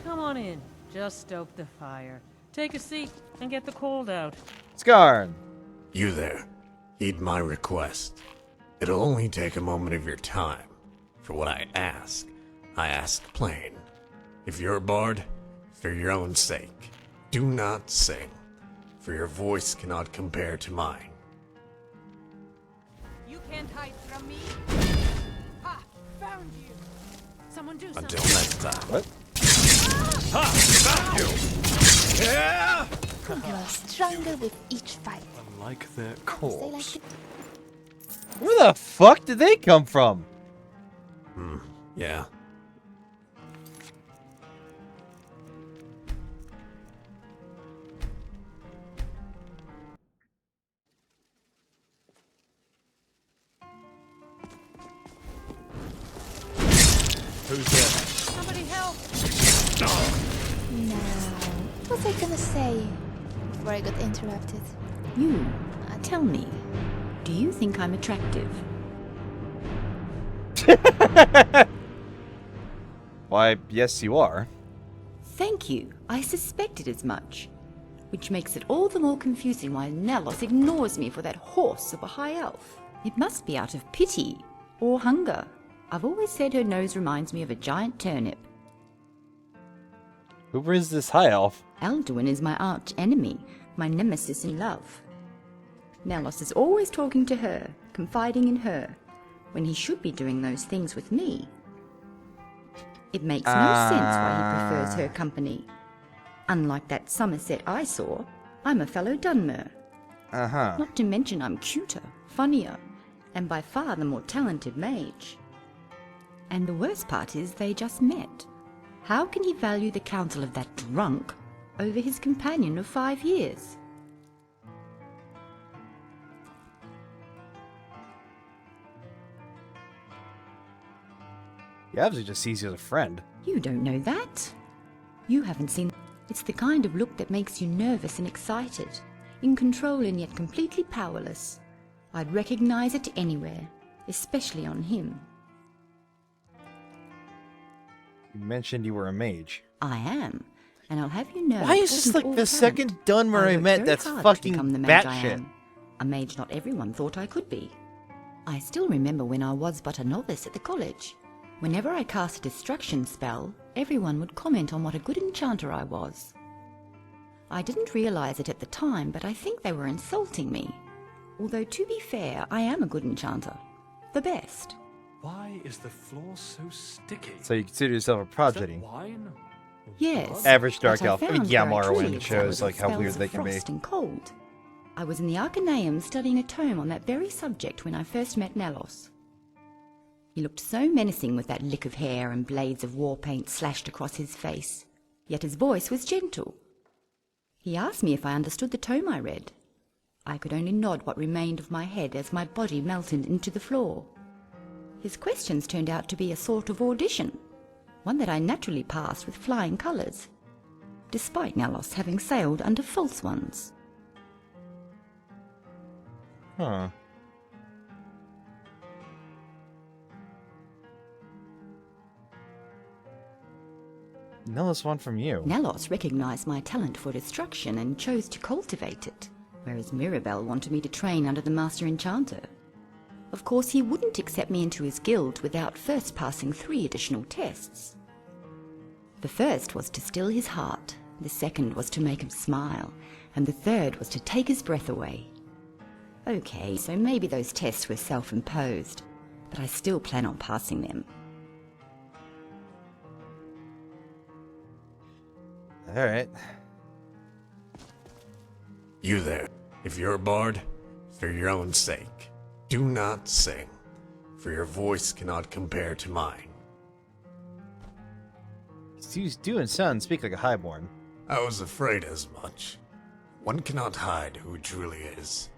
Come on in. Just stoke the fire. Take a seat and get the cold out. Scarn. You there. Heed my request. It'll only take a moment of your time. For what I ask plain. If you're a bard, for your own sake, do not sing, for your voice cannot compare to mine. You can't hide from me. Ha! Found you. Someone do something. Until next time. What? Ha! Found you! Yeah! You are stronger with each fight. Unlike their Stay corpse. like the Where the fuck did they come from? Yeah. Who's there? Somebody help! Now, what was I gonna say before I got interrupted? You, tell me, do you think I'm attractive? Why, yes, you are. Thank you. I suspected as much. which makes it all the more confusing why Nelos ignores me for that horse of a high elf. It must be out of pity or hunger. I've always said her nose reminds me of a giant turnip. Who is this high elf? Alduin is my arch enemy, my nemesis in love. Nelos is always talking to her, confiding in her, when he should be doing those things with me. It makes no sense why he prefers her company. Unlike that Somerset I saw, I'm a fellow Dunmer. Not to mention I'm cuter, funnier, and by far the more talented mage. And the worst part is they just met. How can he value the counsel of that drunk over his companion of 5 years? He obviously just sees you as a friend. You don't know that. You haven't seen. It's the kind of look that makes you nervous and excited, in control and yet completely powerless. I'd recognize it anywhere, especially on him. You mentioned you were a mage. I am, and I'll have you know. Why is this like the second Dunmer I met that's fucking batshit? A mage not everyone thought I could be. I still remember when I was but a novice at the college. Whenever I cast a destruction spell, everyone would comment on what a good enchanter I was. I didn't realize it at the time, but I think they were insulting me. Although, to be fair, I am a good enchanter. The best. Why is the floor so sticky? So you consider yourself a prodigy? Wine? Yes. Average dark elf. Yeah, where I truly Morrowind shows excelled like at how spells weird of they can be. frost and cold. I was in the Arcaneum studying a tome on that very subject when I first met Nelos. He looked so menacing with that lick of hair and blades of war paint slashed across his face, yet his voice was gentle. He asked me if I understood the tome I read. I could only nod what remained of my head as my body melted into the floor. His questions turned out to be a sort of audition, one that I naturally passed with flying colours, despite Nelos having sailed under false ones. Huh. Nelos won from you. Nelos recognized my talent for destruction and chose to cultivate it, whereas Mirabelle wanted me to train under the Master Enchanter. Of course, he wouldn't accept me into his guild without first passing 3 additional tests. The first was to still his heart, the second was to make him smile, and the third was to take his breath away. Okay, so maybe those tests were self-imposed, but I still plan on passing them. Alright. You there. If you're a bard, for your own sake, do not sing, for your voice cannot compare to mine. He's doing sound speak like a highborn. I was afraid as much. One cannot hide who he truly is.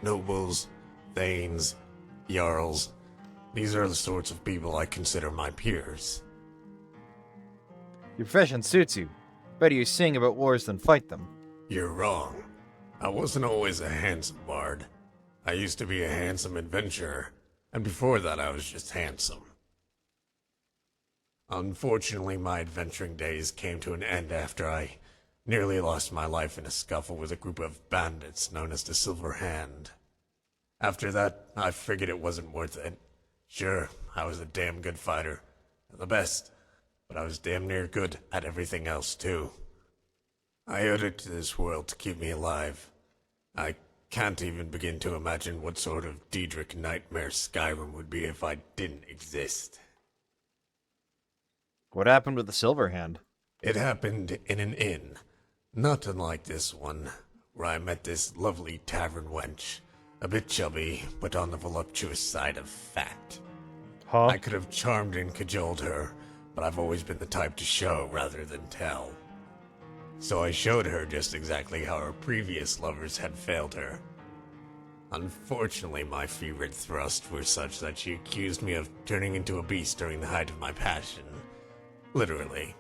Nobles, thanes, jarls, these are the sorts of people I consider my peers. Your profession suits you. Better you sing about wars than fight them. You're wrong. I wasn't always a handsome bard. I used to be a handsome adventurer, and before that I was just handsome. Unfortunately, my adventuring days came to an end after I nearly lost my life in a scuffle with a group of bandits known as the Silver Hand. After that, I figured it wasn't worth it. Sure, I was a damn good fighter, the best, but I was damn near good at everything else too. I owed it to this world to keep me alive. I can't even begin to imagine what sort of Daedric nightmare Skyrim would be if I didn't exist. What happened with the Silver Hand? It happened in an inn, not unlike this one, where I met this lovely tavern wench, a bit chubby, but on the voluptuous side of fat. Huh? I could have charmed and cajoled her, but I've always been the type to show rather than tell. So I showed her just exactly how her previous lovers had failed her. Unfortunately, my fevered thrusts were such that she accused me of turning into a beast during the height of my passion. Literally.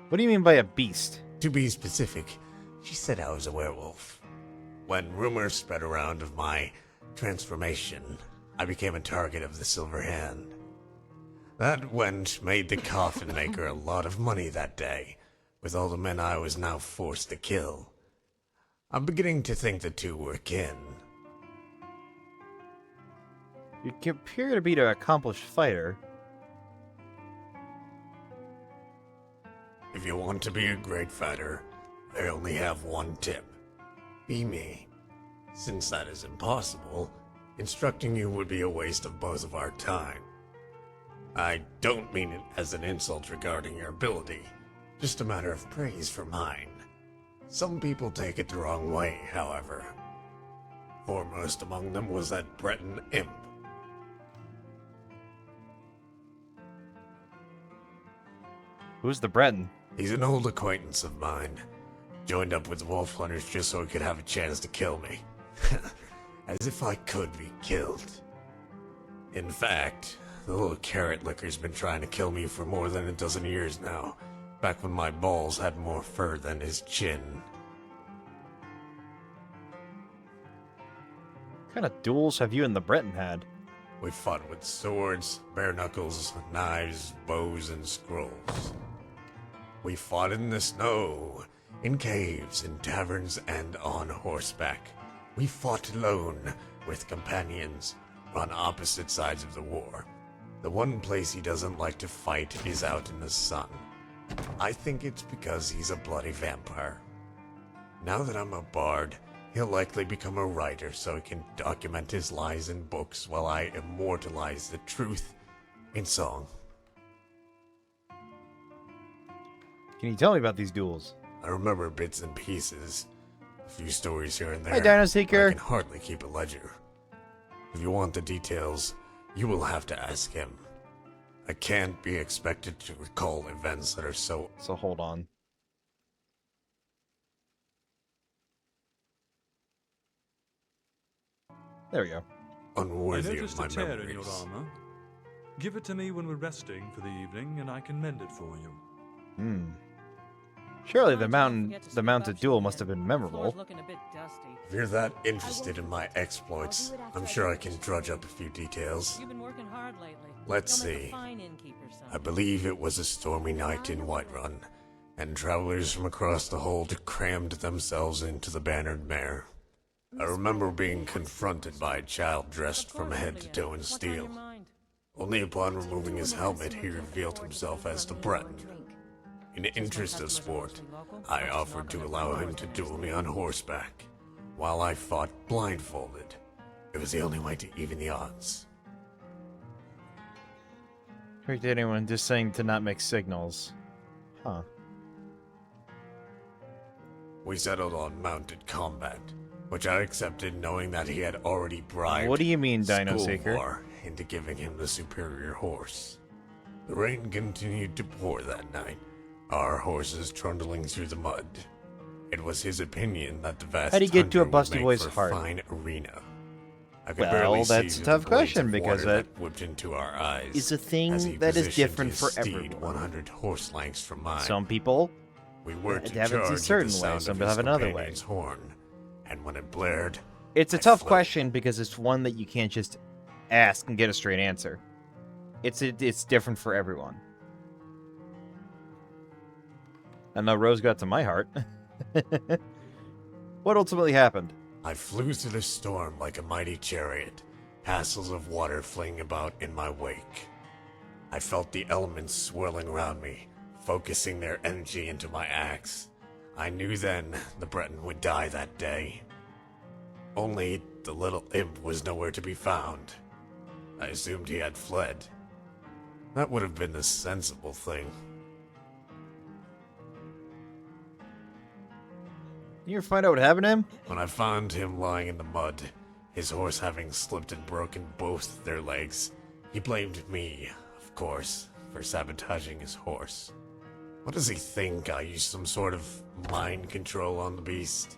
What do you mean by a beast? To be specific, she said I was a werewolf. When rumors spread around of my transformation, I became a target of the Silver Hand. That wench made the coffin maker a lot of money that day, with all the men I was now forced to kill. I'm beginning to think the two were kin. You appear to be an accomplished fighter. If you want to be a great fighter, I only have one tip. Be me. Since that is impossible, instructing you would be a waste of both of our time. I don't mean it as an insult regarding your ability, just a matter of praise for mine. Some people take it the wrong way, however. Foremost among them was that Breton imp. Who's the Breton? He's an old acquaintance of mine. Joined up with the wolf hunters just so he could have a chance to kill me. As if I could be killed. In fact, the little carrot licker's been trying to kill me for more than a dozen years now, back when my balls had more fur than his chin. What kind of duels have you and the Breton had? We fought with swords, bare knuckles, knives, bows, and scrolls. We fought in the snow, in caves, in taverns, and on horseback. We fought alone, with companions, on opposite sides of the war. The one place he doesn't like to fight is out in the sun. I think it's because he's a bloody vampire. Now that I'm a bard, he'll likely become a writer so he can document his lies in books while I immortalize the truth in song. Can you tell me about these duels? I remember bits and pieces. A few stories here and there. Hi, Dino Seeker. I can hardly keep a ledger. If you want the details, you will have to ask him. I can't be expected to recall events that are so... So hold on. There we go. Unworthy I of noticed my a tear memories. in your armor. Give it to me when we're resting for the evening, and I can mend it for you. Surely the mounted duel must have been memorable. If you're that interested in my exploits, I'm sure I can drudge up a few details. You've been working hard lately. Let's see. I believe it was a stormy night in Whiterun, and travelers from across the hold crammed themselves into the bannered mare. I remember being confronted by a child dressed from head to toe in steel. Only upon removing his helmet he revealed himself as the Breton. In the interest of sport, I offered to allow him to duel me on horseback, while I fought blindfolded. It was the only way to even the odds. Heard anyone just saying to not make signals. Huh. We settled on mounted combat, which I accepted knowing that he had already bribed What do you mean, Dino Seeker? Skullvar into giving him the superior horse. The rain continued to pour that night, our horses trundling through the mud. It was his opinion that the vast How'd he get to a tundra would busty make boy's for a heart? fine arena. I could Well, barely that's see a the tough blades question, of because water that whipped into our eyes is a thing as he that is positioned different his for steed everyone. 100 horse lengths from mine. Some people We were to have it a charge certain at the way, sound some of people his have another way. companion's horn, and when it blared, It's a I tough fled. question because it's one that you can't just ask and get a straight answer. It's different for everyone. And the rose got to my heart. What ultimately happened? I flew through the storm like a mighty chariot, hassles of water fleeing about in my wake. I felt the elements swirling around me, focusing their energy into my axe. I knew then the Breton would die that day. Only the little imp was nowhere to be found. I assumed he had fled. That would have been the sensible thing. You ever find out what happened to him? When I found him lying in the mud, his horse having slipped and broken both their legs, he blamed me, of course, for sabotaging his horse. What does he think? I used some sort of mind control on the beast?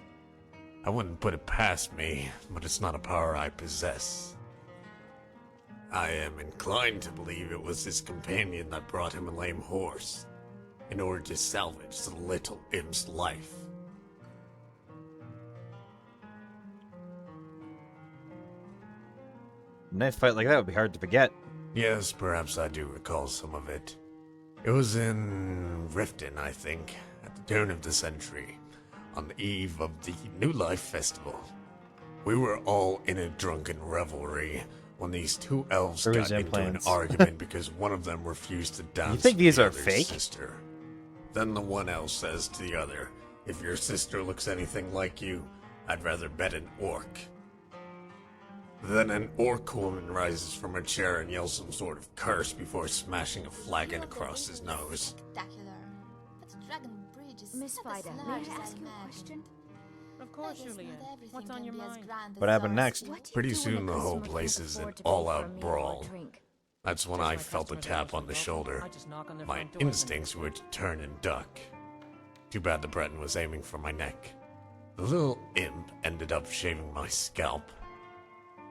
I wouldn't put it past me, but it's not a power I possess. I am inclined to believe it was his companion that brought him a lame horse, in order to salvage the little imp's life. A nice fight like that would be hard to forget. Yes, perhaps I do recall some of it. It was in Riften, I think. at the turn of the century, on the eve of the New Life Festival. We were all in a drunken revelry when these two elves Through his got into an implants. argument because one of them refused to dance You think with these the are other's fake? sister. Then the one elf says to the other, "If your sister looks anything like you, I'd rather bet an orc." Then an orc woman rises from her chair and yells some sort of curse before smashing a flagon across his nose. Spectacular. But Dragon Bridge is Miss not as Vida, may large I as ask you a imagined. question? Of course, I guess Julian. not everything What's on can your be as mind? grand as What happened ours next? is. Pretty soon the whole place is an all-out brawl. That's when I felt a tap on the shoulder. My instincts were to turn and duck. Too bad the Breton was aiming for my neck. The little imp ended up shaving my scalp.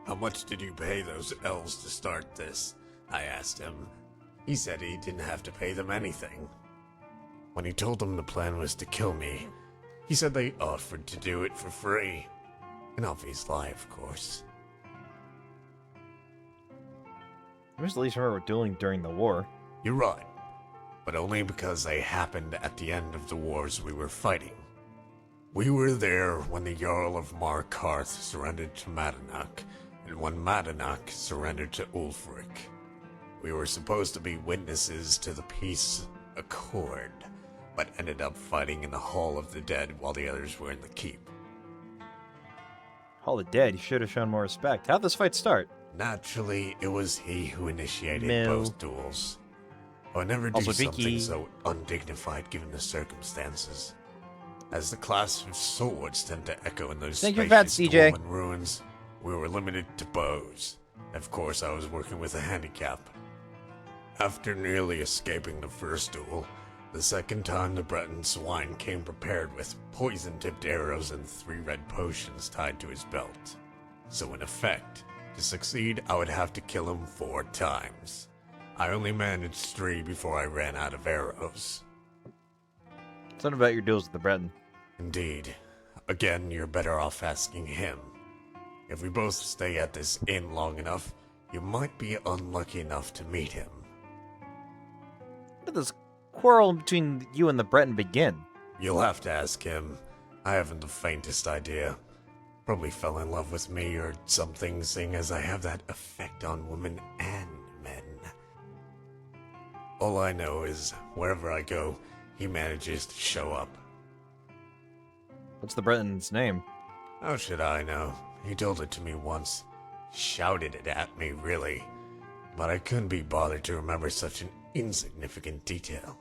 "How much did you pay those elves to start this?" I asked him. He said he didn't have to pay them anything. When he told them the plan was to kill me, he said they offered to do it for free. An obvious lie, of course. I just at least remember dueling during the war. You're right, but only because they happened at the end of the wars we were fighting. We were there when the Jarl of Markarth surrendered to Madanach, and when Madanach surrendered to Ulfric. We were supposed to be witnesses to the peace accord, but ended up fighting in the Hall of the Dead while the others were in the keep. Hall of Dead, you should have shown more respect. How'd this fight start? Naturally, it was he who initiated No. both duels. I would never do Also something Vicky. so undignified given the circumstances. As the class of swords tend to echo in those Thank you for that, spacious CJ. dwarven ruins, we were limited to bows. Of course, I was working with a handicap. After nearly escaping the first duel, the second time the Breton swine came prepared with poison-tipped arrows and 3 red potions tied to his belt. So in effect, to succeed, I would have to kill him 4 times. I only managed 3 before I ran out of arrows. Something about your duels with the Breton. Indeed. Again, you're better off asking him. If we both stay at this inn long enough, you might be unlucky enough to meet him. How did this quarrel between you and the Breton begin? You'll have to ask him. I haven't the faintest idea. Probably fell in love with me or something, seeing as I have that effect on women and men. All I know is, wherever I go, he manages to show up. What's the Breton's name? How should I know? He told it to me once. Shouted it at me, really. But I couldn't be bothered to remember such an insignificant detail.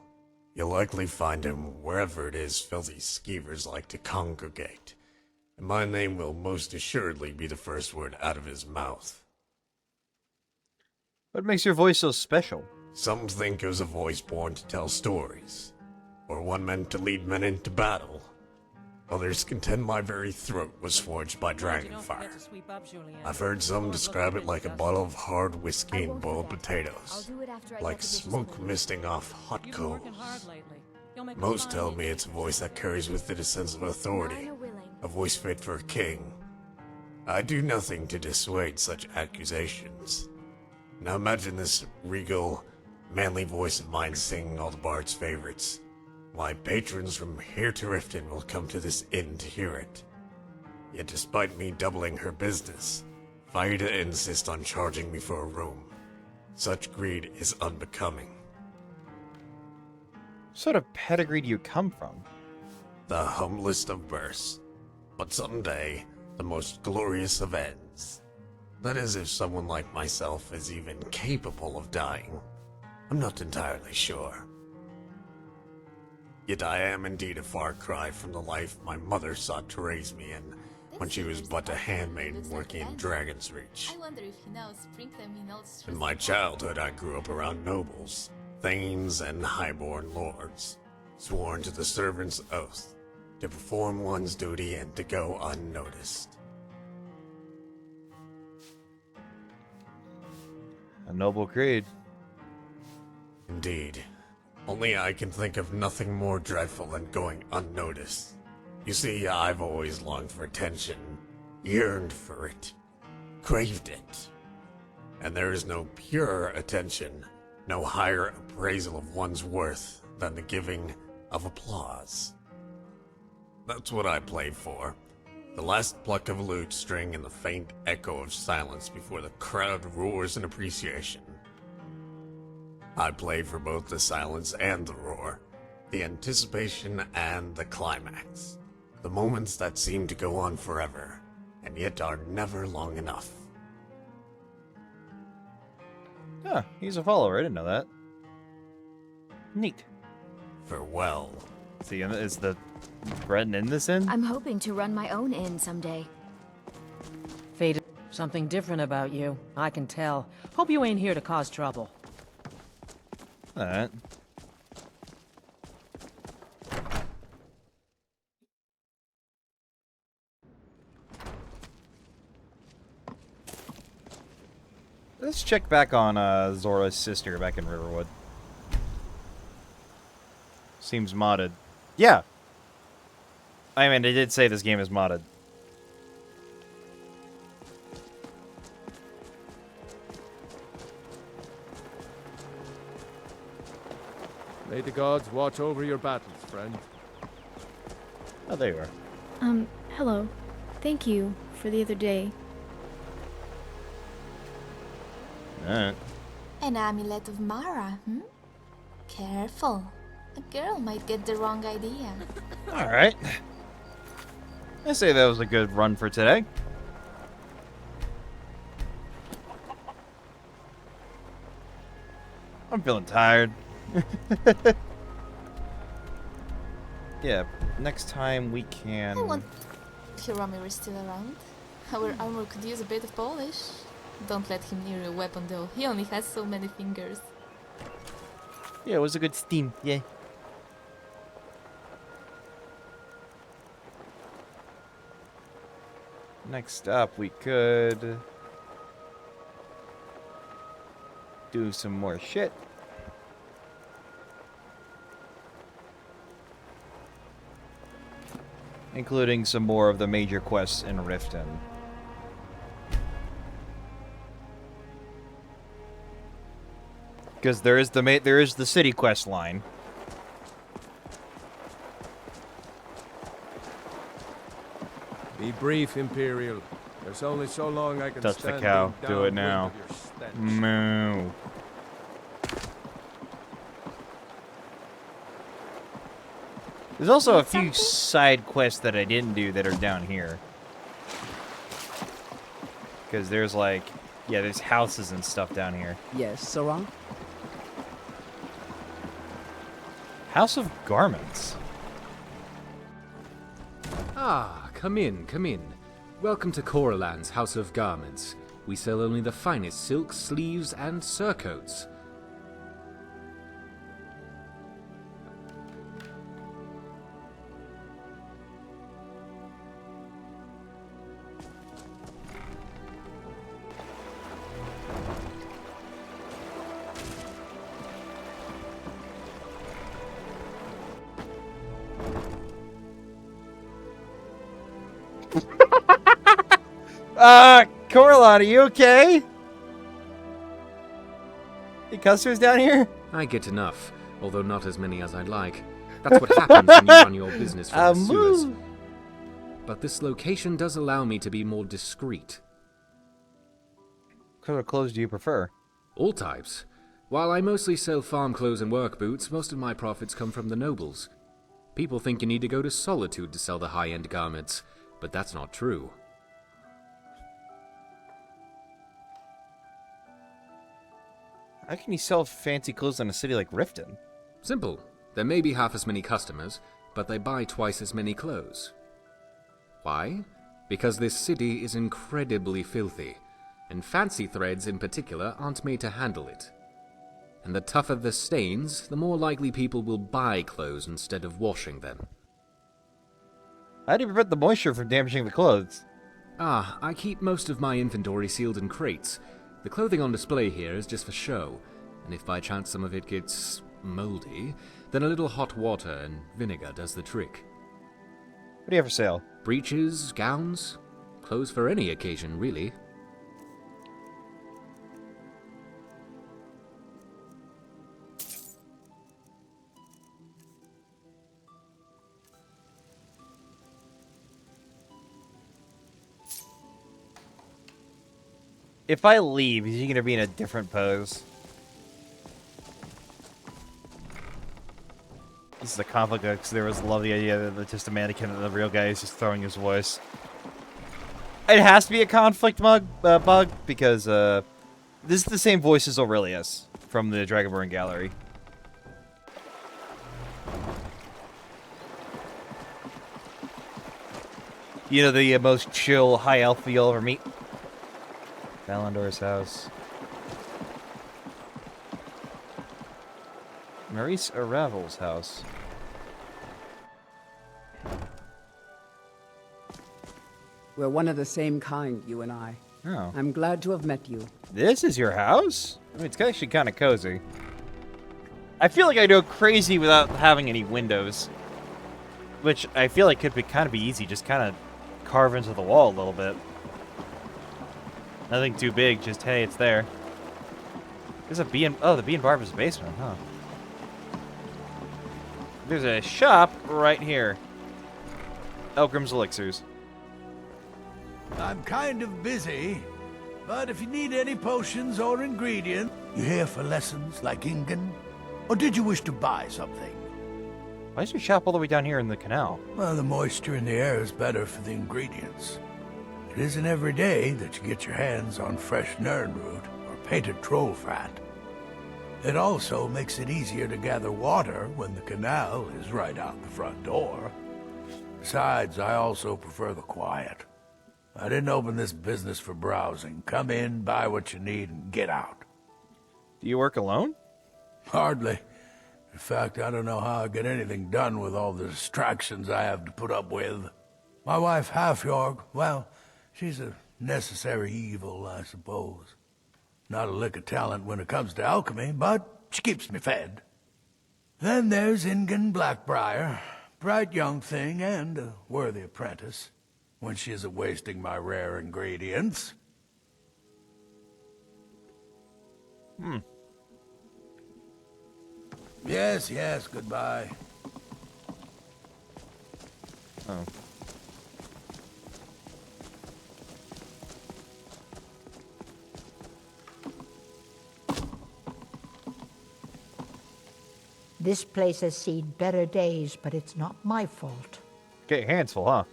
You'll likely find him wherever it is filthy skeevers like to congregate. And my name will most assuredly be the first word out of his mouth. What makes your voice so special? Some think it was a voice born to tell stories, or one meant to lead men into battle. Others contend my very throat was forged by dragonfire. I've heard some describe it like a bottle of hard whiskey and boiled potatoes, like smoke misting off hot coals. Most tell me it's a voice that carries with it a sense of authority, a voice fit for a king. I do nothing to dissuade such accusations. Now imagine this regal, manly voice of mine singing all the bard's favorites. My patrons from here to Riften will come to this inn to hear it. Yet despite me doubling her business, Vida insists on charging me for a room. Such greed is unbecoming. What sort of pedigree do you come from? The humblest of births, but someday the most glorious of ends. That is, if someone like myself is even capable of dying. I'm not entirely sure. Yet I am indeed a far cry from the life my mother sought to raise me in when she was but a handmaiden working in Dragon's Reach. I wonder if he knows sprinkling in all In my childhood, I grew up around nobles, thanes, and highborn lords, sworn to the servant's oath, to perform one's duty and to go unnoticed. A noble creed. Indeed. Only I can think of nothing more dreadful than going unnoticed. You see, I've always longed for attention, yearned for it, craved it. And there is no purer attention, no higher appraisal of one's worth than the giving of applause. That's what I play for. The last pluck of a lute string and the faint echo of silence before the crowd roars in appreciation. I play for both the silence and the roar, the anticipation and the climax. The moments that seem to go on forever, and yet are never long enough. Huh, he's a follower. I didn't know that. Neat. Farewell. See, is the Breton in this inn? I'm hoping to run my own inn someday. Fate, something different about you. I can tell. Hope you ain't here to cause trouble. Alright. Let's check back on Zora's sister back in Riverwood. Seems modded. Yeah! I mean, they did say this game is modded. May the gods watch over your battles, friend. Oh, there you are. Hello. Thank you for the other day. Alright. An amulet of Mara, Careful. A girl might get the wrong idea. Alright. I say that was a good run for today. I'm feeling tired. Yeah, next time we can... I want... Hiramir is still around. Our armor could use a bit of polish. Don't let him near a weapon though, he only has so many fingers. Yeah, it was a good steam, yeah. Next up, we could... do some more shit. Including some more of the major quests in Riften. Because there is the city quest line. Be brief, Imperial. There's only so long I can Touch stand the cow. being Do it downwind now. of your stench. Moo. There's also a few side quests that I didn't do that are down here. Because there's like, yeah, there's houses and stuff down here. Yes, Sarang? House of Garments. Ah, come in, come in. Welcome to Coraland's House of Garments. We sell only the finest silks, sleeves, and surcoats. Coraline, are you okay? Any customers down here? I get enough, although not as many as I'd like. That's what happens when you run your business from the sewers. But this location does allow me to be more discreet. What kind of clothes do you prefer? All types. While I mostly sell farm clothes and work boots, most of my profits come from the nobles. People think you need to go to Solitude to sell the high-end garments, but that's not true. How can you sell fancy clothes in a city like Riften? Simple. There may be half as many customers, but they buy twice as many clothes. Why? Because this city is incredibly filthy, and fancy threads in particular aren't made to handle it. And the tougher the stains, the more likely people will buy clothes instead of washing them. How do you prevent the moisture from damaging the clothes? Ah, I keep most of my inventory sealed in crates. The clothing on display here is just for show, and if by chance some of it gets moldy, then a little hot water and vinegar does the trick. What do you have for sale? Breeches, gowns, clothes for any occasion, really. If I leave, is he gonna be in a different pose? This is a conflict because there was love the idea that it's just a mannequin and the real guy is just throwing his voice. It has to be a conflict bug because this is the same voice as Aurelius from the Dragonborn Gallery. You know, the most chill high elf you'll ever meet. Valandor's house. Maurice Aravel's house. We're one of the same kind, you and I. Oh. I'm glad to have met you. This is your house? I mean, it's actually kind of cozy. I feel like I go crazy without having any windows. Which I feel like could be kind of easy, just kind of carve into the wall a little bit. Nothing too big, just hey, it's there. There's a bee and the bee and barber's basement, huh? There's a shop right here. Elgrim's Elixirs. I'm kind of busy, but if you need any potions or ingredients, you here for lessons like Ingen? Or did you wish to buy something? Why is your shop all the way down here in the canal? Well, the moisture in the air is better for the ingredients. It isn't every day that you get your hands on fresh nernroot or painted troll fat. It also makes it easier to gather water when the canal is right out the front door. Besides, I also prefer the quiet. I didn't open this business for browsing. Come in, buy what you need, and get out. Do you work alone? Hardly. In fact, I don't know how I get anything done with all the distractions I have to put up with. My wife, Halfjorg, well, she's a necessary evil, I suppose. Not a lick of talent when it comes to alchemy, but she keeps me fed. Then there's Ingen Blackbriar, bright young thing and a worthy apprentice, when she isn't wasting my rare ingredients. Yes, goodbye. Oh. This place has seen better days, but it's not my fault. Get your hands full, huh?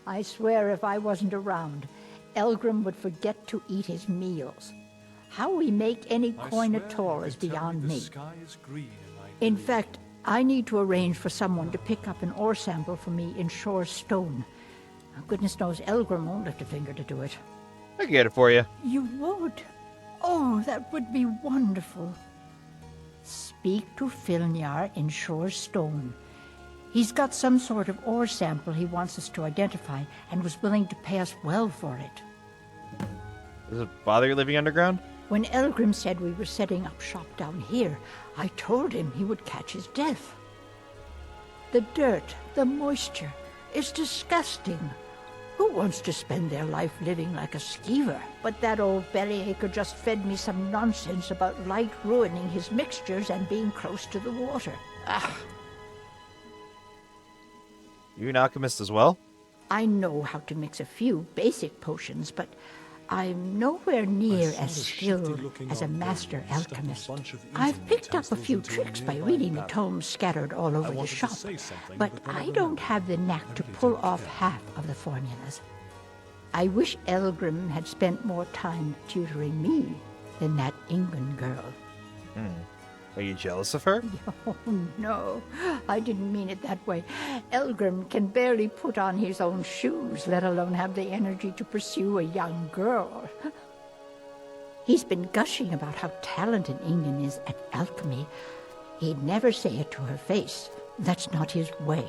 I swear if I wasn't around, Elgrim would forget to eat his meals. How we make any coin at all is beyond me. In fact, I need to arrange for someone to pick up an ore sample for me in Shore Stone. Goodness knows Elgrim won't lift a finger to do it. I can get it for you. You would? Oh, that would be wonderful. Speak to Filnyar in Shore Stone. He's got some sort of ore sample he wants us to identify and was willing to pay us well for it. Does it bother you living underground? When Elgrim said we were setting up shop down here, I told him he would catch his death. The dirt, the moisture, is disgusting. Who wants to spend their life living like a skeever? But that old bellyacre just fed me some nonsense about light ruining his mixtures and being close to the water. Ah! You an alchemist as well? I know how to mix a few basic potions, but I'm nowhere near as skilled as a master alchemist. I've picked up a few tricks by reading the tomes scattered all over the shop, but I don't have the knack to pull off half of the formulas. I wish Elgrim had spent more time tutoring me than that Ingen girl. Are you jealous of her? Oh, no. I didn't mean it that way. Elgrim can barely put on his own shoes, let alone have the energy to pursue a young girl. He's been gushing about how talented Ingen is at alchemy. He'd never say it to her face. That's not his way.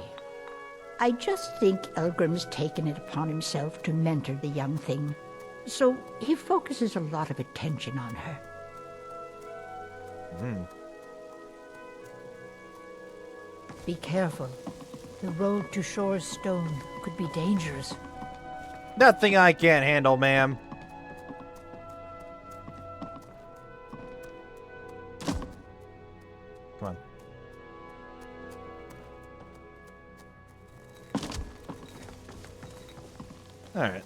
I just think Elgrim's taken it upon himself to mentor the young thing, so he focuses a lot of attention on her. Be careful. The road to Shore's Stone could be dangerous. Nothing I can't handle, ma'am. Come on. All right.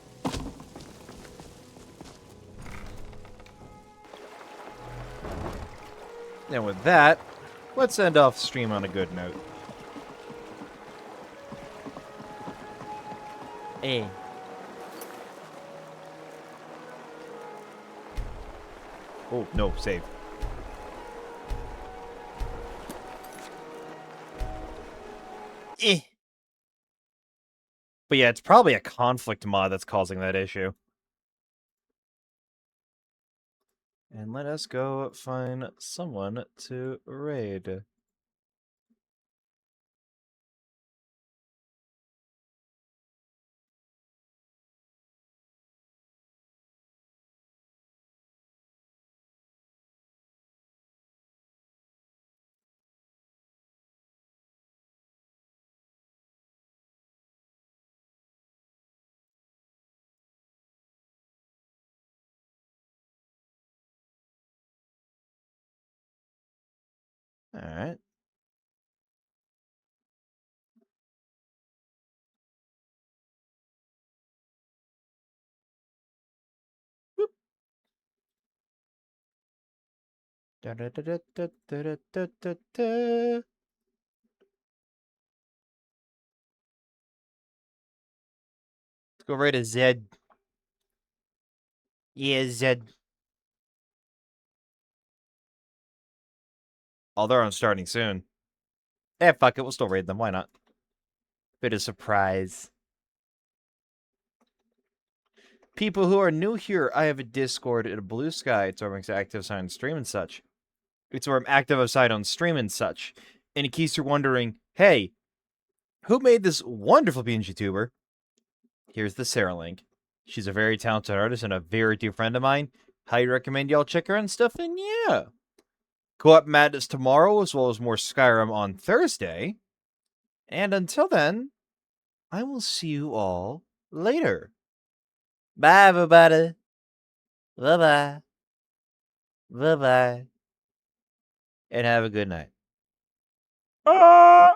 And with that, let's end off stream on a good note. Eh. Oh, no, save. Eh. But yeah, it's probably a conflict mod that's causing that issue. And let us go find someone to raid. Alright. Da da da da da da da da da. Let's go raid a Zed. Yeah, Zed. Oh, they're on starting soon. Eh, fuck it, we'll still raid them. Why not? Bit of surprise. People who are new here, I have a Discord and a Blue Sky. It's where I'm active side on stream and such. It's where I'm active side on stream and such. And in case you're wondering, hey, who made this wonderful beans YouTuber? Here's the Sarah link. She's a very talented artist and a very dear friend of mine. Highly recommend y'all check her out and stuff. And yeah, Co-op Madness tomorrow, as well as more Skyrim on Thursday. And until then, I will see you all later. Bye, everybody. Bye-bye. Bye-bye. And have a good night.